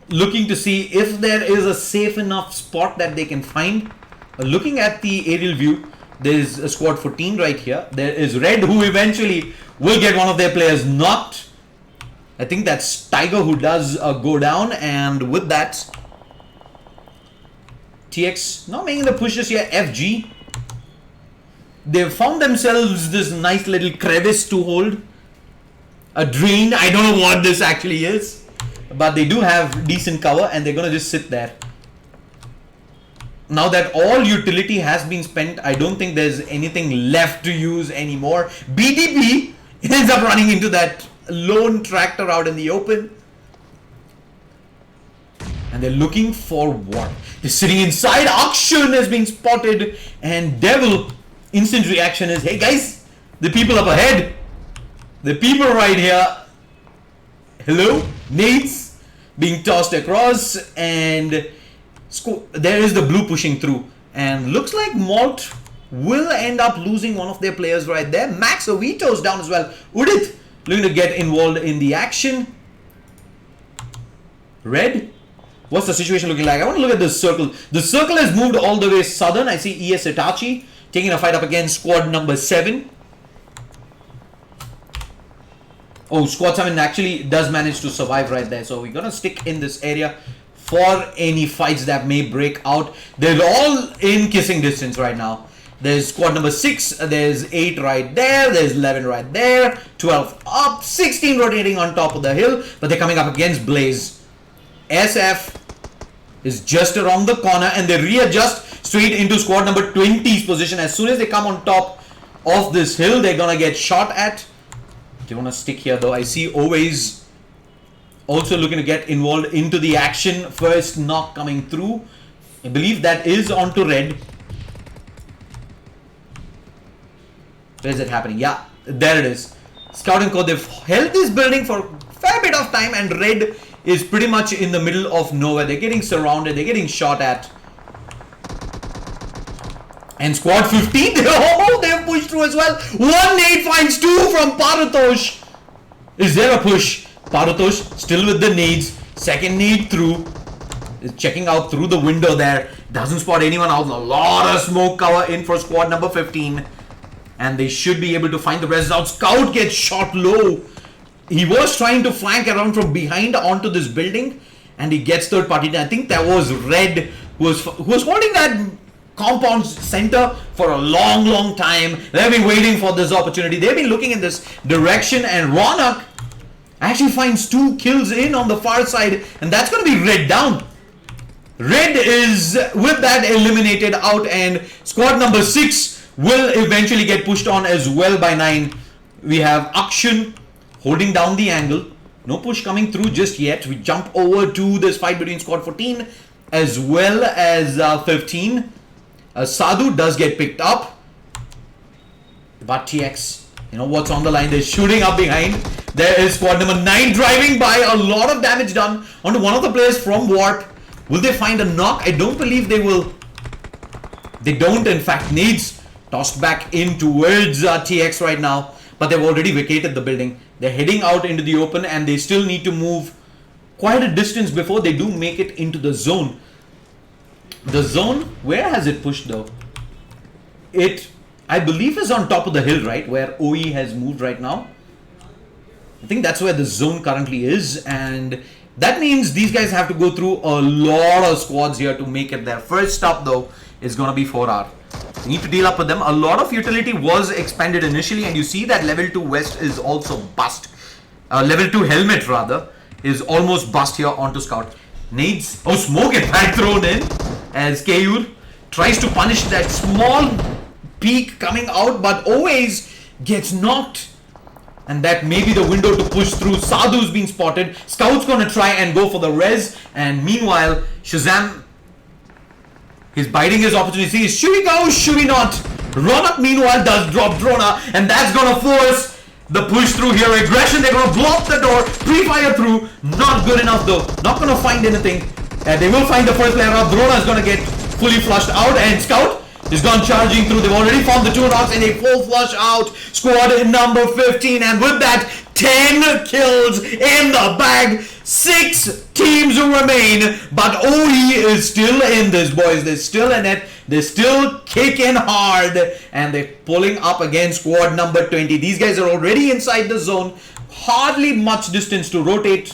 looking to see if there is a safe enough spot that they can find. Looking at the aerial view, there is a squad 14 right here. There is Red, who eventually will get one of their players knocked. I think that's Tiger who does go down, and with that, TX not making the pushes here. FG, they've found themselves this nice little crevice to hold. A drain, I don't know what this actually is, but they do have decent cover, and they're gonna just sit there. Now that all utility has been spent, I don't think there's anything left to use anymore. BDP ends up running into that lone tractor out in the open. And they're looking for what? They're sitting inside. Auction has been spotted. And Devil, instant reaction is, hey guys, the people up ahead, The people right here. Hello? Nades being tossed across, and there is the blue pushing through. And looks like Malt will end up losing one of their players right there. Max Ovito's down as well. Udit looking to get involved in the action. Red, what's the situation looking like? I want to look at this circle. The circle has moved all the way southern. I see ES Itachi taking a fight up against squad number 7. Oh, squad 7 actually does manage to survive right there. So we're going to stick in this area for any fights that may break out. They're all in kissing distance right now. There's squad number 6, there's 8 right there, there's 11 right there, 12 up, 16 rotating on top of the hill, but they're coming up against Blaze. SF is just around the corner, and they readjust straight into squad number 20's position. As soon as they come on top of this hill, they're gonna get shot at. They wanna stick here though. I see always also looking to get involved into the action. First knock coming through. I believe that is onto Red. Where is it happening? Yeah, there it is. Scouting Corps, they've held this building for a fair bit of time, and Red is pretty much in the middle of nowhere. They're getting surrounded, they're getting shot at. And squad 15, they've pushed through as well. 1 nade finds 2 from Paratosh. Is there a push? Paratosh still with the nades. Second nade through. Is checking out through the window there. Doesn't spot anyone out. A lot of smoke cover in for squad number 15. And they should be able to find the rest out. Scout gets shot low. He was trying to flank around from behind onto this building, and he gets third party. I think that was Red who was holding that compound center for a long time. They've been waiting for this opportunity. They've been looking in this direction, and Ronak actually finds 2 kills in on the far side, and that's going to be Red down. Red is with that eliminated out, and squad number 6 will eventually get pushed on as well by 9. We have Akshan holding down the angle. No push coming through just yet. We jump over to this fight between squad 14 as well as 15. Sadhu does get picked up. But TX, you know what's on the line. They're shooting up behind. There is squad number 9 driving by. A lot of damage done onto one of the players from Warp. Will they find a knock? I don't believe they will. They don't, in fact. Needs tossed back in towards TX right now, but they've already vacated the building. They're heading out into the open, and they still need to move quite a distance before they do make it into the zone. The zone, where has it pushed though? It, I believe, is on top of the hill, right? Where OE has moved right now. I think that's where the zone currently is, and that means these guys have to go through a lot of squads here to make it there. First stop though is going to be 4R. Need to deal up with them. A lot of utility was expended initially, and you see that level 2 West is also bust. Level 2 helmet rather is almost bust here onto Scout. Nades, oh, smoke is back thrown in as Keyur tries to punish that small peak coming out, but always gets knocked. And that may be the window to push through. Sadhu's been spotted. Scout's gonna try and go for the res, and meanwhile Shazam, he's biding his opportunity. Should we go? Should we not? Ronak meanwhile does drop Drona, and that's gonna force the push through here. Aggression, they're gonna block the door, pre-fire through. Not good enough though. Not gonna find anything. They will find the first player out. Drona is gonna get fully flushed out, and Scout is gone charging through. They've already found the 2 knocks, and a full flush out. Squad in number 15, and with that, 10 kills in the bag. 6 teams remain, but OE is still in this, boys. They're still in it. They're still kicking hard, and they're pulling up against squad number 20. These guys are already inside the zone. Hardly much distance to rotate,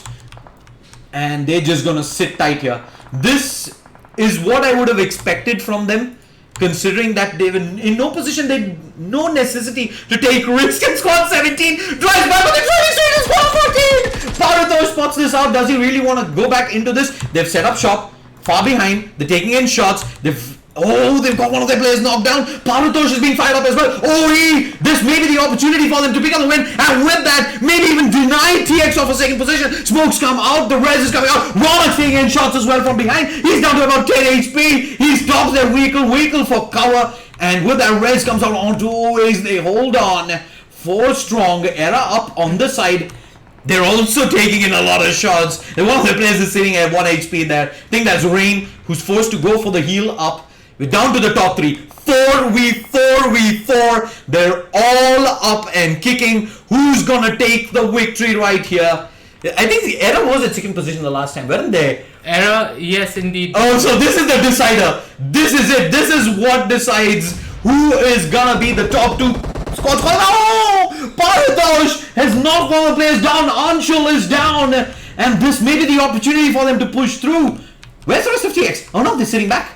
and they're just gonna sit tight here. This is what I would have expected from them, considering that they were in no position, they had no necessity to take risk. And squad 17 drives by, but they're trying straight in squad 14! Paratosh spots this out. Does he really want to go back into this? They've set up shop far behind. They're taking in shots. They've got one of their players knocked down. Paratosh is being fired up as well. OE, this may be the opportunity for them to pick up the win, and with that, maybe even deny TX off a second position. Smokes come out, the res is coming out. Ronak's taking in shots as well from behind. He's down to about 10 HP. He stops their vehicle for cover, and with that res comes out onto OEs. They hold on 4 strong. Era up on the side. They're also taking in a lot of shots. And one of the players is sitting at 1 HP there. I think that's Rain, who's forced to go for the heal up. We're down to the top 3. 4v4. They're all up and kicking. Who's gonna take the victory right here? I think the Era was at second position the last time, weren't they? Era, yes, indeed. Oh, so this is the decider. This is it. This is what decides who is gonna be the top 2 squads. Oh! Paratosh has knocked one of the players down. Anshul is down. And this may be the opportunity for them to push through. Where's the rest of TX? Oh no, they're sitting back.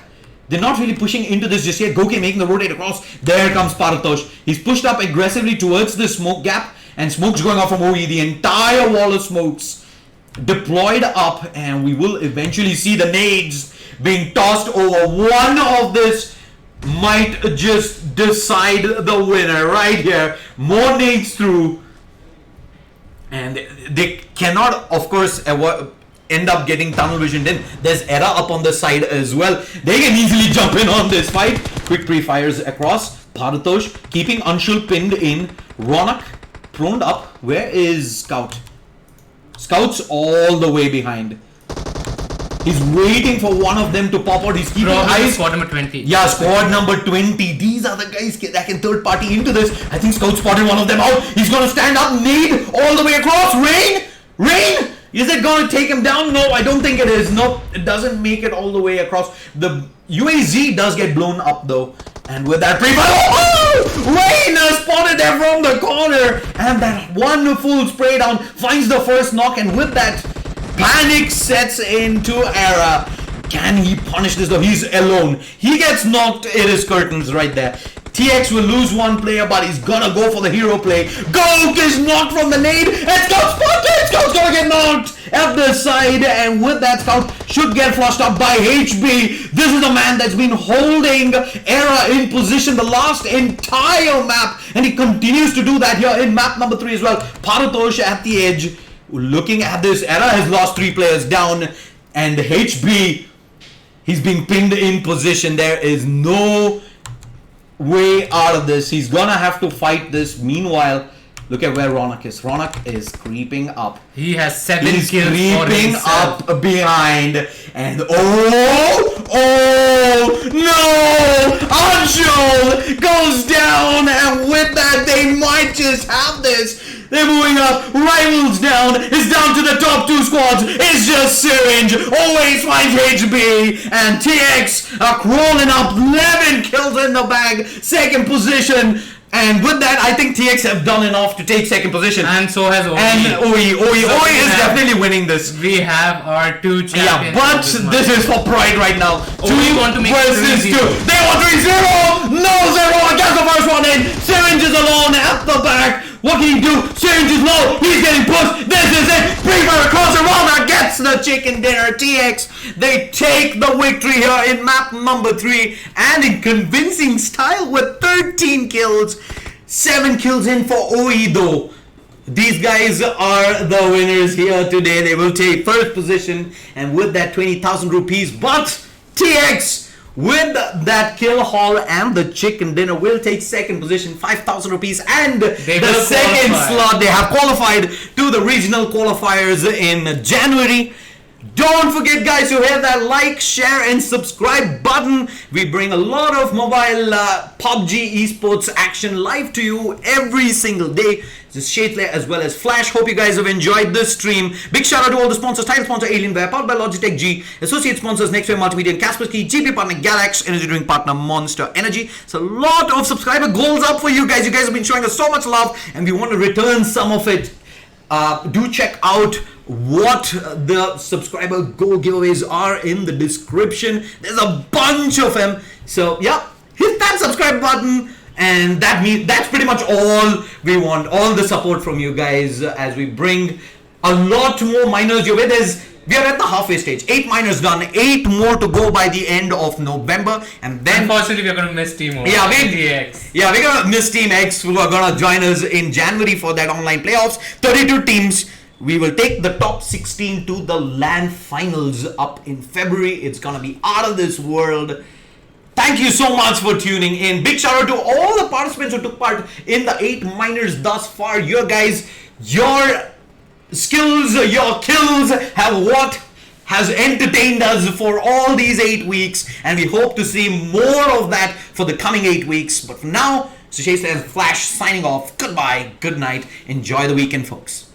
They're not really pushing into this just yet. Goke making the rotate across. There comes Paratosh. He's pushed up aggressively towards the smoke gap. And smoke's going off from OE. The entire wall of smokes deployed up. And we will eventually see the nades being tossed over. One of this might just decide the winner right here. More nades through. And they cannot, of course, end up getting tunnel visioned in. There's Era up on the side as well. They can easily jump in on this fight. Quick pre-fires across. Paratosh keeping Anshul pinned in. Ronak proned up. Where is Scout? Scout's all the way behind. He's waiting for one of them to pop out. He's keeping eyes. Squad number 20. Yeah, squad number 20. These are the guys that can third party into this. I think Scout spotted one of them out. He's going to stand up, nade all the way across. Rain! Is it going to take him down? No, I don't think it is. No, it doesn't make it all the way across. The UAZ does get blown up though. And with that Rain spotted there from the corner. And that wonderful spray down finds the first knock. And with that, panic sets into Era. Can he punish this though? He's alone. He gets knocked. It is curtains right there. TX will lose one player, but he's gonna go for the hero play. Gok is knocked from the nade, and Scout spotted! Scout's gonna get knocked at the side, and with that, Scout should get flushed up by HB. This is the man that's been holding Era in position the last entire map, and he continues to do that here in map number 3 as well. Paratosh at the edge. Looking at this, Era has lost 3 players down, and HB, he's being pinned in position. There is no way out of this. He's gonna have to fight this. Meanwhile, look at where Ronak is. Ronak is creeping up. He has 7 He's kills for creeping himself. up behind, and no! Anshul goes down, and with that, they might just have this. They're moving up. Rivals down. It's down to the top 2 squads. It's just Syringe. Always finds HB. And TX are crawling up. 11 kills in the bag. Second position. And with that, I think TX have done enough to take second position. And so has OE. And OE is definitely winning this. We have our 2 champions. Yeah, but this is for pride right now. We want to make versus 2. 3-0. They want 3-0. No 0 against the first one in. Syringe is alone at the back. What can he do? Syringe is low. He's getting pushed. This is it. Pre-fire across the Rona gets the chicken dinner. TX, they take the victory here in map number 3 and in convincing style with 13 kills. 7 kills in for OE though. These guys are the winners here today. They will take first position and with that 20,000 rupees. But TX, with that kill haul and the chicken dinner, will take second position, 5,000 rupees, and the second slot. They have qualified to the regional qualifiers in January. Don't forget, guys, to hit that like, share, and subscribe button. We bring a lot of mobile PUBG esports action live to you every single day. This is Shaitle as well as Flash. Hope you guys have enjoyed this stream. Big shout out to all the sponsors. Title sponsor Alienware, powered by Logitech G. Associate sponsors Nextwave Multimedia and Kaspersky. GPro partner Galax. Energy drink partner Monster Energy. It's a lot of subscriber goals up for you guys. You guys have been showing us so much love, and we want to return some of it. Do check out what the subscriber goal giveaways are in the description. There's a bunch of them. So yeah, hit that subscribe button. And that's pretty much all we want, all the support from you guys as we bring a lot more miners your way. We are at the halfway stage. 8 miners done, 8 more to go by the end of November, and then unfortunately we're gonna miss Team O. Yeah, we're gonna miss Team X, who are gonna join us in January for that online playoffs. 32 teams. We will take the top 16 to the LAN finals up in February. It's gonna be out of this world. Thank you so much for tuning in. Big shout out to all the participants who took part in the 8 minors thus far. Your guys, your skills, your kills have what has entertained us for all these 8 weeks, and we hope to see more of that for the coming 8 weeks. But for now, Sushesh and Flash signing off. Goodbye, good night, enjoy the weekend, folks.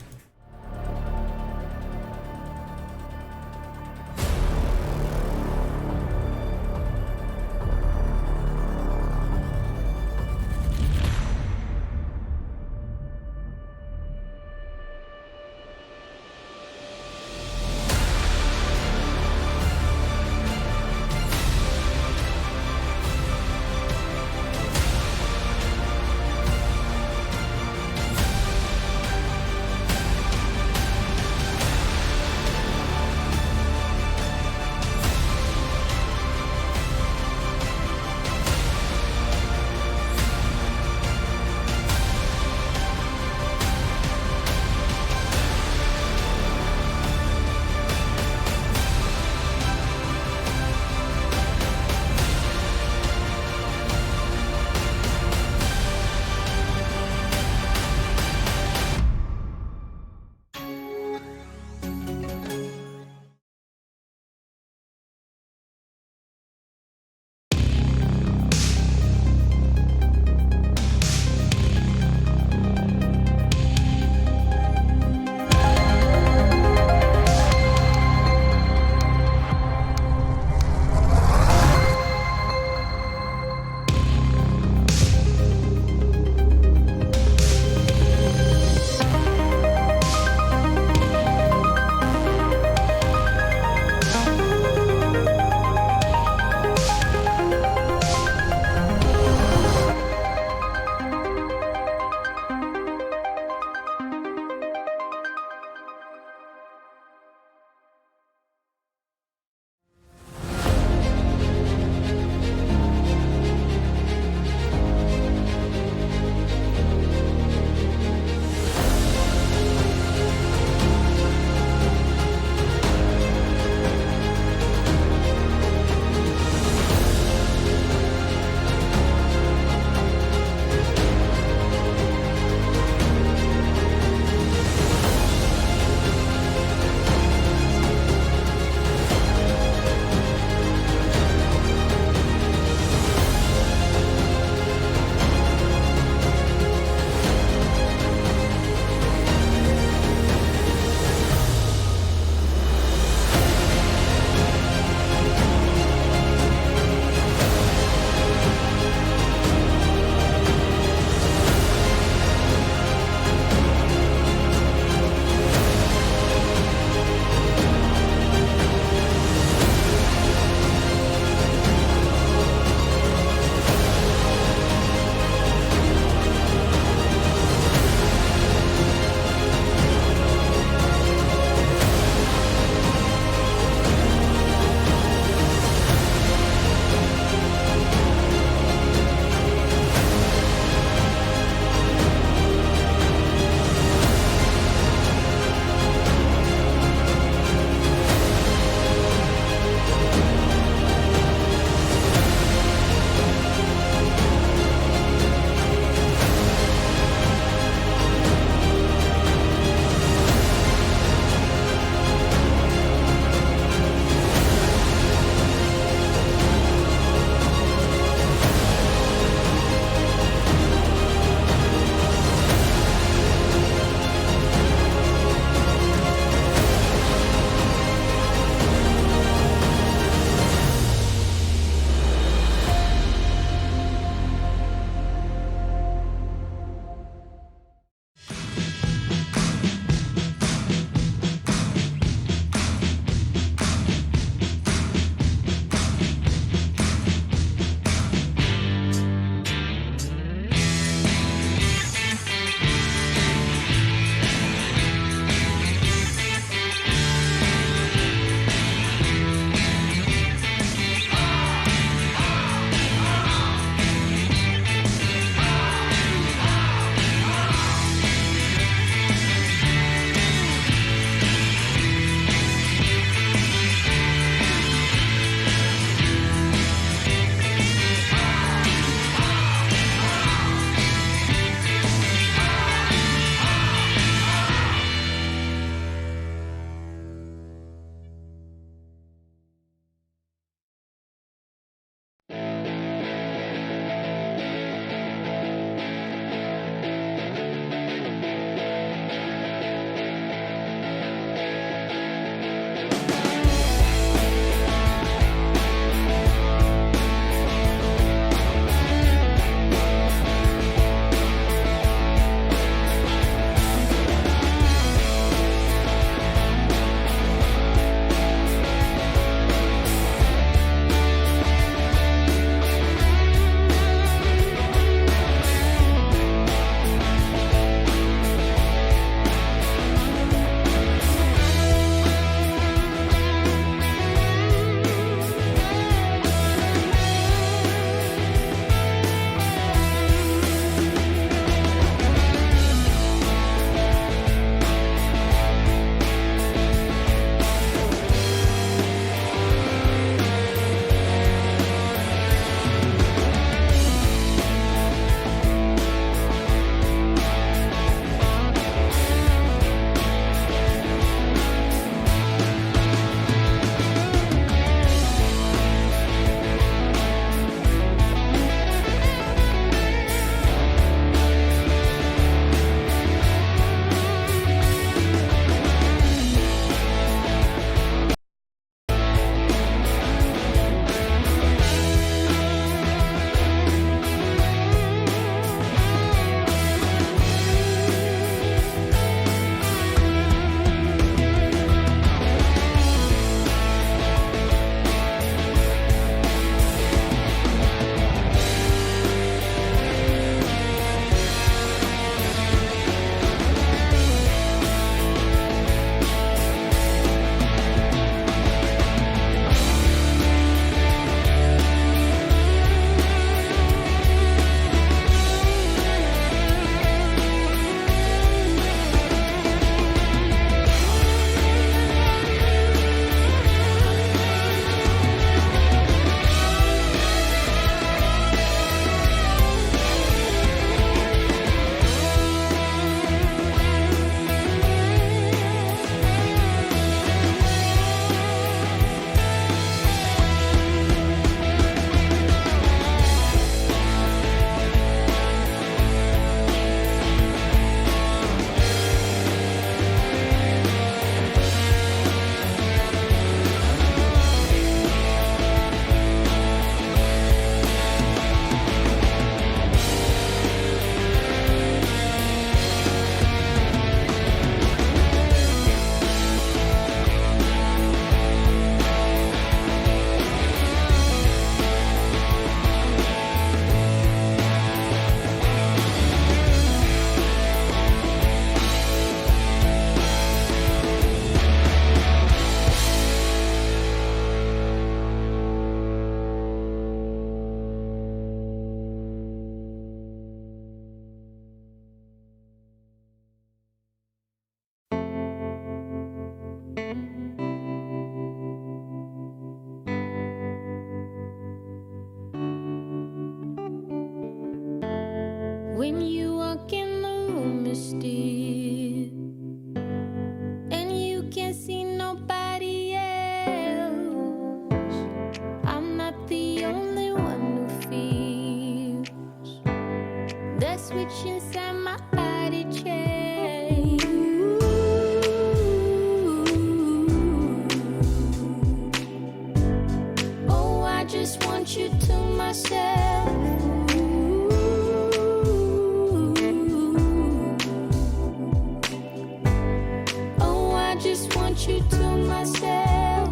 want you to myself.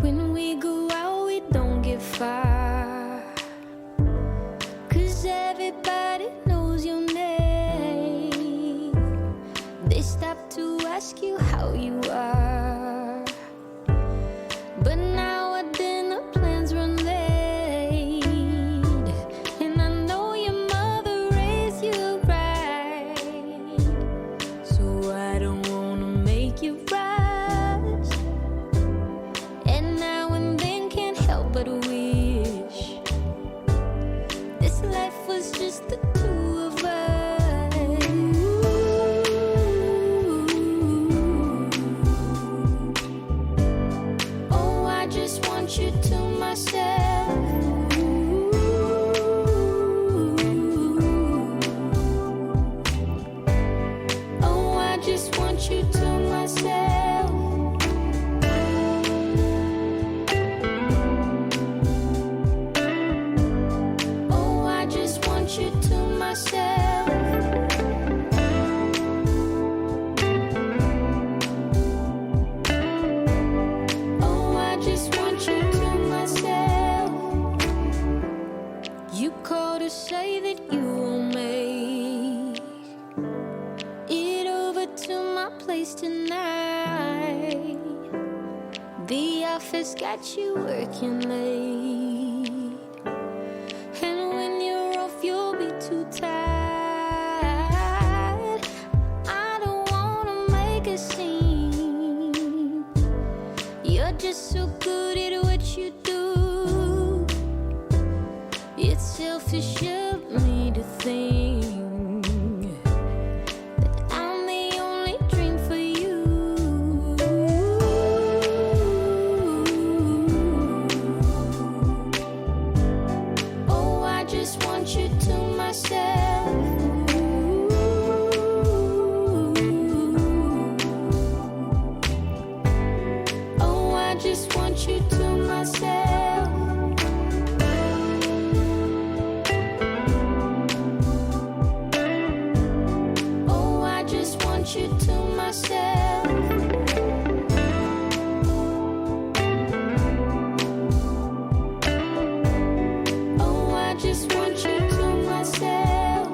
When we go out, we don't get far, 'cause everybody knows your name. They stop to ask you how you are, but now our dinner plans run late, and I know your mother raised you right, so I don't wanna make you rush, and now and then can't help but wish this life was just the two of us. Oh, I just want you to myself. Oh, I just want you to myself. Oh, I just want you to myself. Oh, I just want you to myself. You call to say that you will make it over to my place tonight. The office got you working late, and when you're off, you'll be too tired. I don't wanna make a scene. You're just so good at what you do. It's selfish of me to think that I'm the only dream for you. Oh, I just want you to myself. Oh, I just want you to myself. Oh, I just want you to myself. Oh, I just want you to myself.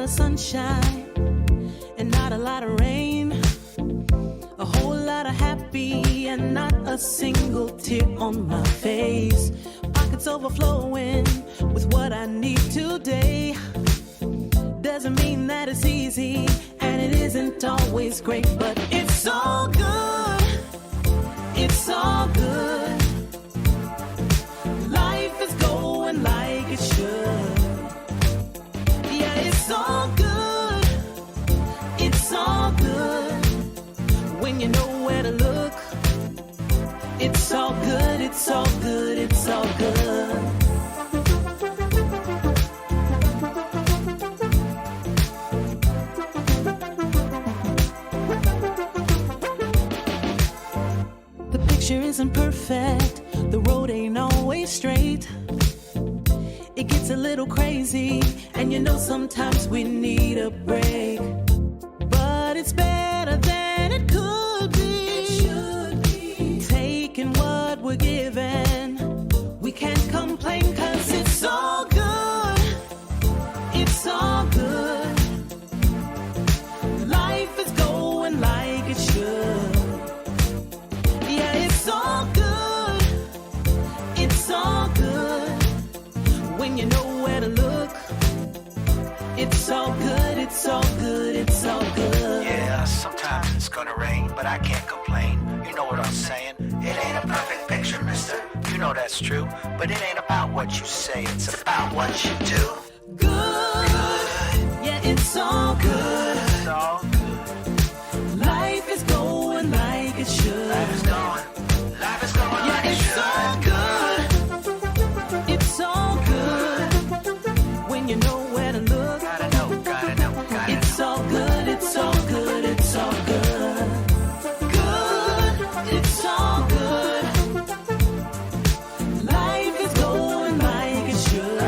of sunshine and not a lot of rain. A whole lot of happy and not a single tear on my face. Pockets overflowing with what I need today. Doesn't mean that it's easy and it isn't always great, but it's all good. It's all good. Life is going like it should. Yeah, it's all good. It's all good. When you know where to look, it's all good, it's all good, it's all good. The picture isn't perfect, the road ain't always straight. It gets a little crazy, and you know sometimes we need a break. But it's better than it could be. It should be. Taking what we're given, we can't complain 'cause it's all good. It's all good. Life is going like it should. Yeah, it's all good. It's all good. When you know where to look, it's all good, it's all good, it's all good. Yeah, sometimes it's gonna rain, but I can't complain. You know what I'm saying? It ain't a perfect picture, mister. You know that's true. But it ain't about what you say, it's about what you do. Good. Yeah, it's all good. It's all good. Life is going like it should. Life is going Yeah, like it it's should. all good. It's all good. When you know where to look, Gotta know, it's all good, it's all good, it's all good. Good, it's all good. Life is going like it should.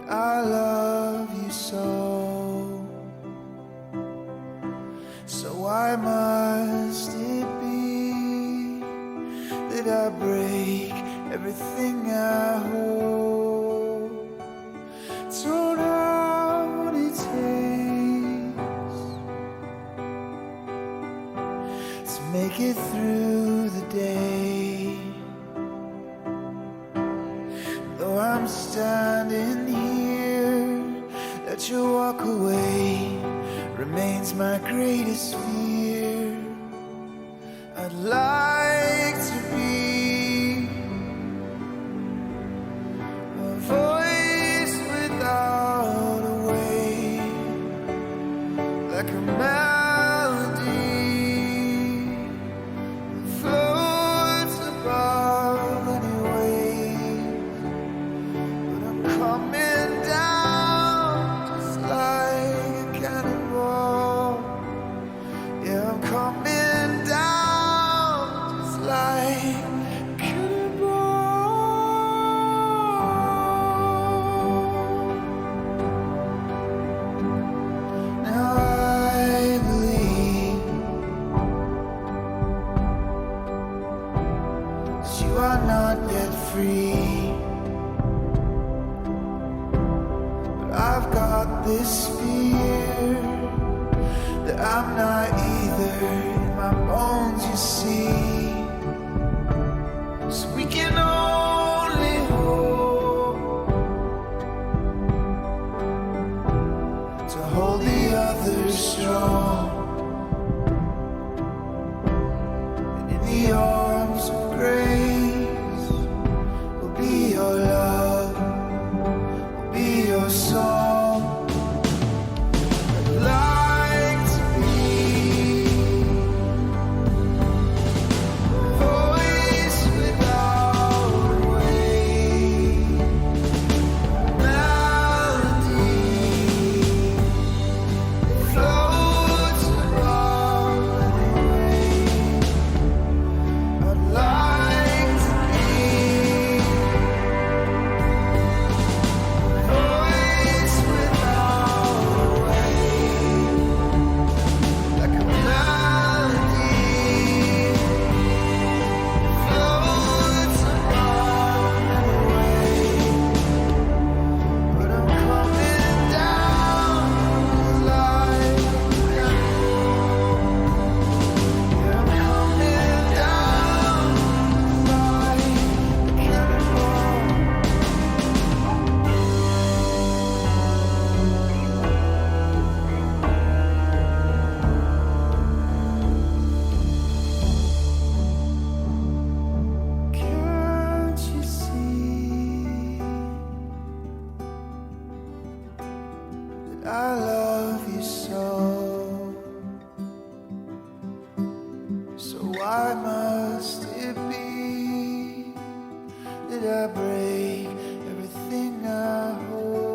I love you so. So why must it be that I break everything I hold? Don't know what it takes to make it through the day. Though I'm standing here, let you walk away remains my greatest fear. I'd like to be a voice without a way, like a melody that floats above any wave. But I'm coming down just like a cannonball. Yeah, I'm coming down just like a cannonball. Now I believe that you are not yet free, but I've got this fear that I'm not either. In my bones, you see. So we can only hope to hold the others strong, and in the arms of grace will be your love, will be your song. I'd like to be a voice without a way, melody that floats above any wave. I'd like to be a voice without a way, like a melody that floats above any wave. But I'm coming down like a cannonball. Yeah, I'm coming down like a cannonball. Can't you see that I love you so? So why must it be that I break everything I hold?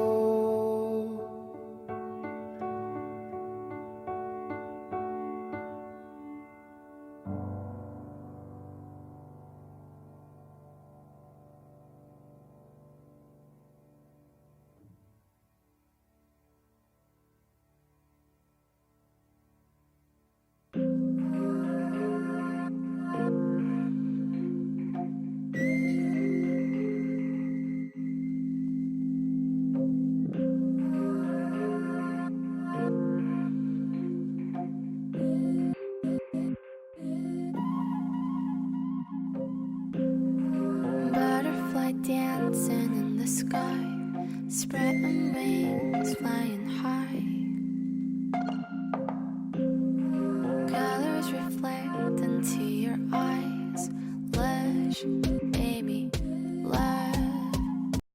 Butterfly dancing in the sky, spreading wings, flying high.